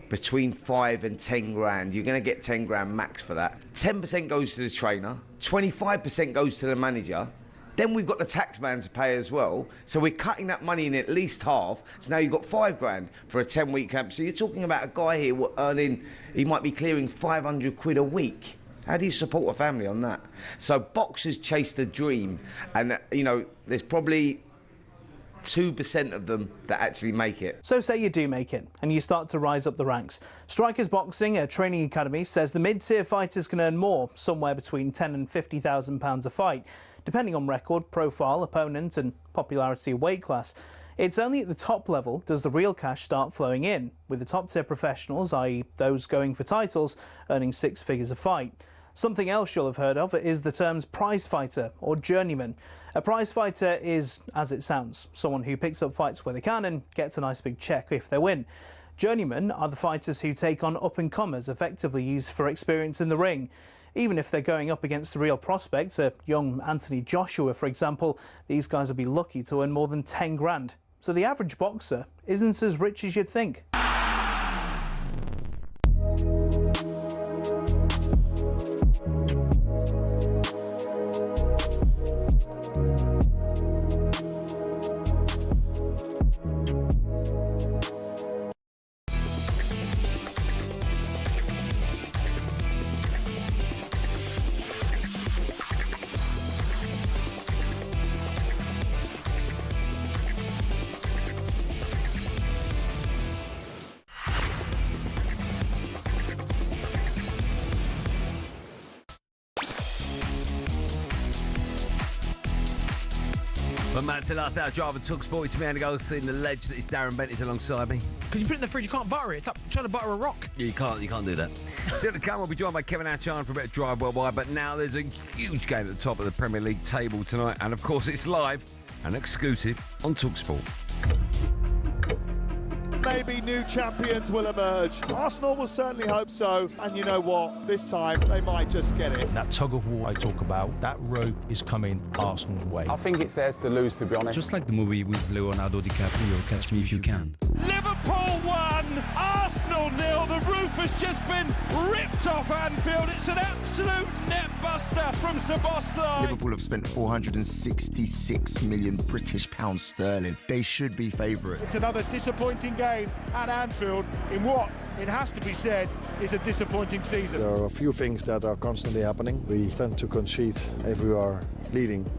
between 5 and 10 grand. You're going to get 10 grand max for that. 10% goes to the trainer, 25% goes to the manager. Then we've got the tax man to pay as well. So we're cutting that money in at least half. So now you've got 5 grand for a 10-week camp. So you're talking about a guy here earning, he might be clearing 500 quid a week. How do you support a family on that? So boxers chase the dream. And, you know, there's probably 2% of them that actually make it.
So say you do make it and you start to rise up the ranks. Strikers Boxing, a training academy, says the mid-tier fighters can earn more, somewhere between £10,000 and £50,000 a fight, depending on record, profile, opponent and popularity of weight class. It's only at the top level does the real cash start flowing in, with the top-tier professionals, i.e. those going for titles, earning 6 figures a fight. Something else you'll have heard of is the terms prize fighter or journeyman. A prize fighter is, as it sounds, someone who picks up fights where they can and gets a nice big check if they win. Journeymen are the fighters who take on up-and-comers, effectively used for experience in the ring. Even if they're going up against the real prospects, a young Anthony Joshua, for example, these guys will be lucky to earn more than 10 grand. So the average boxer isn't as rich as you'd think.
But man, to last hour drive and talkSPORT, it's me, Andy Goldstein, the legend that is Darren Bent is alongside me.
Because you put it in the fridge, you can't butter it. It's like trying to butter a rock.
Yeah, you can't do that. Still to come, we'll be joined by Kevin Atchan for a bit of Drive Worldwide, but now there's a huge game at the top of the Premier League table tonight, and of course it's live and exclusive on talkSPORT.
Maybe new champions will emerge. Arsenal will certainly hope so. And you know what? This time they might just get it.
That tug of war I talk about, that rope is coming Arsenal's way.
I think it's theirs to lose, to be honest.
Just like the movie with Leonardo DiCaprio, Catch Me If You Can.
Liverpool 1, Arsenal 0. The roof has just been ripped off Anfield. It's an absolute net buster from Szoboszlai.
Liverpool have spent 466 million British pounds sterling. They should be favourites.
It's another disappointing game at Anfield in what, it has to be said, is a disappointing season.
There are a few things that are constantly happening. We tend to concede if we are leading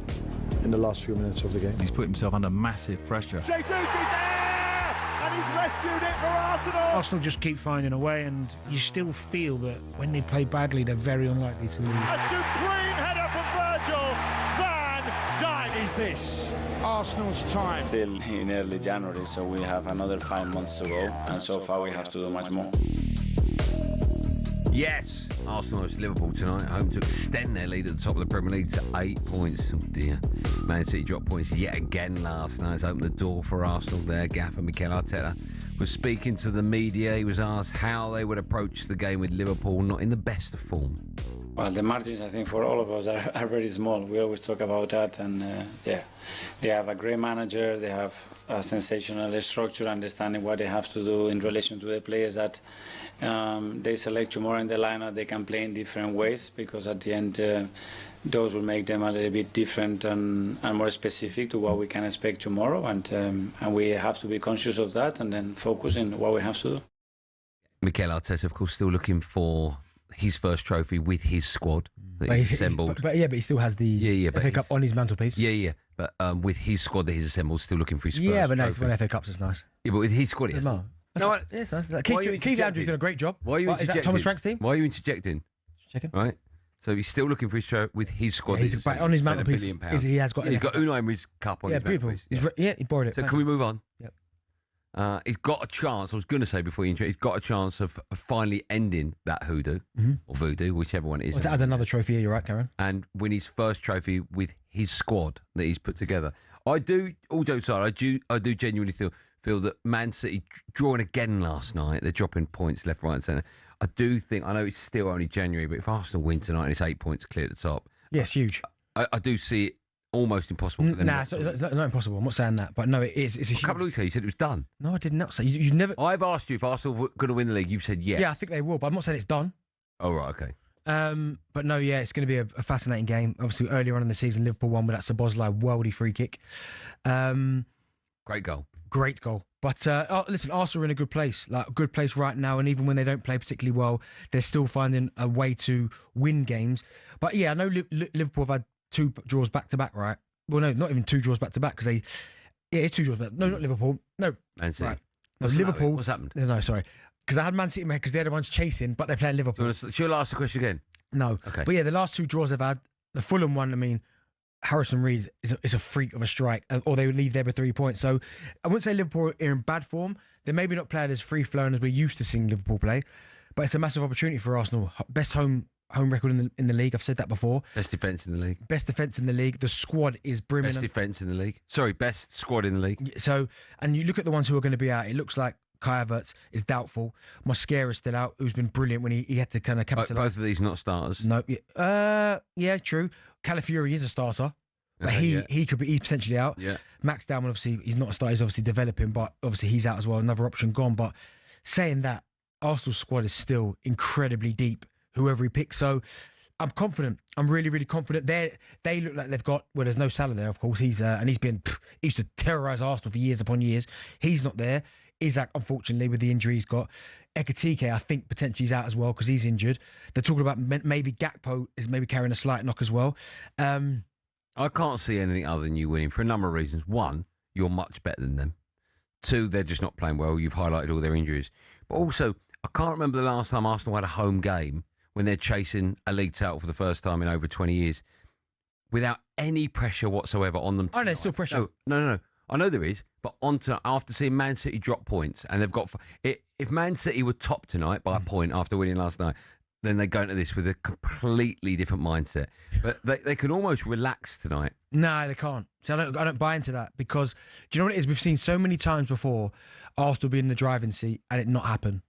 in the last few minutes of the game.
He's put himself under massive pressure.
Jesus is there! And he's rescued it for Arsenal!
Arsenal just keep finding a way, and you still feel that when they play badly, they're very unlikely to lose.
A supreme header for Virgil van Dijk. Is this Arsenal's time?
Still in early January, so we have another 5 months to go, and so far we have to do much more.
Yes, Arsenal is Liverpool tonight, home to extend their lead at the top of the Premier League to 8 points. Oh dear. Man City dropped points yet again last night. It's opened the door for Arsenal there. Gaffer Mikel Arteta was speaking to the media. He was asked how they would approach the game with Liverpool not in the best of form.
Well, the margins, I think, for all of us are very small. We always talk about that, and yeah, they have a great manager. They have a sensational structure, understanding what they have to do in relation to the players that they select tomorrow in the lineup. They can play in different ways, because at the end, those will make them a little bit different and more specific to what we can expect tomorrow. And we have to be conscious of that and then focus on what we have to do.
Mikel Arteta, of course, still looking for his first trophy with his squad that he's assembled.
But he still has the FA Cup on his mantelpiece.
Yeah. But with his squad that he's assembled, still looking for his first trophy.
Yeah, but no, when FA Cups is nice.
Yeah, but with his squad, it's nice.
No, it's nice. Keith Andrews doing a great job.
Why are you interjecting?
Is that Thomas Frank's team?
Why are you interjecting?
Checking.
Right. So he's still looking for his trophy with his squad.
He's on his mantelpiece. He has got.
He's got Unai Emery's cup on his mantelpiece.
He borrowed it.
So can we move on?
Yep.
He's got a chance. I was going to say before you intro, he's got a chance of finally ending that hoodoo or voodoo, whichever one it is.
To add another trophy here, you're right, Karen.
And win his first trophy with his squad that he's put together. I do. All jokes aside, I do genuinely feel that Man City drawing again last night. They're dropping points left, right, and centre. I do think. I know it's still only January, but if Arsenal win tonight and it's 8 points clear at the top,
yes, huge.
I do see it almost impossible for them.
Nah, it's not impossible. I'm not saying that, but no, it is. It's a
couple of weeks ago, you said it was done.
No, I did not say. You never.
I've asked you if Arsenal were going to win the league. You've said yes.
Yeah, I think they will, but I'm not saying it's done.
Oh right, okay.
But no, yeah, it's going to be a fascinating game. Obviously, earlier on in the season, Liverpool won with that Szoboszlai worldy free kick.
Great goal.
Great goal. But listen, Arsenal are in a good place, like a good place right now. And even when they don't play particularly well, they're still finding a way to win games. But yeah, I know Liverpool have had 2 draws back to back, right? Well, no, not even 2 draws back to back because it's 2 draws back. No, not Liverpool. No,
Man City.
Right. No, Liverpool.
What's happened?
No, sorry, because I had Man City in my head because they're the ones chasing, but they're playing Liverpool.
Should I ask the question again?
No.
Okay.
But yeah, the last 2 draws they've had, the Fulham one, I mean, Harrison Reed is a freak of a strike, or they would leave there with 3 points. So I wouldn't say Liverpool are in bad form. They're maybe not playing as free-flowing as we're used to seeing Liverpool play, but it's a massive opportunity for Arsenal. Best home record in the league. I've said that before.
Best defence in the league.
Best defence in the league. The squad is brimming.
Best defence in the league. Sorry, best squad in the league.
So, and you look at the ones who are going to be out. It looks like Kai Havertz is doubtful. Mosquera's still out, who's been brilliant when he had to kind of capitalise.
Both of these not starters.
No, yeah, true. Calafiori is a starter, but he could be potentially out.
Yeah.
Max Dowman, obviously, he's not a starter. He's obviously developing, but obviously he's out as well. Another option gone. But saying that, Arsenal's squad is still incredibly deep, whoever he picks. So I'm confident. I'm really, really confident. They look like they've got. Well, there's no Salah there, of course. He used to terrorise Arsenal for years upon years. He's not there. Isaac, unfortunately, with the injury he's got. Ekatike, I think, potentially is out as well because he's injured. They're talking about maybe Gakpo is maybe carrying a slight knock as well.
I can't see anything other than you winning for a number of reasons. 1, you're much better than them. 2, they're just not playing well. You've highlighted all their injuries. But also, I can't remember the last time Arsenal had a home game when they're chasing a league title for the first time in over 20 years without any pressure whatsoever on them.
Oh, there's still pressure.
No. I know there is, but after seeing Man City drop points, and they've got... If Man City were top tonight by a point after winning last night, then they go into this with a completely different mindset. But they can almost relax tonight.
No, they can't. So I don't buy into that because do you know what it is? We've seen so many times before Arsenal be in the driving seat and it not happen.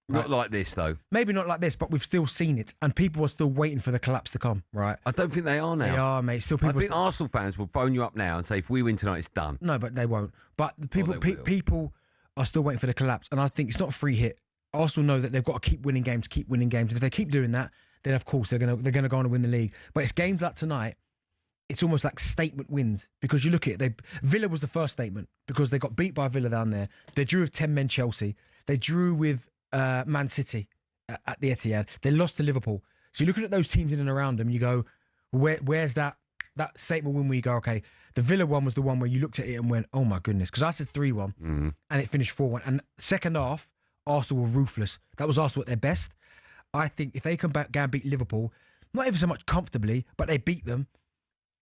Right?
Not like this, though.
Maybe not like this, but we've still seen it, and people are still waiting for the collapse to come. Right?
I don't think they are now.
They are, mate. Still, people.
I think Arsenal fans will phone you up now and say, "If we win tonight, it's done."
No, but they won't. But the people are still waiting for the collapse, and I think it's not a free hit. Arsenal know that they've got to keep winning games, and if they keep doing that, then of course they're gonna go on and win the league. But it's games like tonight. It's almost like statement wins because you look at it. Villa was the first statement because they got beat by Villa down there. They drew with 10 men Chelsea. They drew with Man City at the Etihad. They lost to Liverpool. So you're looking at those teams in and around them. You go, where's that statement win where you go, okay, the Villa one was the one where you looked at it and went, oh my goodness, because I said 3-1 and it finished 4-1. And second half, Arsenal were ruthless. That was Arsenal at their best. I think if they come back and beat Liverpool, not even so much comfortably, but they beat them,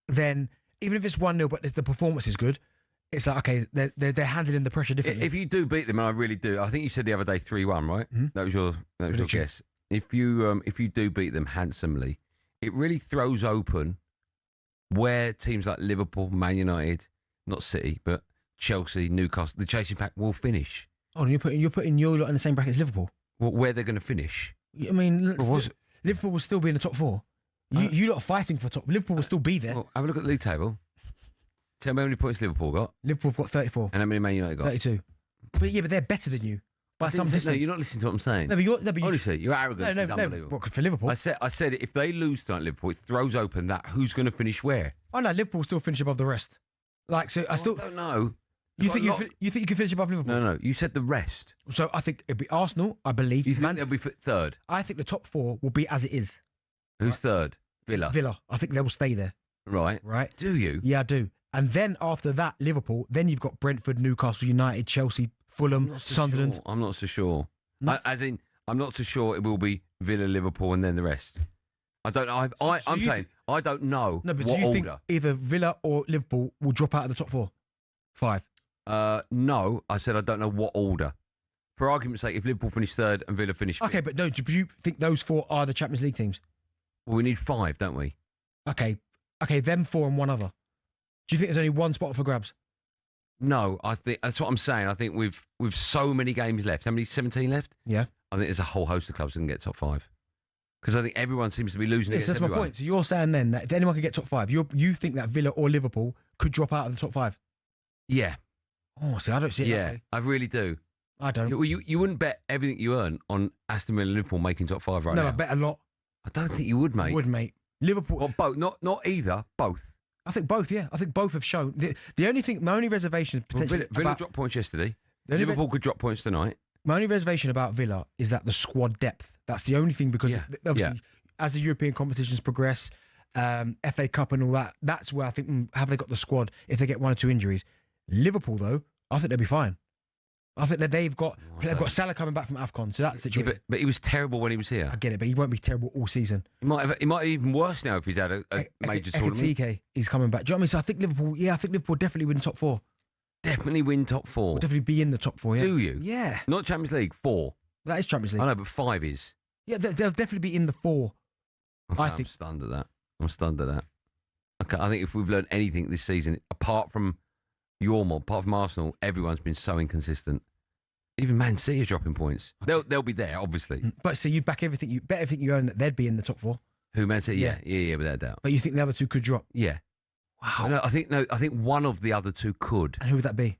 then even if it's 1-0, but the performance is good, it's like, okay, they're handling the pressure differently.
If you do beat them, and I really do, I think you said the other day 3-1, right? Mm-hmm. That was your guess. If you do beat them handsomely, it really throws open where teams like Liverpool, Man United, not City, but Chelsea, Newcastle, the chasing pack will finish.
Oh, you're putting your lot in the same bracket as Liverpool.
Well, where they're going to finish?
I mean, Liverpool will still be in the top 4. You lot are fighting for top. Liverpool will still be there.
Well, have a look at the league table. Tell me how many points Liverpool got.
Liverpool have got 34.
And how many Man United got?
32. But they're better than you by some distance.
No, you're not listening to what I'm saying. Honestly, your arrogance is unbelievable.
What, for Liverpool?
I said if they lose tonight, Liverpool, it throws open that who's going to finish where.
Oh no, Liverpool still finish above the rest. Like so, I don't
know.
You think you can finish above Liverpool?
No. You said the rest.
So I think it'll be Arsenal, I believe.
You think they'll be third?
I think the top four will be as it is.
Who's third? Villa.
Villa. I think they will stay there.
Right.
Right.
Do you?
Yeah, I do. And then after that, Liverpool. Then you've got Brentford, Newcastle United, Chelsea, Fulham, Sunderland.
I'm not so sure. I'm not so sure it will be Villa, Liverpool, and then the rest. I don't know. I'm saying I don't know.
No, but
what
do you
order.
think either Villa or Liverpool will drop out of the top 5?
No, I said I don't know what order. For argument's sake, if Liverpool finish third and Villa finish fifth.
Okay, but no, do you think those 4 are the Champions League teams?
Well, we need 5, don't we?
Okay, them 4 and one other. Do you think there's only one spot for grabs?
No, I think that's what I'm saying. I think with so many games left, how many? 17 left?
Yeah.
I think there's a whole host of clubs that can get top 5. Because I think everyone seems to be losing against
that's
everyone.
my point. So you're saying then that if anyone can get top 5, you think that Villa or Liverpool could drop out of the top 5?
Yeah.
Oh, see, I don't see it that way.
I really do.
I don't.
Well, you wouldn't bet everything you earn on Aston Villa and Liverpool making top 5 right now.
No, I bet a lot.
I don't think you would, mate.
I would, mate. Liverpool.
Well, both. Not either. Both.
I think both, yeah. I think both have shown. The only thing, my only reservation is potentially
Villa dropped points yesterday. Liverpool could drop points tonight.
My only reservation about Villa is that the squad depth. That's the only thing because obviously as the European competitions progress, FA Cup and all that, that's where I think, have they got the squad if they get 1 or 2 injuries? Liverpool, though, I think they'll be fine. I think that they've got Salah coming back from AFCON, so that's the situation.
Yeah, but he was terrible when he was here.
I get it, but he won't be terrible all season.
He might be even worse now if he's had a major tournament.
Ekitike, he's coming back. Do you know what I mean? So I think Liverpool definitely win top 4.
Definitely win top 4.
Will definitely be in the top 4, yeah.
Do you?
Yeah.
Not Champions League, 4.
That is Champions League.
I know, but 5 is.
Yeah, they'll definitely be in the 4.
Okay,
I think.
I'm stunned at that. Okay, I think if we've learned anything this season, apart from your mob, apart from Arsenal, everyone's been so inconsistent. Even Man City are dropping points. Okay. They'll be there, obviously.
But so you bet everything you own that they'd be in the top 4.
Who, Man City? Yeah, without a doubt.
But you think the other 2 could drop?
Yeah.
Wow.
No, I think one of the other 2 could.
And who would that be?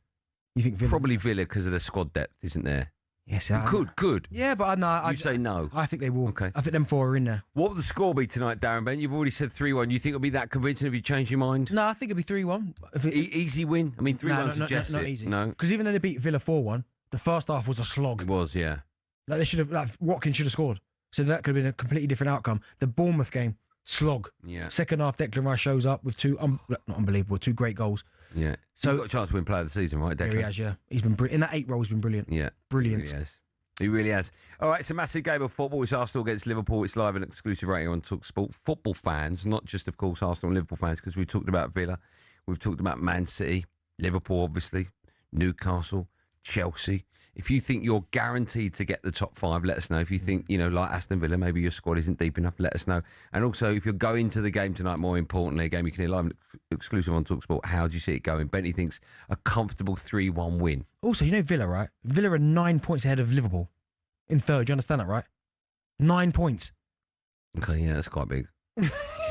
You think Villa?
Probably Villa because of the squad depth, isn't there?
Yes,
could.
Yeah, but I
say no.
I think they will.
Okay.
I think them 4 are in there.
What will the score be tonight, Darren Bent? You've already said 3-1. You think it'll be that convincing if you change your mind?
No, I think it'll be 3-1.
Easy win? I mean, 3-1 suggests
not
it.
easy.
No.
Because even though they beat Villa 4-1, the first half was a slog.
It was, yeah.
Like they should have. Watkins should have scored. So that could have been a completely different outcome. The Bournemouth game, slog.
Yeah.
Second half, Declan Rice shows up with 2 not unbelievable, 2 great goals.
Yeah.
So
he's got a chance to win Player of the Season, right, Declan?
Here he has, yeah. He's been in that 8 role. He's been brilliant.
Yeah.
Brilliant.
He really has. All right, it's a massive game of football. It's Arsenal against Liverpool. It's live and exclusive right here on talkSPORT. Football fans, not just, of course, Arsenal and Liverpool fans, because we've talked about Villa. We've talked about Man City, Liverpool, obviously, Newcastle, Chelsea. If you think you're guaranteed to get the top 5, let us know. If you think, like Aston Villa, maybe your squad isn't deep enough, let us know. And also, if you're going to the game tonight, more importantly, a game you can hear live and exclusive on talkSPORT, how do you see it going? Bentley thinks a comfortable 3-1 win.
Also, Villa, right? Villa are 9 points ahead of Liverpool in third. Do you understand that, right? 9 points.
Okay, yeah, that's quite big.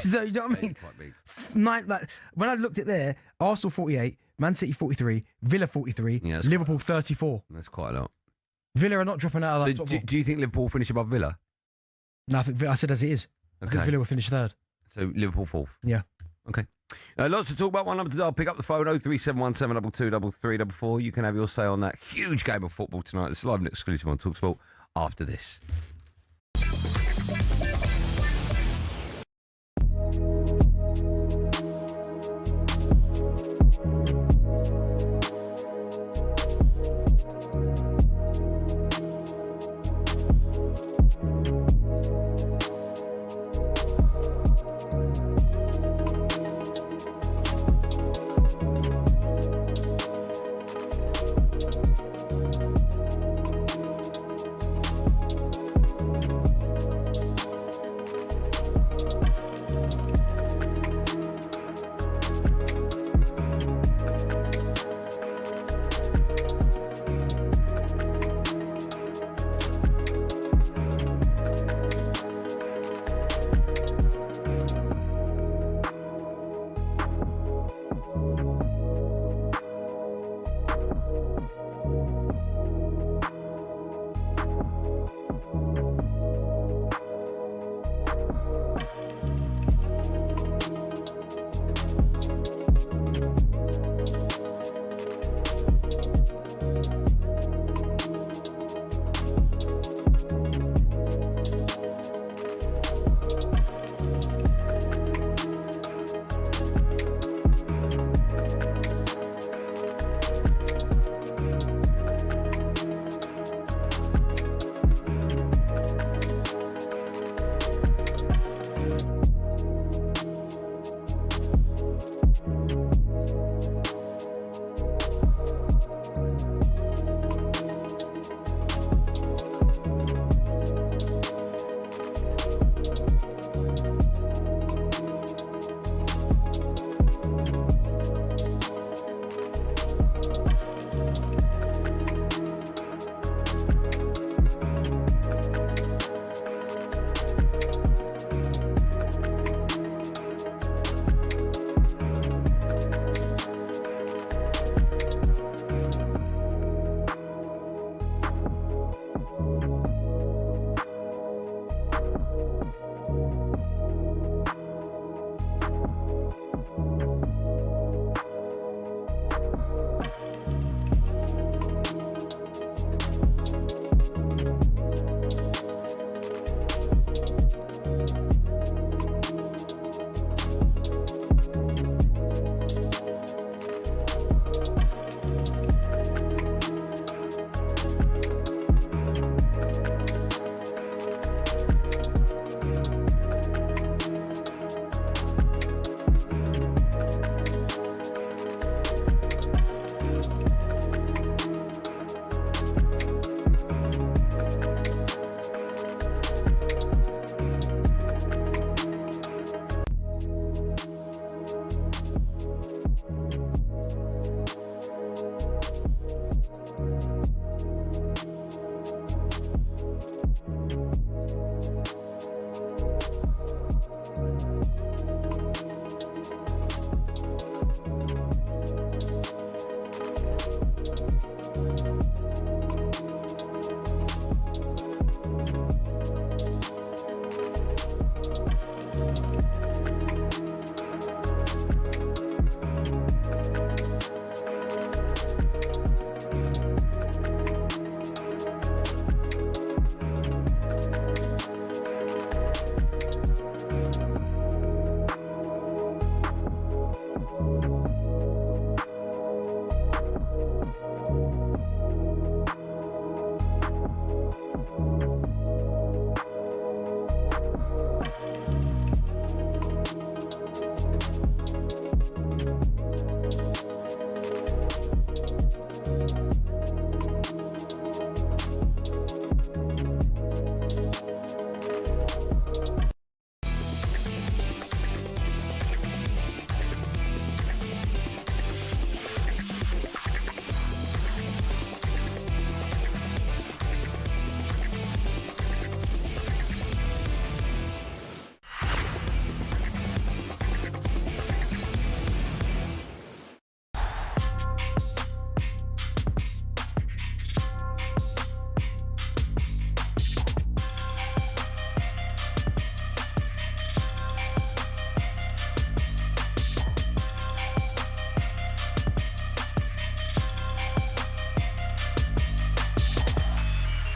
So, you know what I mean?
Quite big.
9, when I looked at there, Arsenal 48, Man City 43, Villa 43, Liverpool 34.
That's quite a lot.
Villa are not dropping out of that top 4.
Do you think Liverpool will finish above Villa?
No, I said as it is.
Okay.
I think Villa will finish third.
So Liverpool 4th?
Yeah.
Okay. Lots to talk about. One number to dial. Pick up the phone, 03717223344. You can have your say on that huge game of football tonight. It's live and exclusive on talkSPORT after this.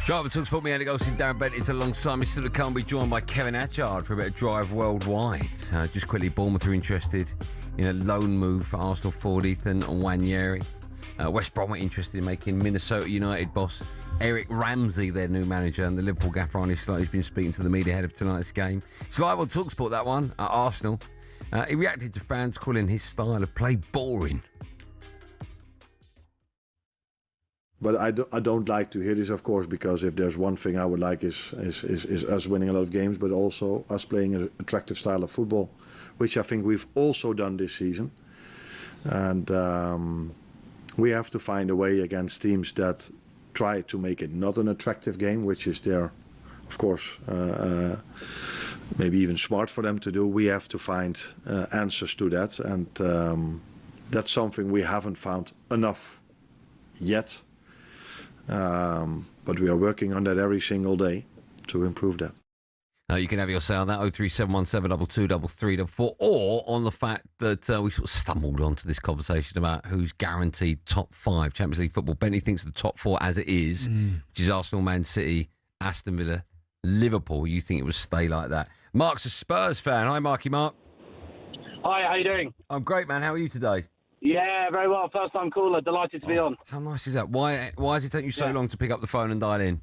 Driver talkSPORT, me Andy Goldstein Darren Bent is alongside me. Still to come, be joined by Kevin Atchard for a bit of Drive Worldwide. Just quickly, Bournemouth are interested in a loan move for Arsenal forward Ethan Nwaneri. West Brom are interested in making Minnesota United boss Eric Ramsey their new manager, and the Liverpool gaffer Arne Slot has been speaking to the media ahead of tonight's game. It's live on talkSPORT, that one, at Arsenal. He reacted to fans calling his style of play boring.
But I don't like to hear this, of course, because if there's one thing I would like is us winning a lot of games, but also us playing an attractive style of football, which I think we've also done this season. And we have to find a way against teams that try to make it not an attractive game, which is there, of course, maybe even smart for them to do. We have to find answers to that, and that's something we haven't found enough yet. But we are working on that every single day to improve that.
You can have your say on that, 03717223344, or on the fact that we sort of stumbled onto this conversation about who's guaranteed top 5 Champions League football. Benny thinks the top 4 as it is, which is Arsenal, Man City, Aston Villa, Liverpool. You think it would stay like that. Mark's a Spurs fan. Hi, Marky Mark.
Hi, how you doing?
I'm great, man. How are you today?
Yeah, very well. First time caller. Delighted to be on.
How nice is that? Why does it take you so long to pick up the phone and dial in?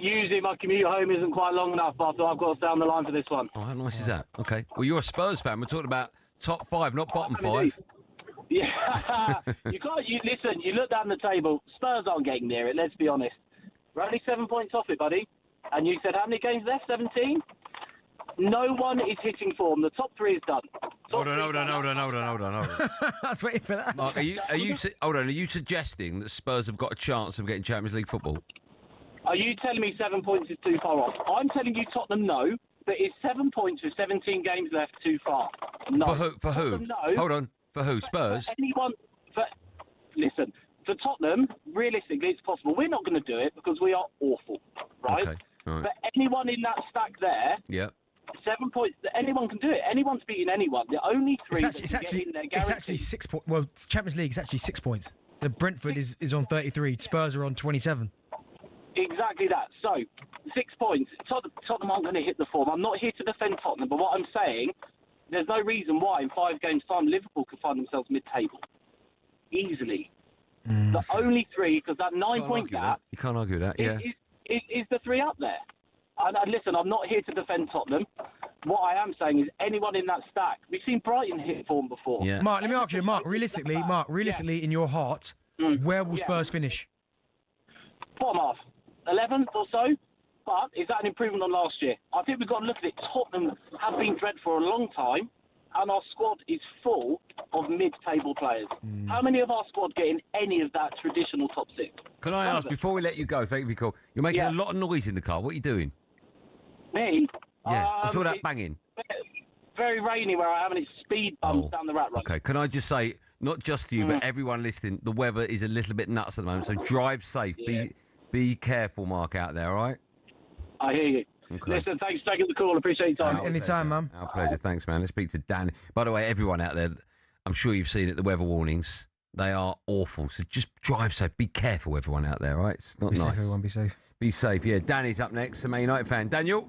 Usually my commute home isn't quite long enough, but I thought I've got to stay on the line for this one.
Oh, how nice is that? Okay. Well, you're a Spurs fan. We're talking about top 5, not bottom 5.
Yeah. Listen, you look down the table. Spurs aren't getting near it, let's be honest. We're only 7 points off it, buddy. And you said how many games left? 17? No one is hitting form. The top 3 is done.
Hold on.
I was waiting for that.
Mark, are you suggesting that Spurs have got a chance of getting Champions League football?
Are you telling me 7 points is too far off? I'm telling you Tottenham no, but is 7 points with 17 games left too far? No.
For who?
Tottenham, no.
Hold on. For who? Spurs?
Listen, for Tottenham, realistically, it's possible. We're not going to do it because we are awful, right?
Okay. All right.
But anyone in that stack there,
Yeah.
7 points, anyone can do it. Anyone's beating anyone. The only 3
It's actually 6 points. Well, Champions League is actually 6 points. The Brentford is on 33. Spurs are on 27.
Exactly that. So, 6 points. Tottenham aren't going to hit the form. I'm not here to defend Tottenham, but what I'm saying, there's no reason why in 5 games' time Liverpool could find themselves mid-table. Easily. The only 3, because that 9-point gap...
You can't argue that, yeah.
Is the 3 up there. And listen, I'm not here to defend Tottenham. What I am saying is anyone in that stack. We've seen Brighton hit form before.
Yeah. Mark, let me ask you, realistically, in your heart, where will Spurs finish?
Bottom half. 11th or so. But is that an improvement on last year? I think we've got to look at it. Tottenham have been dreadful for a long time, and our squad is full of mid-table players. How many of our squad get in any of that traditional top 6?
Can I ask, before we let you go, thank you for your call, you're making a lot of noise in the car. What are you doing?
Me?
Yeah, I saw that banging.
Very rainy where I am, and it's speed bumps down the rat road.
Okay, can I just say, not just to you, but everyone listening, the weather is a little bit nuts at the moment, so drive safe. Be careful, Mark, out there, all right?
I hear you.
Okay.
Listen, thanks for taking the call. Appreciate your time.
Anytime, man.
Our pleasure. Thanks, man. Let's speak to Dan. By the way, everyone out there, I'm sure you've seen it, the weather warnings. They are awful. So just drive safe. Be careful, everyone out there, all right? It's not
Be
nice.
safe, everyone. Be safe.
Be safe, yeah. Danny's up next, the Man United fan. Daniel?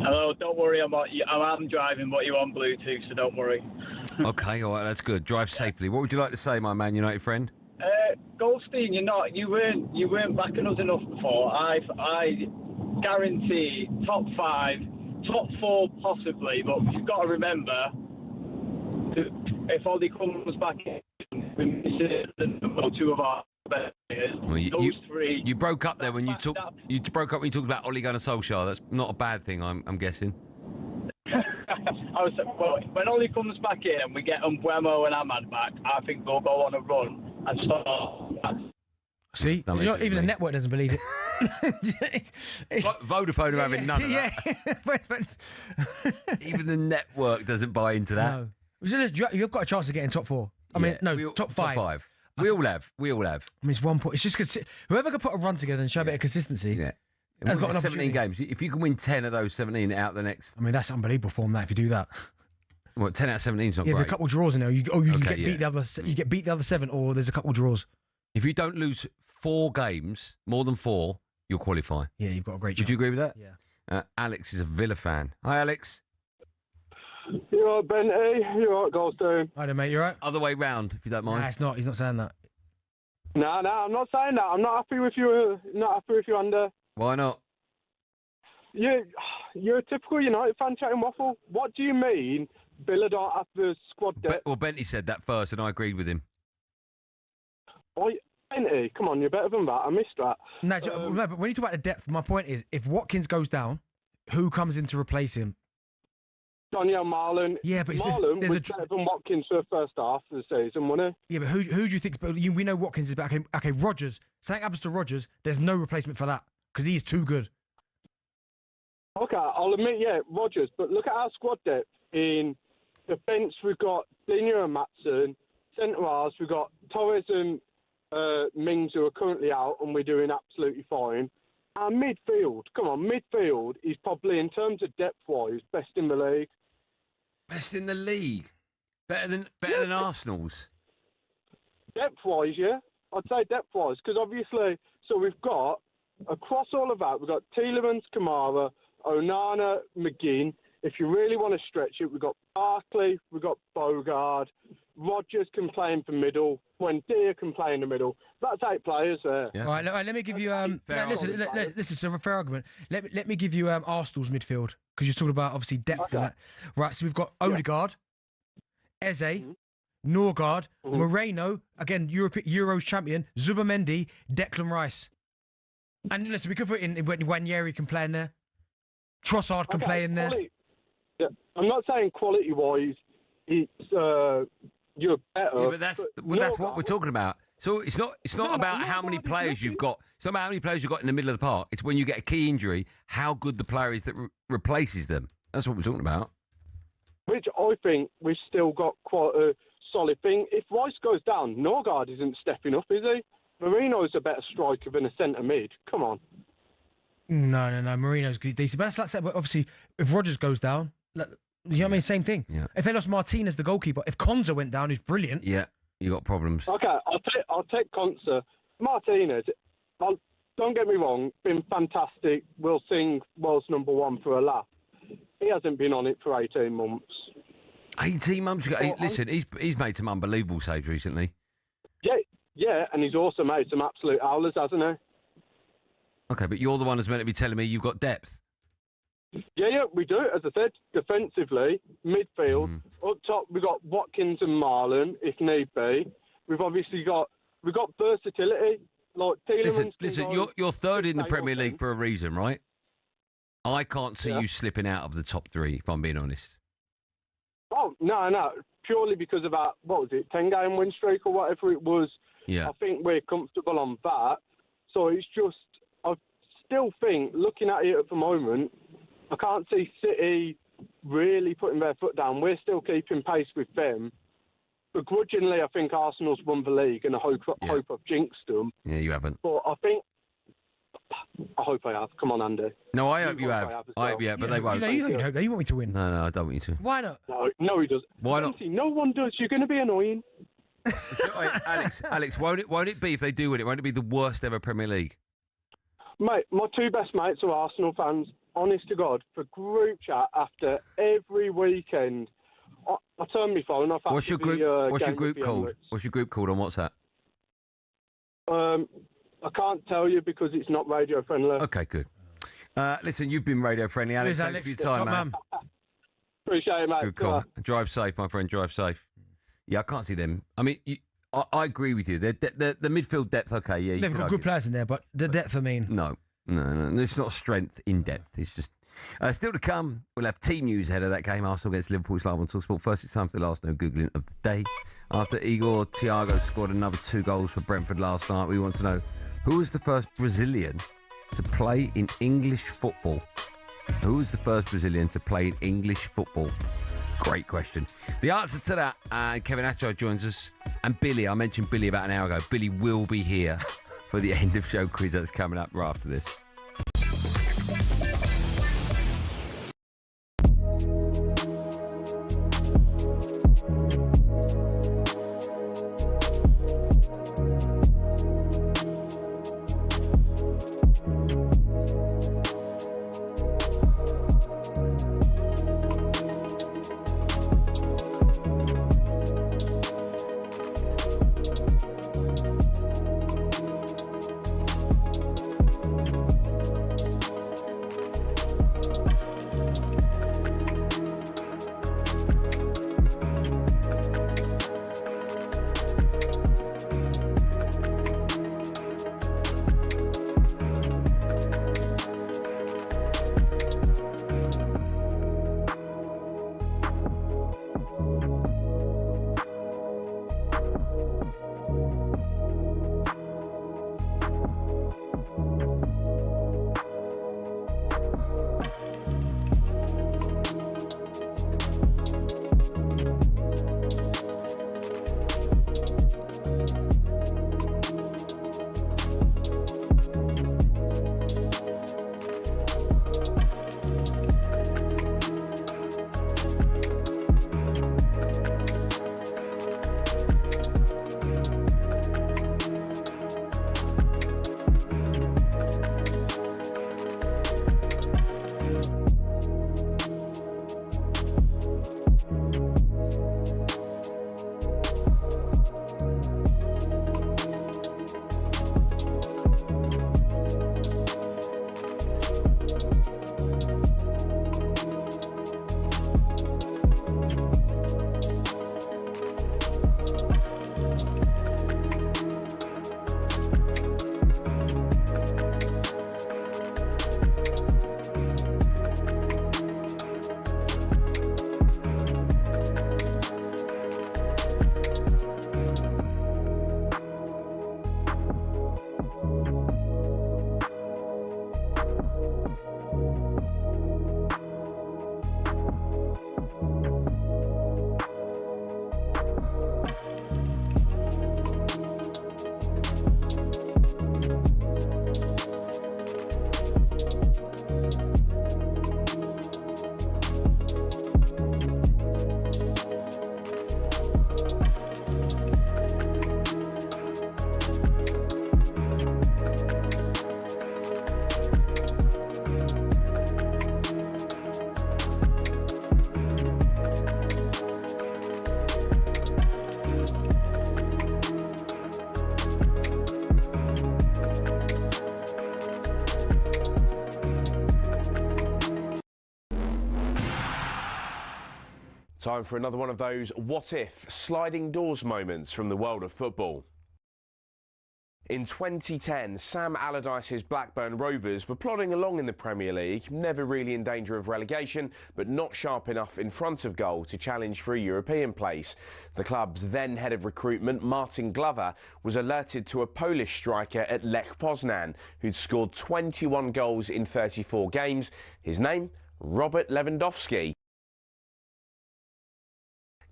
Hello, don't worry. I'm driving, but you're on Bluetooth, so don't worry.
Okay, all right, that's good. Drive safely. What would you like to say, my Man United friend?
Goldstein, you weren't backing us enough before. I guarantee top 5, top 4 possibly, but you've got to remember if Ollie comes back in, we miss 2 of our best players.
Well,
those 3.
You broke up there when you talked about Ole Gunnar Solskjaer. That's not a bad thing, I'm guessing.
When Ollie comes back in and we get Mbeumo and Ahmad back, I think we'll go on a run and start.
See, even the network doesn't believe it.
Vodafone are having none of that. Even the network doesn't buy into that.
No. You've got a chance to get in top 4. Top 5.
Top 5. We all have. I mean,
it's 1 point. It's just because whoever can put a run together and show a bit of consistency.
Yeah.
Has got an
17 games. If you can win 10 of those 17 out the next...
I mean, that's unbelievable form, that, if you do that.
Well, 10 out of 17 is not great.
There's a couple of draws in there. You get beat the other 7, or there's a couple of draws.
If you don't lose 4 games, more than 4, you'll qualify.
Yeah, you've got a great chance.
Would you agree with that?
Yeah.
Alex is a Villa fan. Hi, Alex.
You all right, Benty? You all right, Goldstein?
Hi there, mate. You all right?
Other way round, if you don't mind.
Nah, it's not. He's not saying that.
No, I'm not saying that. I'm not happy with you. Not happy with you, Andy.
Why not?
You're a typical United fan chatting waffle. What do you mean Villa don't have the squad depth?
Well, Bentley said that first, and I agreed with him.
Benty, come on, you're better than that. I missed that.
No, but when you talk about the depth, my point is, if Watkins goes down, who comes in to replace him?
Daniel Marlon.
Yeah, but
Marlon was better than Watkins for the first half of the season, wasn't he?
Yeah, but who do you think? We know Watkins is better. Okay, Rodgers. Something happens to Rodgers, there's no replacement for that because he's too good.
Okay, I'll admit, Rodgers. But look at our squad depth. In defence, we've got Digne and Maatsen. Centre halves, we've got Torres and Mings, who are currently out, and we're doing absolutely fine. Our midfield, midfield is probably, in terms of depth-wise, best in the league.
Best in the league? Better than Arsenal's?
Depth-wise, yeah. I'd say depth-wise, because obviously, so we've got, across all of that, we've got Tielemans, Kamara, Onana, McGinn. If you really want to stretch it, we've got Barkley, we've got Bogard, Rodgers can play in the middle, Buendia can play in the middle. That's 8 players there.
Yeah. All right, let me give you. This is a fair argument. Let me give you Arsenal's midfield because you're talking about obviously depth in that. Right, so we've got Odegaard, Eze, Norgard, Moreno, again Euros champion, Zubamendi, Declan Rice. And listen, we could put in Wanyeri can play in there. Trossard can play in there.
Yeah, I'm not saying quality-wise, it's you're better.
Yeah, but that's what we're talking about. So it's not about how many players you've got. It's not about how many players you've got in the middle of the park. It's when you get a key injury, how good the player is that replaces them. That's what we're talking about.
Which I think we've still got quite a solid thing. If Rice goes down, Norgard isn't stepping up, is he? Marino's a better striker than a centre mid. Come on.
No. Marino's decent. But that's like, obviously, if Rodgers goes down, you know what I mean? Same thing.
Yeah.
If they lost Martinez, the goalkeeper, if Konza went down, who's brilliant.
Yeah, you got problems.
Okay, I'll take Konza. Martinez, don't get me wrong, been fantastic. We'll sing world's number one for a laugh. He hasn't been on it for 18 months.
18 months ago? Listen, he's made some unbelievable saves recently.
Yeah, and he's also made some absolute howlers, hasn't he?
Okay, but you're the one who's meant to be telling me you've got depth.
Yeah, we do. As I said, defensively, midfield, up top we've got Watkins and Marlon, if need be. We've obviously got versatility. Like Tielemans.
Listen, you're third in the Premier League for a reason, right? I can't see you slipping out of the top 3, if I'm being honest.
Oh no, purely because of that. What was it? 10-game win streak or whatever it was.
Yeah.
I think we're comfortable on that. So it's just, I still think, looking at it at the moment, I can't see City really putting their foot down. We're still keeping pace with them. Begrudgingly, I think Arsenal's won the league, and I hope I've jinxed them.
Yeah, you haven't.
But I hope I have. Come on, Andy.
No, I hope you have. I hope you have, but they won't.
You hope you want me to win.
No, I don't want you to.
Why not?
No, he doesn't.
Why not?
No one does. You're going to be annoying.
Alex, won't it be, if they do win it, won't it be the worst ever Premier League?
Mate, my 2 best mates are Arsenal fans. Honest to God, for group chat after every weekend, I turn my phone off.
What's your group called? What's your group called on WhatsApp?
I can't tell you because it's not radio friendly.
Okay, good. Listen, you've been radio friendly, Alex. Thanks for your time, man.
Appreciate it, mate.
Good call. Drive safe, my friend. Drive safe. Yeah, I can't see them. I mean, I agree with you. The midfield depth, okay, yeah.
They've got good players in there, but the depth, I mean.
No. It's not strength in depth. It's just still to come. We'll have team news ahead of that game. Arsenal against Liverpool. It's live on talkSPORT. First, it's time for the last no Googling of the day. After Igor Thiago scored another 2 goals for Brentford last night, we want to know who was the first Brazilian to play in English football. Who was the first Brazilian to play in English football? Great question. The answer to that, and Kevin Atchard joins us, and Billy. I mentioned Billy about an hour ago. Billy will be here for the end of show quiz that's coming up right after this.
time for another one of those what-if sliding doors moments from the world of football. In 2010, Sam Allardyce's Blackburn Rovers were plodding along in the Premier League, never really in danger of relegation, but not sharp enough in front of goal to challenge for a European place. The club's then head of recruitment, Martin Glover, was alerted to a Polish striker at Lech Poznan, who'd scored 21 goals in 34 games. His name? Robert Lewandowski.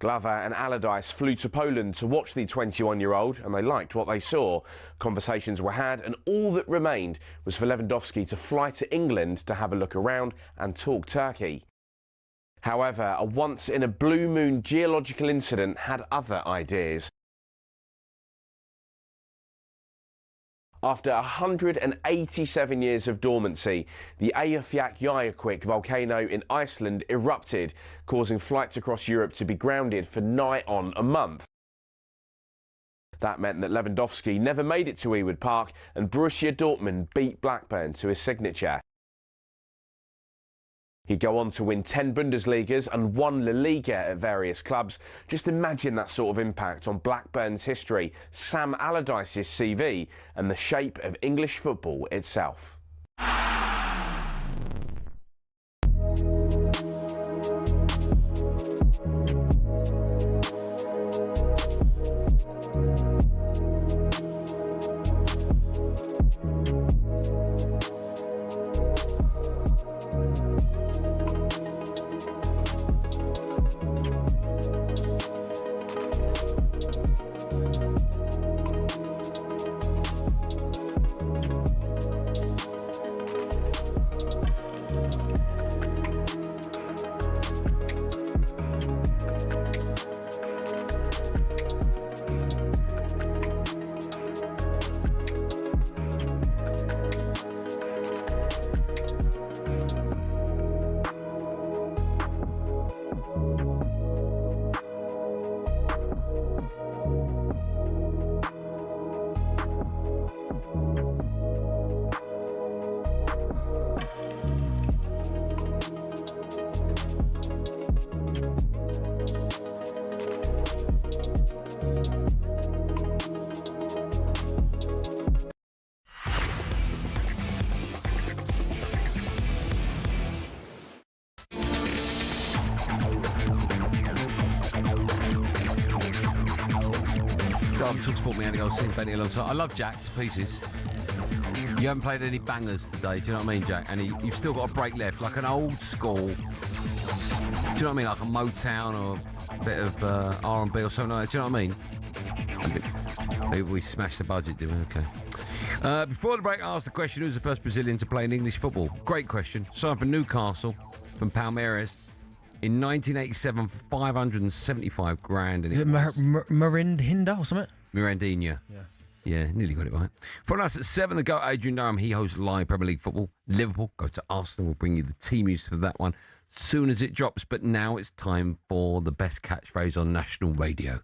Glover and Allardyce flew to Poland to watch the 21-year-old, and they liked what they saw. Conversations were had, and all that remained was for Lewandowski to fly to England to have a look around and talk Turkey. However, a once-in-a-blue-moon geological incident had other ideas. After 187 years of dormancy, the Eyjafjallajökull volcano in Iceland erupted, causing flights across Europe to be grounded for nigh on a month. That meant that Lewandowski never made it to Ewood Park, and Borussia Dortmund beat Blackburn to his signature. He'd go on to win 10 Bundesligas and 1 La Liga at various clubs. Just imagine that sort of impact on Blackburn's history, Sam Allardyce's CV, and the shape of English football itself.
talkSPORT, me, Andy Goldstein Darren Bent alongside. I love Jack to pieces. You haven't played any bangers today, do you know what I mean, Jack? And you've still got a break left, like an old school. Do you know what I mean? Like a Motown or a bit of R&B or something like that. Do you know what I mean? Maybe we smashed the budget, didn't we? Okay. Before the break, I asked the question, who's the first Brazilian to play in English football? Great question. Signed for Newcastle from Palmeiras in 1987 for 575 grand. And
Is it Mirandinha or something?
Mirandinha.
Yeah.
Yeah, nearly got it right. For us at 7, the go Adrian Durham. He hosts live Premier League football. Liverpool go to Arsenal. We'll bring you the team news for that one soon as it drops. But now it's time for the best catchphrase on national radio.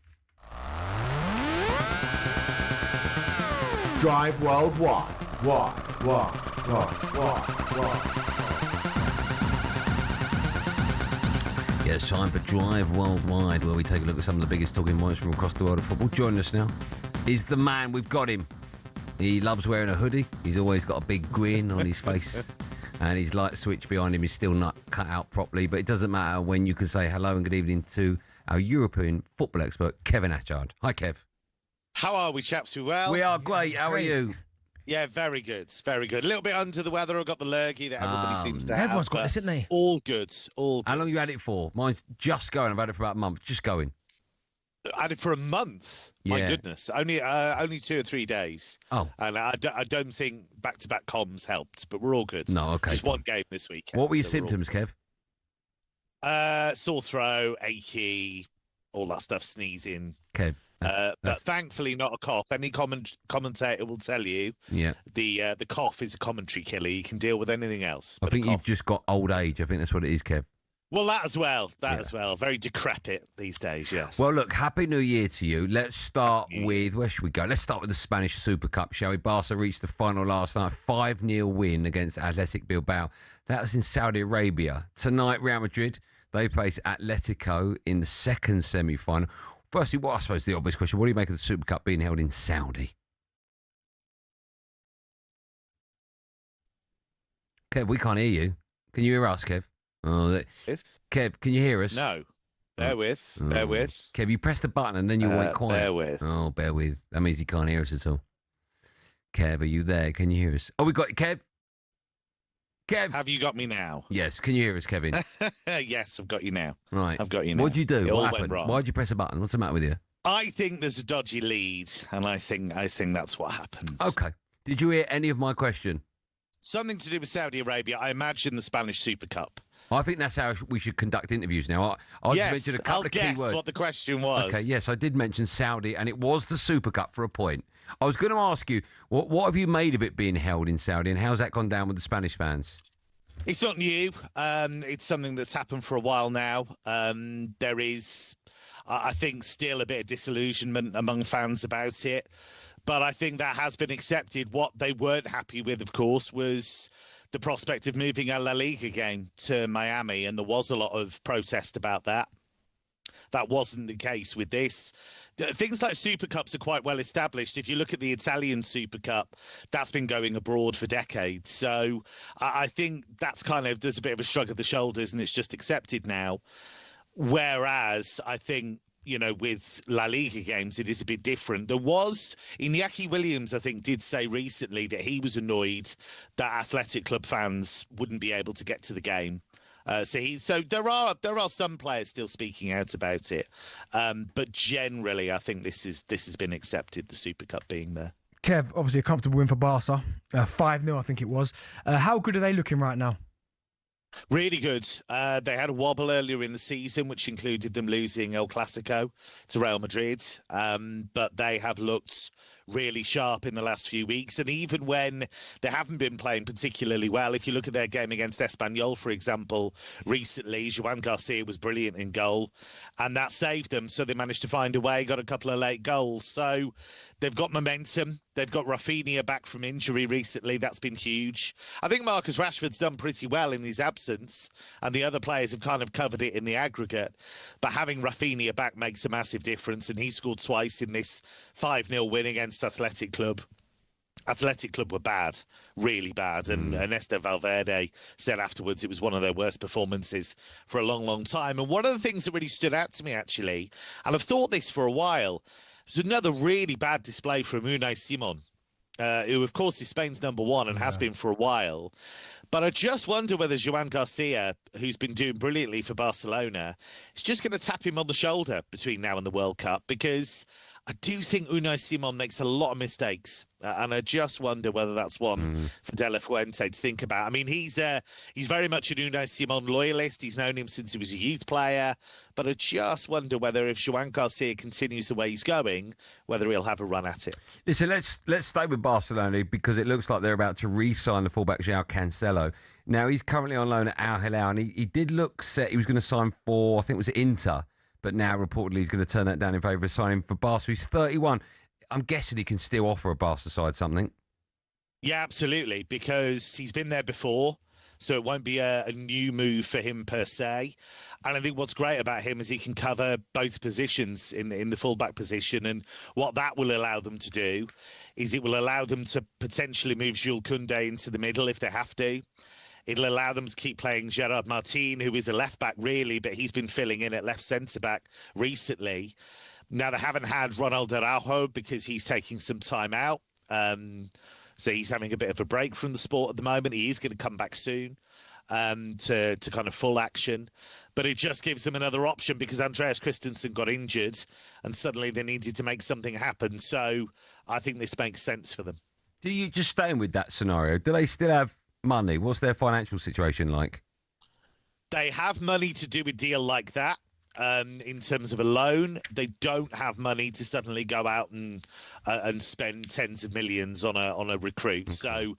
Drive worldwide. Why?
Yeah, it's time for Drive Worldwide, where we take a look at some of the biggest talking points from across the world of football. Joining us now is the man. We've got him. He loves wearing a hoodie. He's always got a big grin on his face. And his light switch behind him is still not cut out properly. But it doesn't matter when you can say hello and good evening to our European football expert, Kevin Atchard. Hi, Kev.
How are we, chaps? We well?
We are great. How are you?
Yeah, very good. Very good. A little bit under the weather. I've got the lurgy that everybody seems to have.
Everyone's got this, isn't they?
All good. All good.
How long have you had it for? Mine's just going. I've had it for about a month. Just going.
I had it for a month. My goodness. Only 2 or 3 days.
Oh.
And I don't think back-to-back comms helped, but we're all good.
No, okay.
Just one game this weekend.
What were your symptoms, Kev?
Sore throat, achy, all that stuff, sneezing.
Kev.
But thankfully not a cough. Any commentator will tell you the cough is a commentary killer. You can deal with anything else.
I think you've just got old age. I think that's what it is, Kev.
Well, that as well. As well. Very decrepit these days, yes.
Well, look, Happy New Year to you. Let's start with, where should we go? Let's start with the Spanish Super Cup, shall we? Barca reached the final last night, 5-0 win against Athletic Bilbao. That was in Saudi Arabia. Tonight, Real Madrid, They face Atletico in the second semi-final. Firstly, I suppose the obvious question, what do you make of the Super Cup being held in Saudi? Kev, we can't hear you. Can you hear us, Kev? Oh, Kev, can you hear us?
No. Bear with.
Kev, you pressed the button and then you went quiet.
Bear with.
Oh, bear with. That means he can't hear us at all. Kev, are you there? Can you hear us? Oh, we got Kev. Kev.
Have you got me now?
Yes. Can you hear us, Kevin?
Yes, I've got you now.
Right.
I've got you now.
What'd you do?
It all
What
went
happened?
wrong.
Why'd you press a button? What's the matter with you?
I think there's a dodgy lead, and I think that's what happened.
Okay. Did you hear any of my question?
Something to do with Saudi Arabia. I imagine the Spanish Super Cup.
I think that's how we should conduct interviews now. I just mentioned a couple of key words.
I'll guess what the question was.
Okay, yes, I did mention Saudi, and it was the Super Cup for a point. I was going to ask you, what have you made of it being held in Saudi, and how's that gone down with the Spanish fans?
It's not new. It's something that's happened for a while now. There is, I think, still a bit of disillusionment among fans about it. But I think that has been accepted. What they weren't happy with, of course, was the prospect of moving a La Liga game to Miami, and there was a lot of protest about that. That wasn't the case with this. Things like Super Cups are quite well established. If you look at the Italian Super Cup, that's been going abroad for decades. So I think that's there's a bit of a shrug of the shoulders and it's just accepted now. Whereas I think, with La Liga games, it is a bit different. There was, Iñaki Williams, I think, did say recently that he was annoyed that Athletic Club fans wouldn't be able to get to the game. So there are some players still speaking out about it, but generally, I think this has been accepted. The Super Cup being there.
Kev, obviously a comfortable win for Barca, 5-0, I think it was. How good are they looking right now?
Really good. They had a wobble earlier in the season, which included them losing El Clasico to Real Madrid, but they have looked really sharp in the last few weeks. And even when they haven't been playing particularly well, if you look at their game against Espanyol, for example, recently, Joan Garcia was brilliant in goal, and that saved them. So they managed to find a way, got a couple of late goals. So they've got momentum. They've got Rafinha back from injury recently. That's been huge. I think Marcus Rashford's done pretty well in his absence, and the other players have kind of covered it in the aggregate. But having Rafinha back makes a massive difference, and he scored twice in this 5-0 win against Athletic Club. Athletic Club were bad, really bad, and Ernesto Valverde said afterwards it was one of their worst performances for a long, long time. And one of the things that really stood out to me, actually, and I've thought this for a while, was another really bad display from Unai Simon, who, of course, is Spain's number one and has been for a while. But I just wonder whether Joan Garcia, who's been doing brilliantly for Barcelona, is just going to tap him on the shoulder between now and the World Cup, because I do think Unai Simon makes a lot of mistakes, and I just wonder whether that's one for De La Fuente to think about. I mean, he's very much an Unai Simon loyalist. He's known him since he was a youth player, but I just wonder whether if Joan Garcia continues the way he's going, whether he'll have a run at it.
Listen, let's stay with Barcelona, because it looks like they're about to re-sign the fullback João Cancelo. Now, he's currently on loan at Al Hilal, and he did look set. He was going to sign for, I think it was Inter, but now reportedly he's going to turn that down in favour of signing for Barca. He's 31. I'm guessing he can still offer a Barca side something.
Yeah, absolutely, because he's been there before, so it won't be a new move for him per se. And I think what's great about him is he can cover both positions in the fullback position, and what that will allow them to do is it will allow them to potentially move Jules Koundé into the middle if they have to. It'll allow them to keep playing Gerard Martin, who is a left-back, really, but he's been filling in at left centre-back recently. Now, they haven't had Ronald Araujo because he's taking some time out. So he's having a bit of a break from the sport at the moment. He is going to come back soon to kind of full action. But it just gives them another option, because Andreas Christensen got injured and suddenly they needed to make something happen. So I think this makes sense for them.
Do you, just staying with that scenario, do they still have money? What's their financial situation like?
They have money to do a deal like that. In terms of a loan, they don't have money to suddenly go out and spend tens of millions on a recruit. Okay. So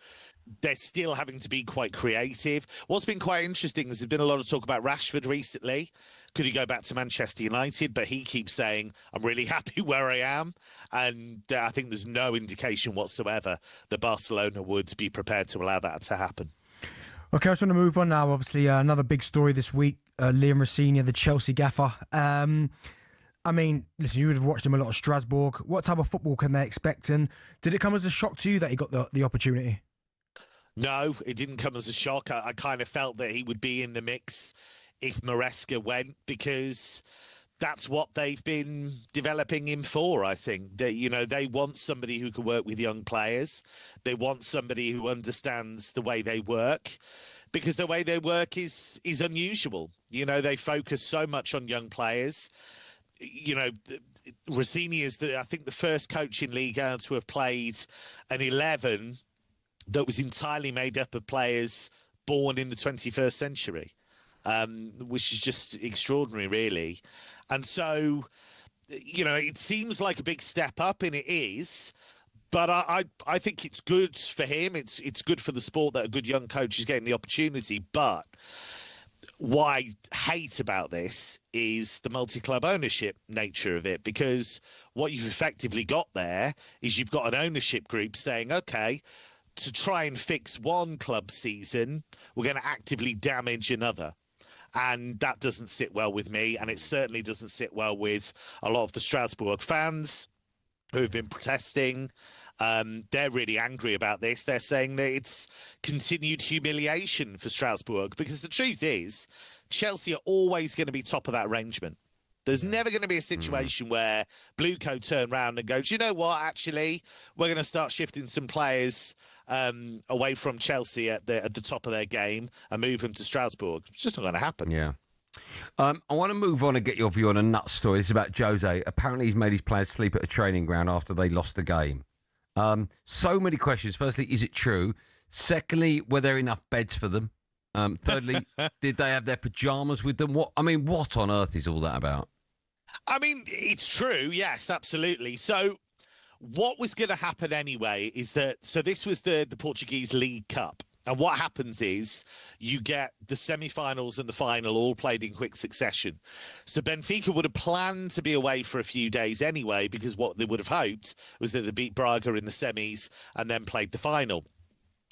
they're still having to be quite creative. What's been quite interesting is there's been a lot of talk about Rashford recently. Could he go back to Manchester United? But he keeps saying, I'm really happy where I am. And I think there's no indication whatsoever that Barcelona would be prepared to allow that to happen.
Okay, I just want to move on now. Obviously, another big story this week. Liam Rossini, the Chelsea gaffer. I mean, listen, you would have watched him a lot of Strasbourg. What type of football can they expect? And did it come as a shock to you that he got the opportunity?
No, it didn't come as a shock. I kind of felt that he would be in the mix if Maresca went, because that's what they've been developing him for, I think. They want somebody who can work with young players. They want somebody who understands the way they work, because the way they work is unusual. They focus so much on young players. Rossini is, I think, the first coach in Ligue 1 to have played an 11 that was entirely made up of players born in the 21st century, which is just extraordinary, really. And so, it seems like a big step up, and it is. But I think it's good for him. It's good for the sport that a good young coach is getting the opportunity. But what I hate about this is the multi-club ownership nature of it, because what you've effectively got there is you've got an ownership group saying, OK, to try and fix one club season, we're going to actively damage another. And that doesn't sit well with me, and it certainly doesn't sit well with a lot of the Strasbourg fans who have been protesting. They're really angry about this. They're saying that it's continued humiliation for Strasbourg, because the truth is Chelsea are always going to be top of that arrangement. There's never going to be a situation where Bluecoat turn around and go, do you know what, actually, we're going to start shifting some players away from Chelsea at the top of their game and move them to Strasbourg. It's just not going to happen.
Yeah. I want to move on and get your view on a nut story. It's about Jose. Apparently he's made his players sleep at a training ground after they lost the game. So many questions. Firstly, is it true? Secondly, were there enough beds for them? Thirdly, did they have their pyjamas with them? What on earth is all that about?
I mean, it's true. Yes, absolutely. So what was going to happen anyway is that, so this was the Portuguese League Cup. And what happens is you get the semi-finals and the final all played in quick succession. So Benfica would have planned to be away for a few days anyway, because what they would have hoped was that they beat Braga in the semis and then played the final.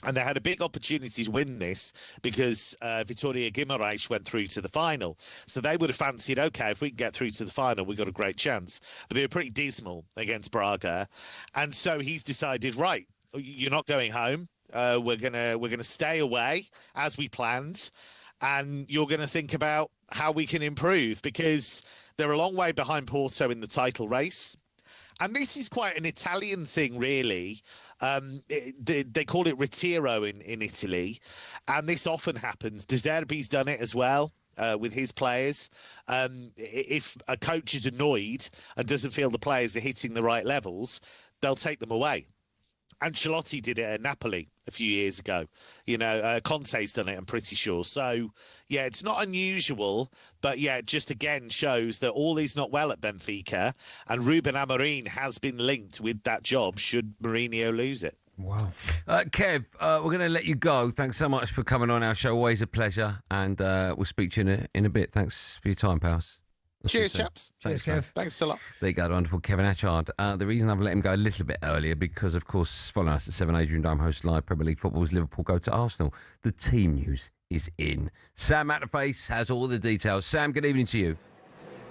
And they had a big opportunity to win this because Vitória Guimarães went through to the final. So they would have fancied, OK, if we can get through to the final, we've got a great chance. But they were pretty dismal against Braga. And so he's decided, right, you're not going home. We're gonna stay away as we planned. And you're going to think about how we can improve, because they're a long way behind Porto in the title race. And this is quite an Italian thing, really. They call it ritiro in Italy, and this often happens. De Zerbi's done it as well with his players. If a coach is annoyed and doesn't feel the players are hitting the right levels, they'll take them away. Ancelotti did it at Napoli a few years ago. Conte's done it, I'm pretty sure. So, yeah, it's not unusual, but, yeah, it just again shows that all is not well at Benfica, and Ruben Amorim has been linked with that job should Mourinho lose it.
Wow. Kev, we're going to let you go. Thanks so much for coming on our show. Always a pleasure, and we'll speak to you in a bit. Thanks for your time, pals.
Cheers, chaps.
Thanks,
Kev.
Thanks a lot.
There you go, the wonderful Kevin Atchard. The reason I've let him go a little bit earlier, because, of course, following us at 7, Adrian Dime hosts live Premier League football's Liverpool go to Arsenal. The team news is in. Sam Matterface has all the details. Sam, good evening to you.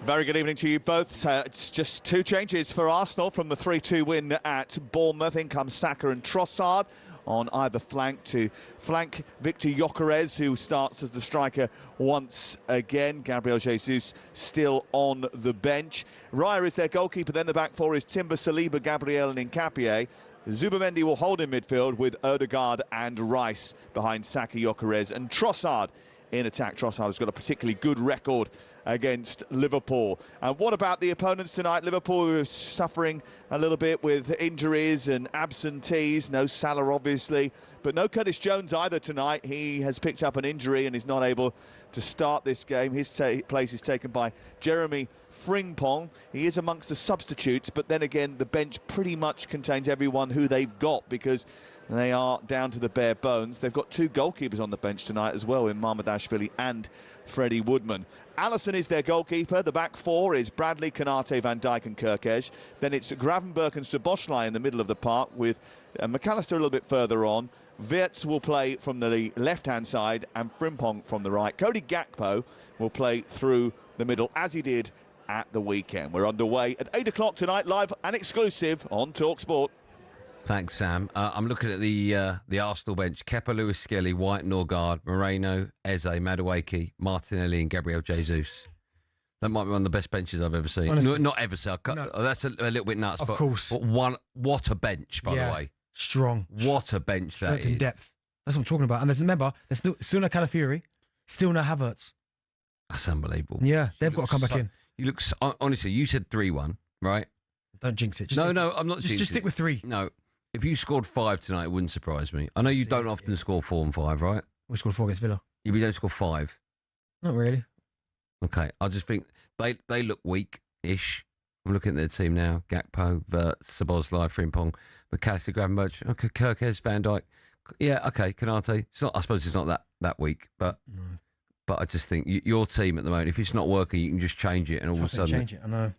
Very good evening to you both. It's just two changes for Arsenal from the 3-2 win at Bournemouth. In comes Saka and Trossard on either flank to flank Victor Gyökeres, who starts as the striker once again. Gabriel Jesus still on the bench. Raya is their goalkeeper. Then the back four is Timber, Saliba, Gabriel and Nkapie. Zubamendi will hold in midfield with Odegaard and Rice behind Saka, Gyökeres and Trossard in attack. Trossard has got a particularly good record against Liverpool. And what about the opponents tonight? Liverpool are suffering a little bit with injuries and absentees. No Salah, obviously, but no Curtis Jones either tonight. He has picked up an injury and is not able to start this game. His place is taken by Jeremy Frimpong. He is amongst the substitutes, but then again, the bench pretty much contains everyone who they've got, because They are down to the bare bones. They've got 2 goalkeepers on the bench tonight as well, in Mamardashvili and Freddie Woodman. Allison is their goalkeeper. The back 4 is Bradley, Konate, Van Dijk and Kirkesh. Then it's Gravenberch and Szoboszlai in the middle of the park, with McAllister a little bit further on. Wirtz will play from the left-hand side and Frimpong from the right. Cody Gakpo will play through the middle, as he did at the weekend. We're underway at 8 o'clock tonight, live and exclusive on talkSPORT.
Thanks, Sam. I'm looking at the Arsenal bench. Kepa, Lewis Skelly, White, Norgard, Moreno, Eze, Madueke, Martinelli and Gabriel Jesus. That might be one of the best benches I've ever seen.
Honestly,
not ever seen. That's a little bit nuts.
Of course.
But what a bench, by the way.
Strong.
What a bench that
Strength in
is.
depth. That's what I'm talking about. And remember, there's still no Calafiori, still no Havertz.
That's unbelievable.
Yeah, they've got to come back in.
You look, honestly, you said 3-1, right?
Don't jinx it.
No, I'm not jinxing
Just stick with 3.
No. If you scored 5 tonight, it wouldn't surprise me. I know you don't often score 4 and 5, right?
We scored 4 against Villa.
You don't score 5.
Not really.
Okay, I just think they look weak-ish. I'm looking at their team now. Gakpo, Szoboszlai, Frimpong, McAllister, Gravenberch, okay, Kirkesh, Van Dijk. Yeah, okay, Konate. I suppose it's not that weak, but I just think your team at the moment, if it's not working, you can just change it, and all of a sudden
change it. I know.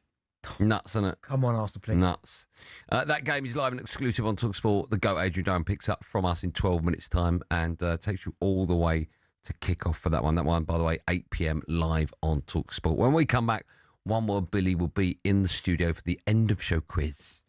Nuts, isn't it?
Come on, Arsenal, please.
Nuts. That game is live and exclusive on talkSPORT. The GOAT Adrian Durham picks up from us in 12 minutes' time and takes you all the way to kick off for that one. That one, by the way, 8 p.m. live on talkSPORT. When we come back, One More Billy will be in the studio for the end of show quiz.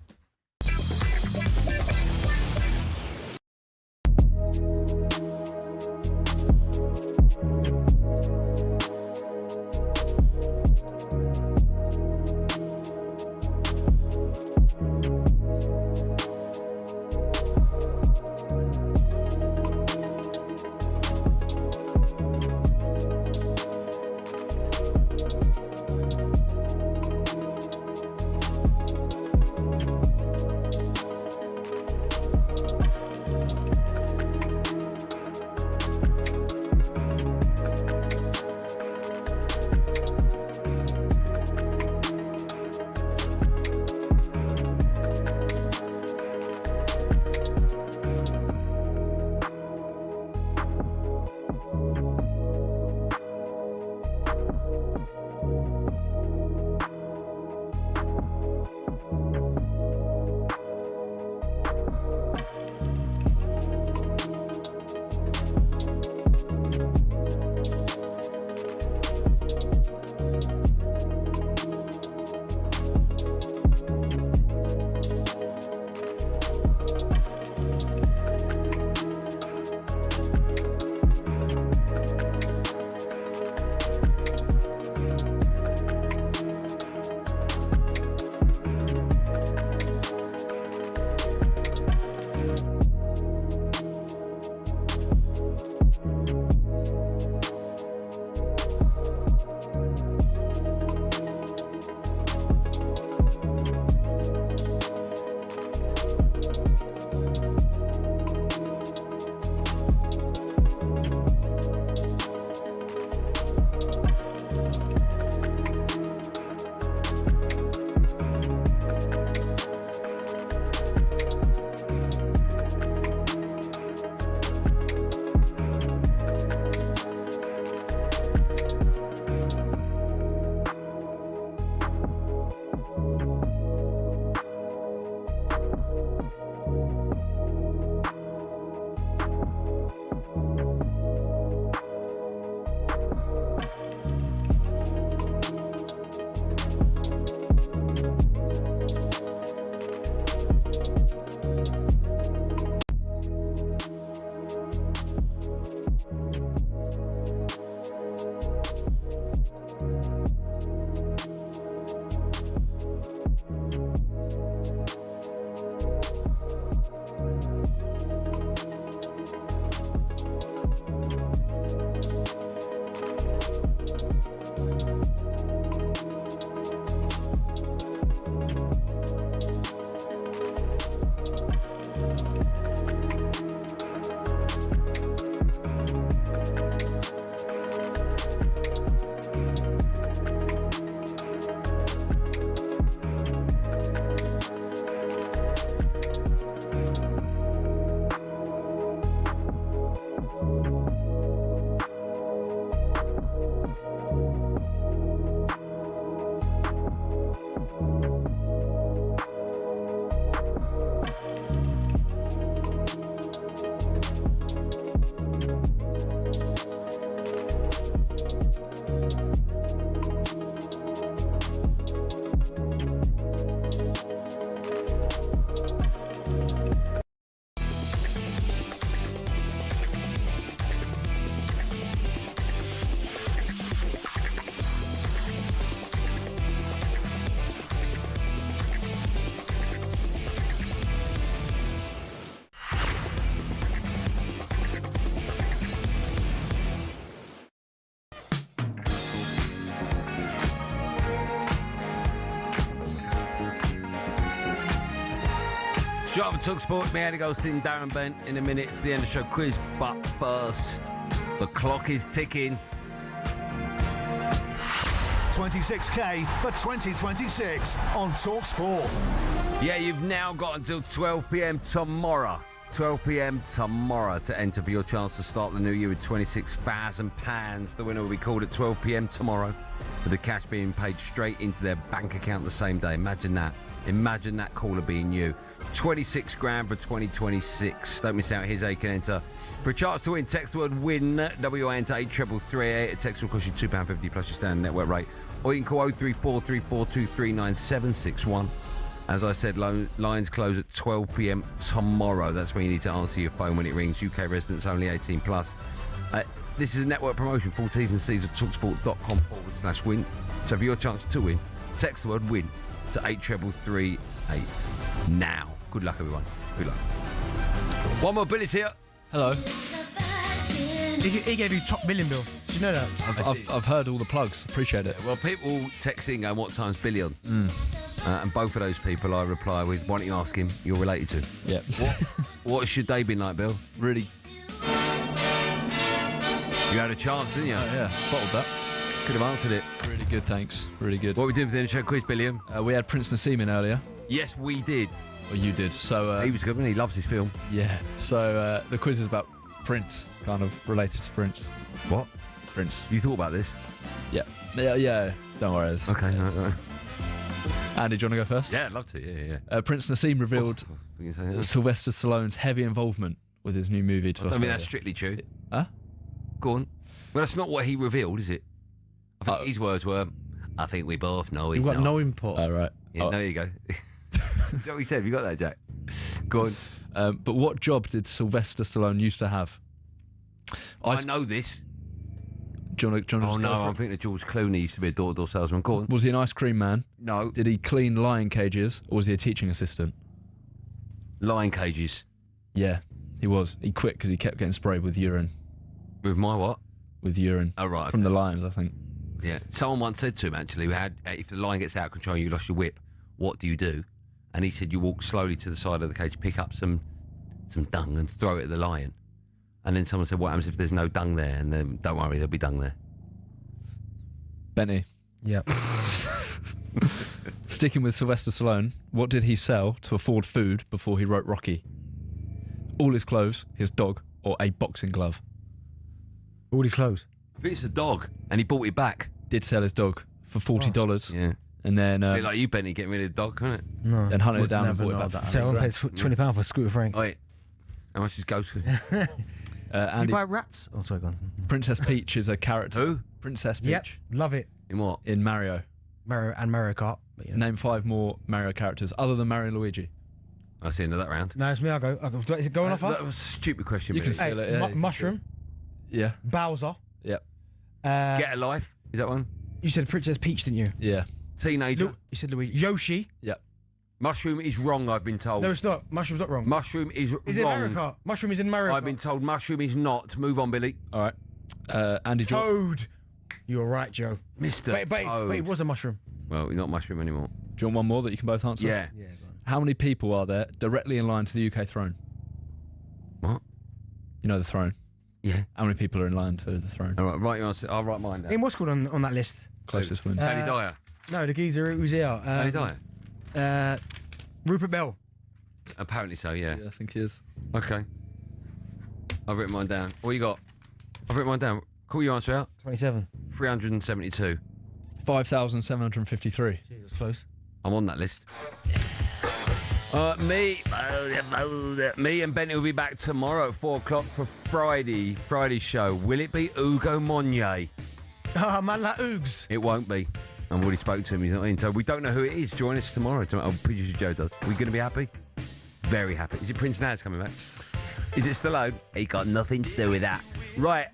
Straight up talkSPORT, me, Andy Goldstein Darren Bent. In a minute, it's the end of the show quiz. But first, the clock is ticking.
26k for 2026 on talkSPORT.
Yeah, you've now got until 12 p.m. tomorrow. 12 p.m. tomorrow to enter for your chance to start the new year with £26,000. The winner will be called at 12 p.m. tomorrow, with the cash being paid straight into their bank account the same day. Imagine that. Imagine that caller being you. 26 grand for 2026. Don't miss out. Here's how you can enter. For a chance to win, text the word WIN, WIN to 83338. A text will cost you £2.50 plus your standard network rate. Or you can call 03434239761. As I said, lines close at 12 p.m. tomorrow. That's when you need to answer your phone when it rings. UK residents only 18 plus. This is a network promotion. Full T's and C's at talksport.com/win. So for your chance to win, text the word WIN to 83338. Now. Good luck, everyone. Good luck. One more Billy's here.
Hello.
He gave you top billion, Bill. Did you know that?
I've heard all the plugs. Appreciate it.
Well, people text in going, what time's Billy on? And both of those people I reply with, why don't you ask him you're related to?
Yeah.
What's your day been like, Bill?
Really.
You had a chance, didn't you?
Oh, yeah, bottled that.
Could have answered it.
Really good, thanks. Really good.
What we doing for the end of the show quiz, Billiam?
We had Prince Naseem in earlier.
Yes, we did.
Well, you did. So
he was good, wasn't he? He loves his film.
Yeah. So the quiz is about Prince, kind of related to Prince.
What?
Prince.
You thought about this?
Yeah. Yeah. Don't worry.
Okay. Right.
Andy, do you want to go first?
Yeah, I'd love to. Yeah.
Prince Naseem revealed Sylvester Stallone's heavy involvement with his new movie.
I mean, that's strictly true.
Huh?
Go on. Well, that's not what he revealed, is it? I think his words were, I think we both know he's
You've got
not.
no input. Oh, right.
Yeah, there you go. Is that what he said? Have you got that, Jack? Go on.
But what job did Sylvester Stallone used to have?
I know this.
Do you want to
Oh, no, I'm thinking of George Clooney used to be a door-to-door salesman. Go on.
Was he an ice cream man?
No.
Did he clean lion cages, or was he a teaching assistant?
Lion cages.
Yeah, he was. He quit because he kept getting sprayed with urine.
With my what?
With urine.
Oh, right.
From the lions, I think.
Yeah. Someone once said to him, actually, if the lion gets out of control and you lost your whip, what do you do? And he said, you walk slowly to the side of the cage, pick up some dung and throw it at the lion. And then someone said, what happens if there's no dung there? And then, don't worry, there'll be dung there.
Benny.
Yep.
Sticking with Sylvester Stallone, what did he sell to afford food before he wrote Rocky? All his clothes, his dog, or a boxing glove?
All his clothes.
I think it's a dog, and he bought it back.
Did sell his dog for $40.
Yeah.
And then...
a bit like you, Benny, getting rid of the dog, couldn't it?
No.
Then hunted it down and bought it back.
So I paid £20 for Scooter Frank.
Wait. How much is Ghost?
Andy,
you buy rats? Oh, sorry, go on.
Princess Peach is a character.
Who?
Princess Peach.
Yep, love it.
In what?
In Mario.
Mario Kart. But, yeah.
Name 5 more Mario characters other than Mario and Luigi.
That's the end of that round.
No, it's me. I'll go. Is it going off?
That was a stupid question.
You can
really.
steal it. Yeah,
Mushroom.
Yeah.
Bowser.
Yep.
Get a Life. Is that one?
You said Princess Peach, didn't you?
Yeah.
Teenager.
You said Luigi. Yoshi.
Yep.
Mushroom is wrong, I've been told.
No, it's not. Mushroom's not wrong.
Mushroom is wrong.
Is it Mario Kart? Mushroom is in Mario Kart.
I've been told Mushroom is not. Move on, Billy.
All right. Andy
Toad. You're right, Joe.
Mr. Toad.
But it was a mushroom.
Well, he's not Mushroom anymore.
Do you want one more that you can both answer?
Yeah.
How many people are there directly in line to the UK throne?
What?
You know the throne?
Yeah.
How many people are in line to the throne?
All right, write your answer. I'll write mine down.
Ian, what's called on that list?
Closest wins.
Danny Dyer.
No, the geezer who's here.
Danny Dyer.
Rupert Bell.
Apparently so, yeah.
Yeah, I think he is.
Okay. I've written mine down. What you got? I've written mine down. Call your answer out.
27.
372.
5,753.
Jesus, close.
I'm on that list. Me and Benny will be back tomorrow at 4 o'clock for Friday show. Will it be Ugo Monye?
Oh, man, like Oogs.
It won't be. I've already spoke to him. He's not in. So we don't know who it is. Join us tomorrow. Producer Joe does. Are we going to be happy? Very happy. Is it Prince Naz coming back? Is it Stallone? He got nothing to do with that. Right,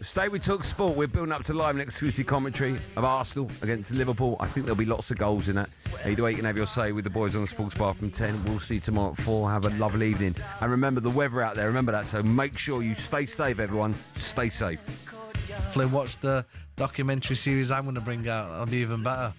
stay with talkSPORT. We're building up to live and exclusive commentary of Arsenal against Liverpool. I think there'll be lots of goals in that. Either way, you can have your say with the boys on the sports bar from 10. We'll see you tomorrow at 4. Have a lovely evening. And remember, the weather out there, remember that. So make sure you stay safe, everyone. Stay safe.
Flynn, watch the documentary series I'm going to bring out. That'll be even better.